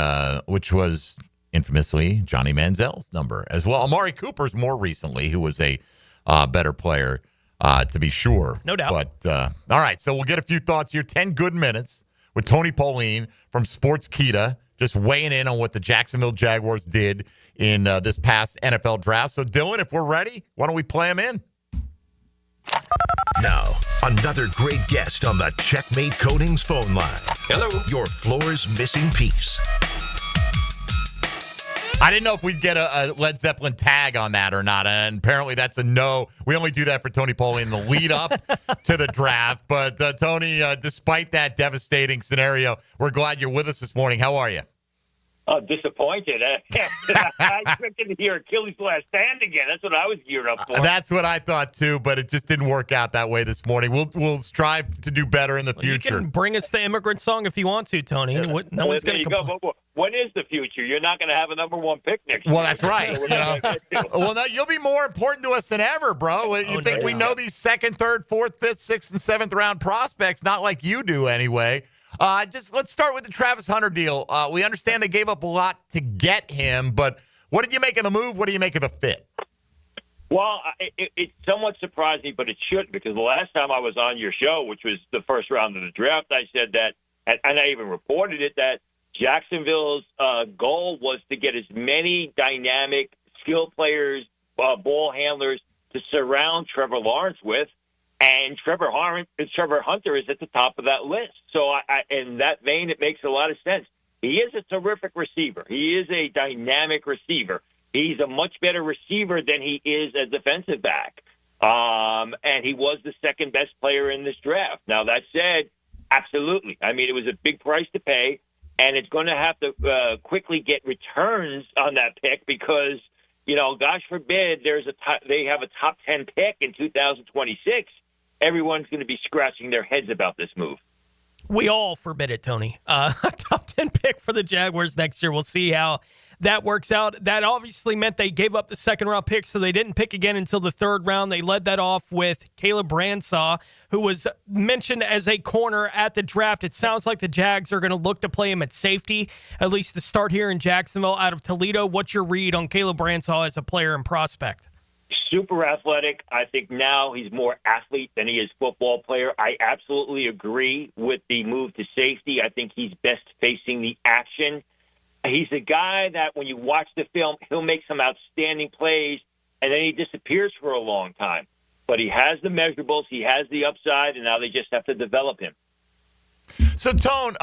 [SPEAKER 4] which was infamously Johnny Manziel's number as well. Amari Cooper's more recently, who was a better player, to be sure.
[SPEAKER 6] No doubt.
[SPEAKER 4] But, all right, so we'll get a few thoughts here. 10 good minutes with Tony Pauline from Sportskita. just weighing in on what the Jacksonville Jaguars did in this past NFL draft. So, Dylan, if we're ready, why don't we play him in?
[SPEAKER 5] Now, another great guest on the Checkmate Coatings phone line.
[SPEAKER 13] Hello.
[SPEAKER 5] Your floor's missing piece.
[SPEAKER 4] I didn't know if we'd get a Led Zeppelin tag on that or not, and apparently that's a no. We only do that for Tony Pauly in the lead up to the draft. But, Tony, despite that devastating scenario, we're glad you're with us this morning. How are you?
[SPEAKER 8] Disappointed. I expected to hear Achilles' last stand again. That's what I was geared up for.
[SPEAKER 4] That's what I thought too, but it just didn't work out that way this morning. We'll strive to do better in the future.
[SPEAKER 6] You can bring us the immigrant song if you want to, Tony. No one's going to complain.
[SPEAKER 8] When is the future? You're not going to have a number one pick next year.
[SPEAKER 4] Well, that's right. Well, no, you'll be more important to us than ever, bro. You think we know these second, third, fourth, fifth, sixth, and seventh round prospects? Not like you do, anyway. Let's start with the Travis Hunter deal. We understand they gave up a lot to get him, but what did you make of the move? What do you make of the fit?
[SPEAKER 8] Well, it somewhat surprised me, but it shouldn't, because the last time I was on your show, which was the first round of the draft, I said that, and I even reported it, that Jacksonville's goal was to get as many dynamic skill players, ball handlers to surround Trevor Lawrence with. And Trevor Hunter is at the top of that list. So in that vein, it makes a lot of sense. He is a terrific receiver. He is a dynamic receiver. He's a much better receiver than he is a defensive back. And he was the second best player in this draft. Now, that said, absolutely. I mean, it was a big price to pay, and it's going to have to quickly get returns on that pick because, gosh forbid, they have a top 10 pick in 2026. Everyone's going to be scratching their heads about this move.
[SPEAKER 6] We all forbid it, Tony. A top 10 pick for the Jaguars next year. We'll see how that works out. That obviously meant they gave up the second-round pick, so they didn't pick again until the third round. They led that off with Caleb Branshaw, who was mentioned as a corner at the draft. It sounds like the Jags are going to look to play him at safety, at least to start here in Jacksonville out of Toledo. What's your read on Caleb Branshaw as a player and prospect?
[SPEAKER 8] Super athletic. I think now he's more athlete than he is football player. I absolutely agree with the move to safety. I think he's best facing the action. He's a guy that when you watch the film, he'll make some outstanding plays, and then he disappears for a long time. But he has the measurables, he has the upside, and now they just have to develop him.
[SPEAKER 4] So, Tone,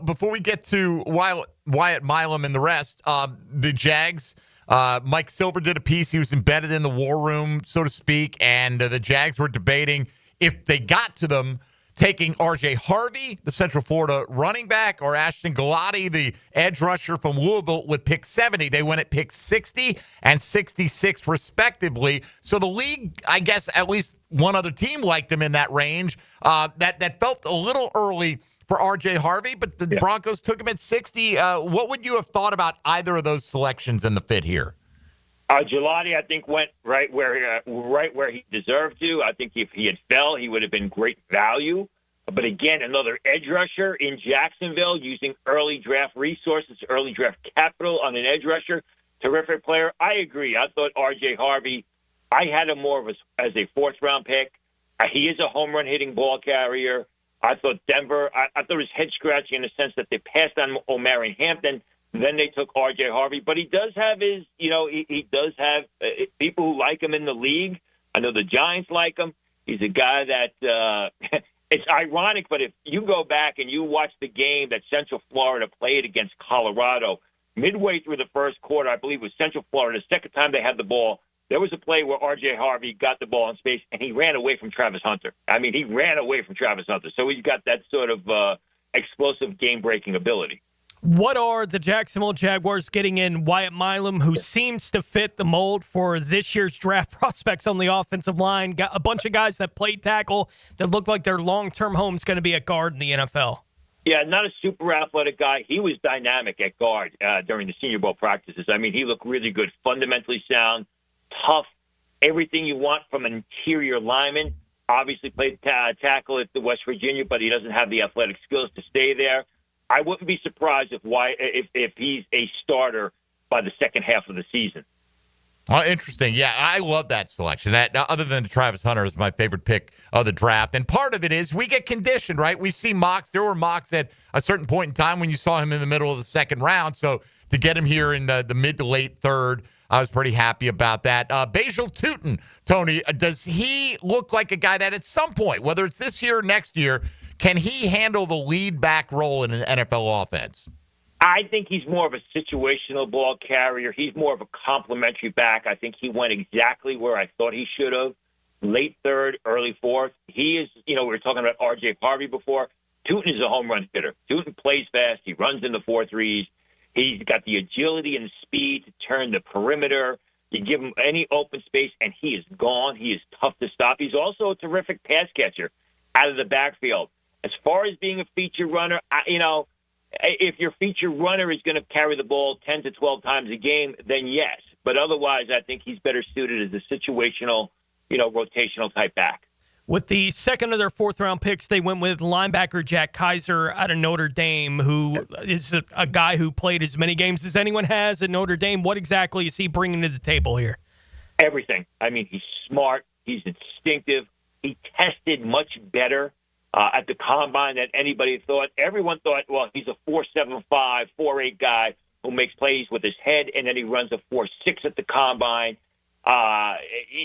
[SPEAKER 4] before we get to Wyatt Milam and the rest, the Jags, Mike Silver did a piece. He was embedded in the war room, so to speak, and the Jags were debating if they got to them, taking R.J. Harvey, the Central Florida running back, or Ashton Galati, the edge rusher from Louisville, with pick 70. They went at pick 60 and 66, respectively. So the league, I guess at least one other team liked them in that range. That felt a little early for R.J. Harvey, but the Broncos took him at 60. What would you have thought about either of those selections and the fit here?
[SPEAKER 8] Gelati, I think, went right where he deserved to. I think if he had fell, he would have been great value. But again, another edge rusher in Jacksonville using early draft resources, early draft capital on an edge rusher. Terrific player. I agree. I thought R.J. Harvey, I had him more as a fourth-round pick. He is a home run hitting ball carrier. I thought Denver, I thought it was head-scratching in the sense that they passed on Omarion Hampton. Then they took R.J. Harvey. But he does have he does have people who like him in the league. I know the Giants like him. He's a guy that it's ironic, but if you go back and you watch the game that Central Florida played against Colorado, midway through the first quarter, I believe it was Central Florida, the second time they had the ball, there was a play where R.J. Harvey got the ball in space, and he ran away from Travis Hunter. I mean, he ran away from Travis Hunter. So he's got that sort of explosive game-breaking ability.
[SPEAKER 6] What are the Jacksonville Jaguars getting in Wyatt Milam, who seems to fit the mold for this year's draft prospects on the offensive line? Got a bunch of guys that played tackle that look like their long-term home is going to be at guard in the NFL.
[SPEAKER 8] Yeah, not a super athletic guy. He was dynamic at guard during the Senior Bowl practices. I mean, he looked really good, fundamentally sound, tough, everything you want from an interior lineman. Obviously played tackle at the West Virginia, but he doesn't have the athletic skills to stay there. I wouldn't be surprised if he's a starter by the second half of the season.
[SPEAKER 4] Oh, interesting. Yeah, I love that selection. That other than Travis Hunter is my favorite pick of the draft. And part of it is we get conditioned, right? We see mocks. There were mocks at a certain point in time when you saw him in the middle of the second round. So to get him here in the mid to late third, I was pretty happy about that. Basil Tootin, Tony, does he look like a guy that at some point, whether it's this year or next year, can he handle the lead back role in an NFL offense?
[SPEAKER 8] I think he's more of a situational ball carrier. He's more of a complimentary back. I think he went exactly where I thought he should have. Late third, early fourth. He is, we were talking about R.J. Harvey before. Tootin is a home run hitter. Tootin plays fast. He runs in the 4-3s. He's got the agility and the speed to turn the perimeter. You give him any open space, and he is gone. He is tough to stop. He's also a terrific pass catcher out of the backfield. As far as being a feature runner, if your feature runner is going to carry the ball 10 to 12 times a game, then yes. But otherwise, I think he's better suited as a situational, rotational type back.
[SPEAKER 6] With the second of their fourth-round picks, they went with linebacker Jack Kaiser out of Notre Dame, who is a guy who played as many games as anyone has at Notre Dame. What exactly is he bringing to the table here?
[SPEAKER 8] Everything. I mean, he's smart. He's instinctive. He tested much better at the combine than anybody thought. Everyone thought, well, he's a 4.75, 4.8 guy who makes plays with his head, and then he runs a 4.6 at the combine.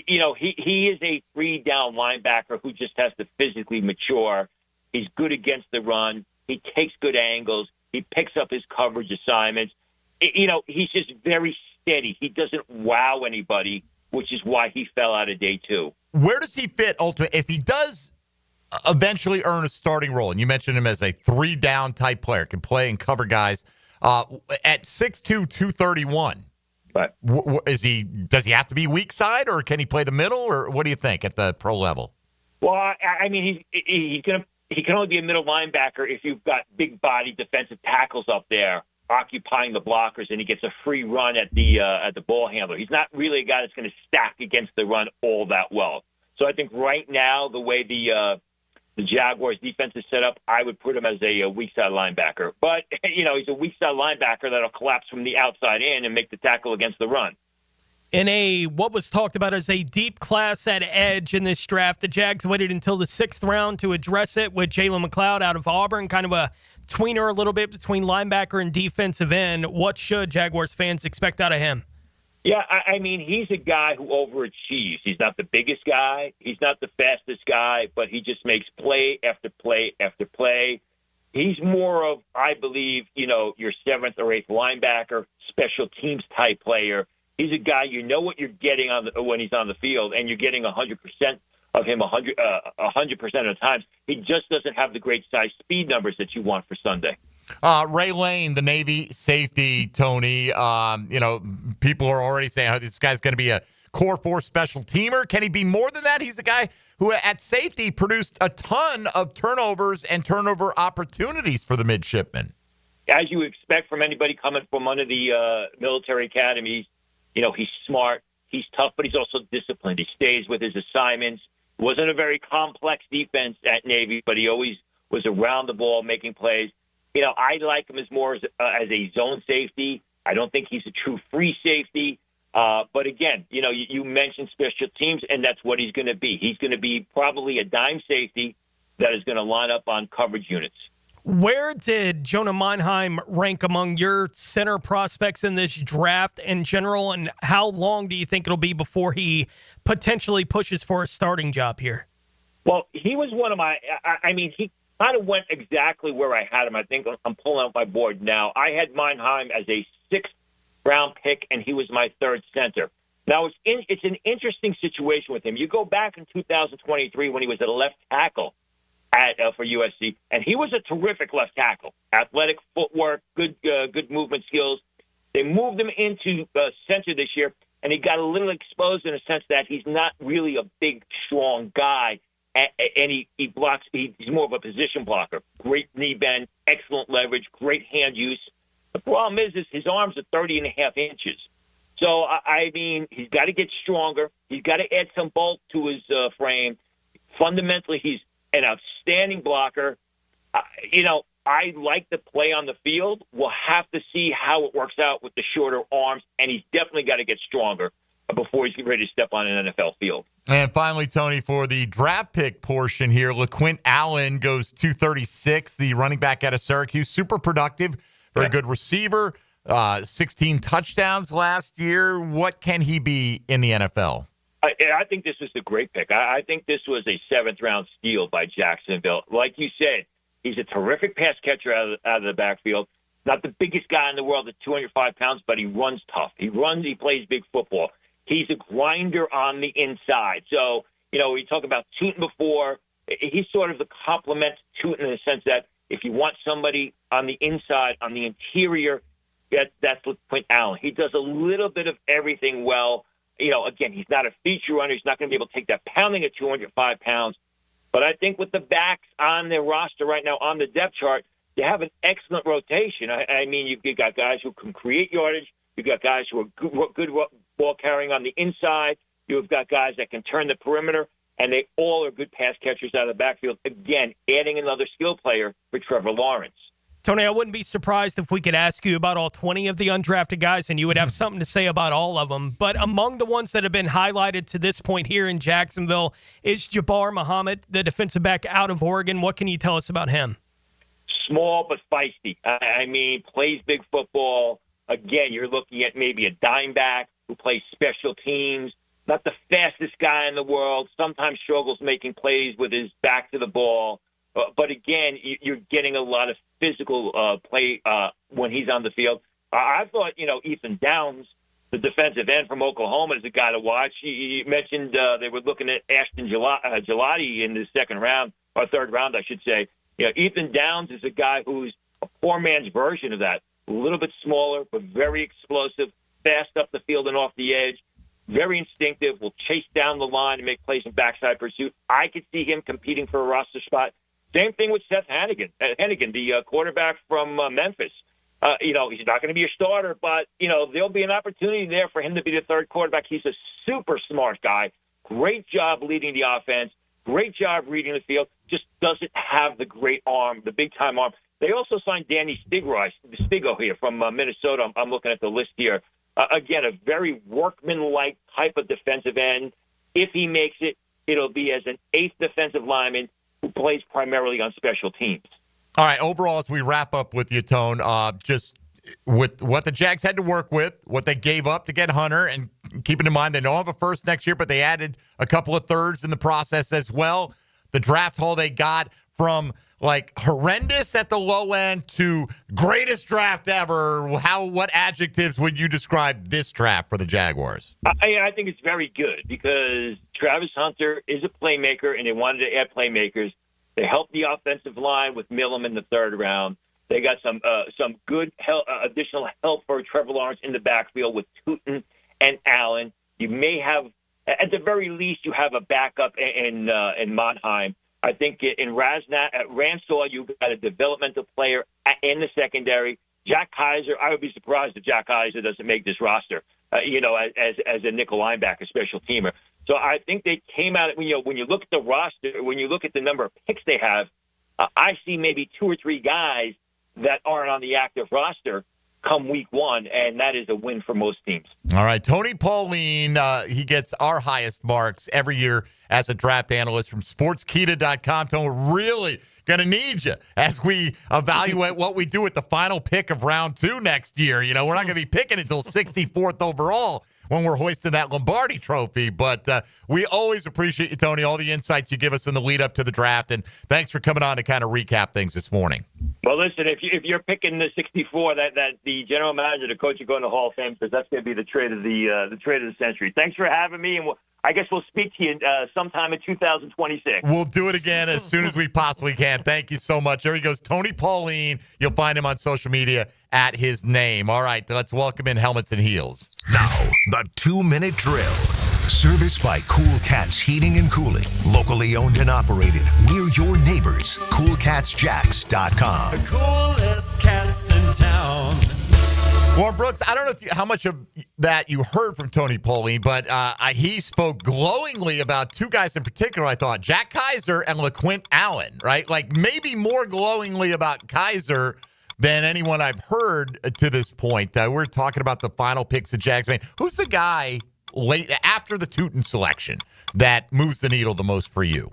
[SPEAKER 8] He is a three-down linebacker who just has to physically mature. He's good against the run. He takes good angles. He picks up his coverage assignments. He's just very steady. He doesn't wow anybody, which is why he fell out of day two.
[SPEAKER 4] Where does he fit ultimately? If he does eventually earn a starting role, and you mentioned him as a three-down type player, can play and cover guys, at 6'2", 231,
[SPEAKER 8] but
[SPEAKER 4] does he have to be weak side, or can he play the middle, or what do you think at the pro level?
[SPEAKER 8] Well, I mean, he can only be a middle linebacker if you've got big body defensive tackles up there occupying the blockers, and he gets a free run at the ball handler. He's not really a guy that's going to stack against the run all that well. So I think right now, the way the Jaguars defense is set up, I would put him as a weak side linebacker. But, he's a weak side linebacker that'll collapse from the outside in and make the tackle against the run.
[SPEAKER 6] In what was talked about as a deep class at edge in this draft, the Jags waited until the 6th round to address it with Jalen McLeod out of Auburn, kind of a tweener a little bit between linebacker and defensive end. What should Jaguars fans expect out of him?
[SPEAKER 8] Yeah, I mean, he's a guy who overachieves. He's not the biggest guy. He's not the fastest guy, but he just makes play after play after play. He's more of, I believe, your 7th or 8th linebacker, special teams type player. He's a guy, what you're getting when he's on the field, and you're getting 100% of him 100% of the times. He just doesn't have the great size speed numbers that you want for Sunday.
[SPEAKER 4] Ray Lane, the Navy safety, Tony, people are already saying how this guy's going to be a core 4 special teamer. Can he be more than that? He's a guy who at safety produced a ton of turnovers and turnover opportunities for the midshipmen.
[SPEAKER 8] As you expect from anybody coming from one of the military academies, he's smart, he's tough, but he's also disciplined. He stays with his assignments. It wasn't a very complex defense at Navy, but he always was around the ball making plays. I like him as more as a zone safety. I don't think he's a true free safety. But again, you mentioned special teams, and that's what he's going to be. He's going to be probably a dime safety that is going to line up on coverage units.
[SPEAKER 6] Where did Jonah Meinheim rank among your center prospects in this draft in general, and how long do you think it'll be before he potentially pushes for a starting job here?
[SPEAKER 8] Well, he was one of my he kind of went exactly where I had him. I think I'm pulling out my board now. I had Meinheim as a 6th-round pick, and he was my 3rd center. Now, it's an interesting situation with him. You go back in 2023 when he was a left tackle for USC, and he was a terrific left tackle. Athletic footwork, good movement skills. They moved him into center this year, and he got a little exposed in a sense that he's not really a big, strong guy. And he blocks. He's more of a position blocker. Great knee bend, excellent leverage, great hand use. The problem is his arms are 30.5 inches. So, he's got to get stronger. He's got to add some bulk to his frame. Fundamentally, he's an outstanding blocker. I like the play on the field. We'll have to see how it works out with the shorter arms, and he's definitely got to get stronger. before he's ready to step on an NFL field.
[SPEAKER 4] And finally, Tony, for the draft pick portion here, LaQuint Allen goes 236, the running back out of Syracuse. Super productive, very good receiver, 16 touchdowns last year. What can he be in the NFL?
[SPEAKER 8] I think this is a great pick. I think this was a seventh-round steal by Jacksonville. Like you said, he's a terrific pass catcher out of the backfield. Not the biggest guy in the world at 205 pounds, but he runs tough. He plays big football. He's a grinder on the inside. So, we talk about Tootin before. He's sort of the complement to Tootin in the sense that if you want somebody on the inside, on the interior, that's LaQuint Allen. He does a little bit of everything well. Again, he's not a feature runner. He's not going to be able to take that pounding at 205 pounds. But I think with the backs on their roster right now on the depth chart, you have an excellent rotation. I mean, you've got guys who can create yardage. You've got guys who are good ball carrying on the inside. You've got guys that can turn the perimeter, and they all are good pass catchers out of the backfield. Again, adding another skill player for Trevor Lawrence.
[SPEAKER 6] Tony, I wouldn't be surprised if we could ask you about all 20 of the undrafted guys, and you would have something to say about all of them. But among the ones that have been highlighted to this point here in Jacksonville is Jabbar Muhammad, the defensive back out of Oregon. What can you tell us about him?
[SPEAKER 8] Small but feisty. I mean, plays big football. Again, you're looking at maybe a dime back who plays special teams. Not the fastest guy in the world. Sometimes struggles making plays with his back to the ball. But again, you're getting a lot of physical play when he's on the field. I thought, Ethan Downs, the defensive end from Oklahoma, is a guy to watch. You mentioned they were looking at Ashton Gelati in the second round, or third round, I should say. Ethan Downs is a guy who's a poor man's version of that. A little bit smaller, but very explosive, fast up the field and off the edge, very instinctive, will chase down the line and make plays in backside pursuit. I could see him competing for a roster spot. Same thing with Seth Hennigan, the quarterback from Memphis. He's not going to be a starter, but, there'll be an opportunity there for him to be the third quarterback. He's a super smart guy. Great job leading the offense. Great job reading the field. Just doesn't have the great arm, the big-time arm. They also signed Danny Stigo here from Minnesota. I'm looking at the list here. Again, a very workman-like type of defensive end. If he makes it, it'll be as an eighth defensive lineman who plays primarily on special teams.
[SPEAKER 4] All right, overall, as we wrap up with you, Tone, just with what the Jags had to work with, what they gave up to get Hunter, and keeping in mind they don't have a first next year, but they added a couple of thirds in the process as well. The draft haul they got from horrendous at the low end to greatest draft ever. What adjectives would you describe this draft for the Jaguars?
[SPEAKER 8] I think it's very good because Travis Hunter is a playmaker, and they wanted to add playmakers. They helped the offensive line with Millam in the third round. They got some good additional help for Trevor Lawrence in the backfield with Tootin and Allen. You may have, at the very least, you have a backup in Monheim. I think in Ransaw, you've got a developmental player in the secondary. Jack Kaiser, I would be surprised if Jack Kaiser doesn't make this roster, as a nickel linebacker, special teamer. So I think they came out, when you look at the roster, when you look at the number of picks they have, I see maybe two or three guys that aren't on the active roster come week one, and that is a win for most teams.
[SPEAKER 4] All right, Tony Pauline, he gets our highest marks every year as a draft analyst from sportskita.com. Tony, we're really going to need you as we evaluate what we do with the final pick of round 2 next year. We're not going to be picking until 64th overall when we're hoisting that Lombardi trophy. But we always appreciate you, Tony, all the insights you give us in the lead up to the draft. And thanks for coming on to kind of recap things this morning.
[SPEAKER 8] Well, listen, if you're picking the 64, that the general manager, the coach, are going to Hall of Fame, because that's going to be the trade of the century. Thanks for having me, and I guess we'll speak to you sometime in 2026.
[SPEAKER 4] We'll do it again as soon as we possibly can. Thank you so much. There he goes, Tony Pauline. You'll find him on social media at his name. All right, let's welcome in Helmets and Heels.
[SPEAKER 5] Now, the 2-minute drill. Serviced by Cool Cats Heating and Cooling. Locally owned and operated. We're your neighbors. CoolCatsJacks.com.
[SPEAKER 10] The coolest cats in town.
[SPEAKER 4] Warren Brooks, I don't know how much of that you heard from Tony Pauline, but he spoke glowingly about two guys in particular, I thought. Jack Kaiser and LaQuint Allen, right? Maybe more glowingly about Kaiser than anyone I've heard to this point. We're talking about the final picks of Jags. Who's the guy late after the Tootin selection that moves the needle the most for you?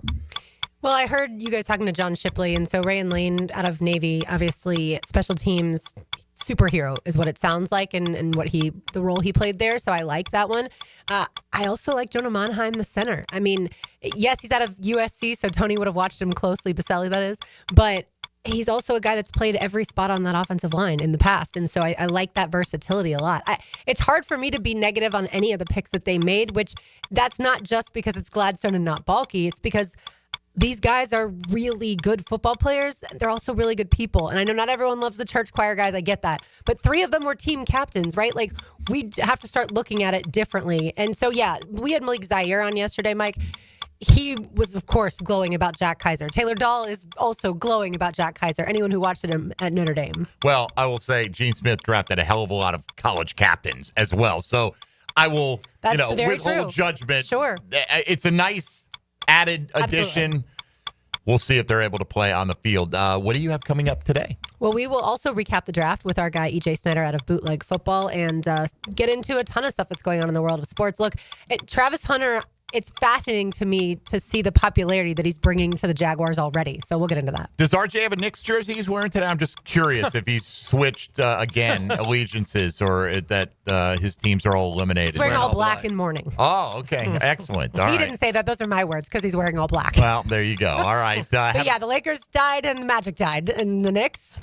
[SPEAKER 12] Well, I heard you guys talking to John Shipley, and so Ray and Lane out of Navy, obviously special teams superhero is what it sounds like, and what the role he played there. So I like that one. I also like Jonah Monheim, the center. I mean, yes, he's out of USC, so Tony would have watched him closely, Baselli that is, but he's also a guy that's played every spot on that offensive line in the past. And so I like that versatility a lot. It's hard for me to be negative on any of the picks that they made, which that's not just because it's Gladstone and not Balky. It's because these guys are really good football players. They're also really good people. And I know not everyone loves the church choir guys. I get that. But 3 of them were team captains, right? Like, we have to start looking at it differently. And so, yeah, we had Malik Zaire on yesterday, Mike. He was, of course, glowing about Jack Kaiser. Taylor Dahl is also glowing about Jack Kaiser. Anyone who watched him at Notre Dame.
[SPEAKER 4] Well, I will say Gene Smith drafted a hell of a lot of college captains as well. So I will, withhold judgment.
[SPEAKER 12] Sure.
[SPEAKER 4] It's a nice added addition.
[SPEAKER 12] Absolutely.
[SPEAKER 4] We'll see if they're able to play on the field. What do you have coming up today?
[SPEAKER 12] Well, we will also recap the draft with our guy, EJ Snyder, out of Bootleg Football, and get into a ton of stuff that's going on in the world of sports. Look, Travis Hunter, it's fascinating to me to see the popularity that he's bringing to the Jaguars already. So we'll get into that.
[SPEAKER 4] Does RJ have a Knicks jersey he's wearing today? I'm just curious if he's switched allegiances or that his teams are all eliminated.
[SPEAKER 12] He's wearing all black in mourning.
[SPEAKER 4] Oh, okay. Excellent. All
[SPEAKER 12] he
[SPEAKER 4] right.
[SPEAKER 12] didn't say that. Those are my words because he's wearing all black.
[SPEAKER 4] Well, there you go. All right.
[SPEAKER 12] But yeah, the Lakers died and the Magic died. And the Knicks...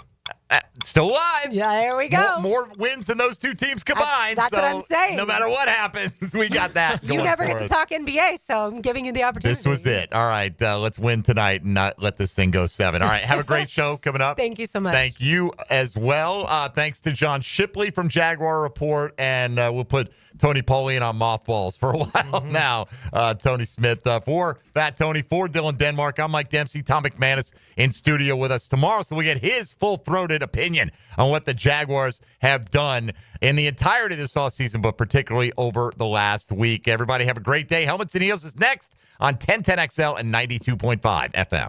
[SPEAKER 4] still alive.
[SPEAKER 12] Yeah, there we go.
[SPEAKER 4] More wins than those two teams combined.
[SPEAKER 12] That's what I'm saying.
[SPEAKER 4] No matter what happens, we got that.
[SPEAKER 12] You never get to talk NBA, so I'm giving you the opportunity.
[SPEAKER 4] This was it. All right, let's win tonight and not let this thing go 7. All right, have a great show coming up.
[SPEAKER 12] Thank you so much.
[SPEAKER 4] Thank you as well. Thanks to John Shipley from Jaguar Report, and we'll put Tony Polian on mothballs for a while now. Tony Smith for Fat Tony, for Dylan Denmark. I'm Mike Dempsey. Tom McManus in studio with us tomorrow, so we get his full-throated opinion on what the Jaguars have done in the entirety of this offseason, but particularly over the last week. Everybody have a great day. Helmets and Heels is next on 1010XL and 92.5 FM.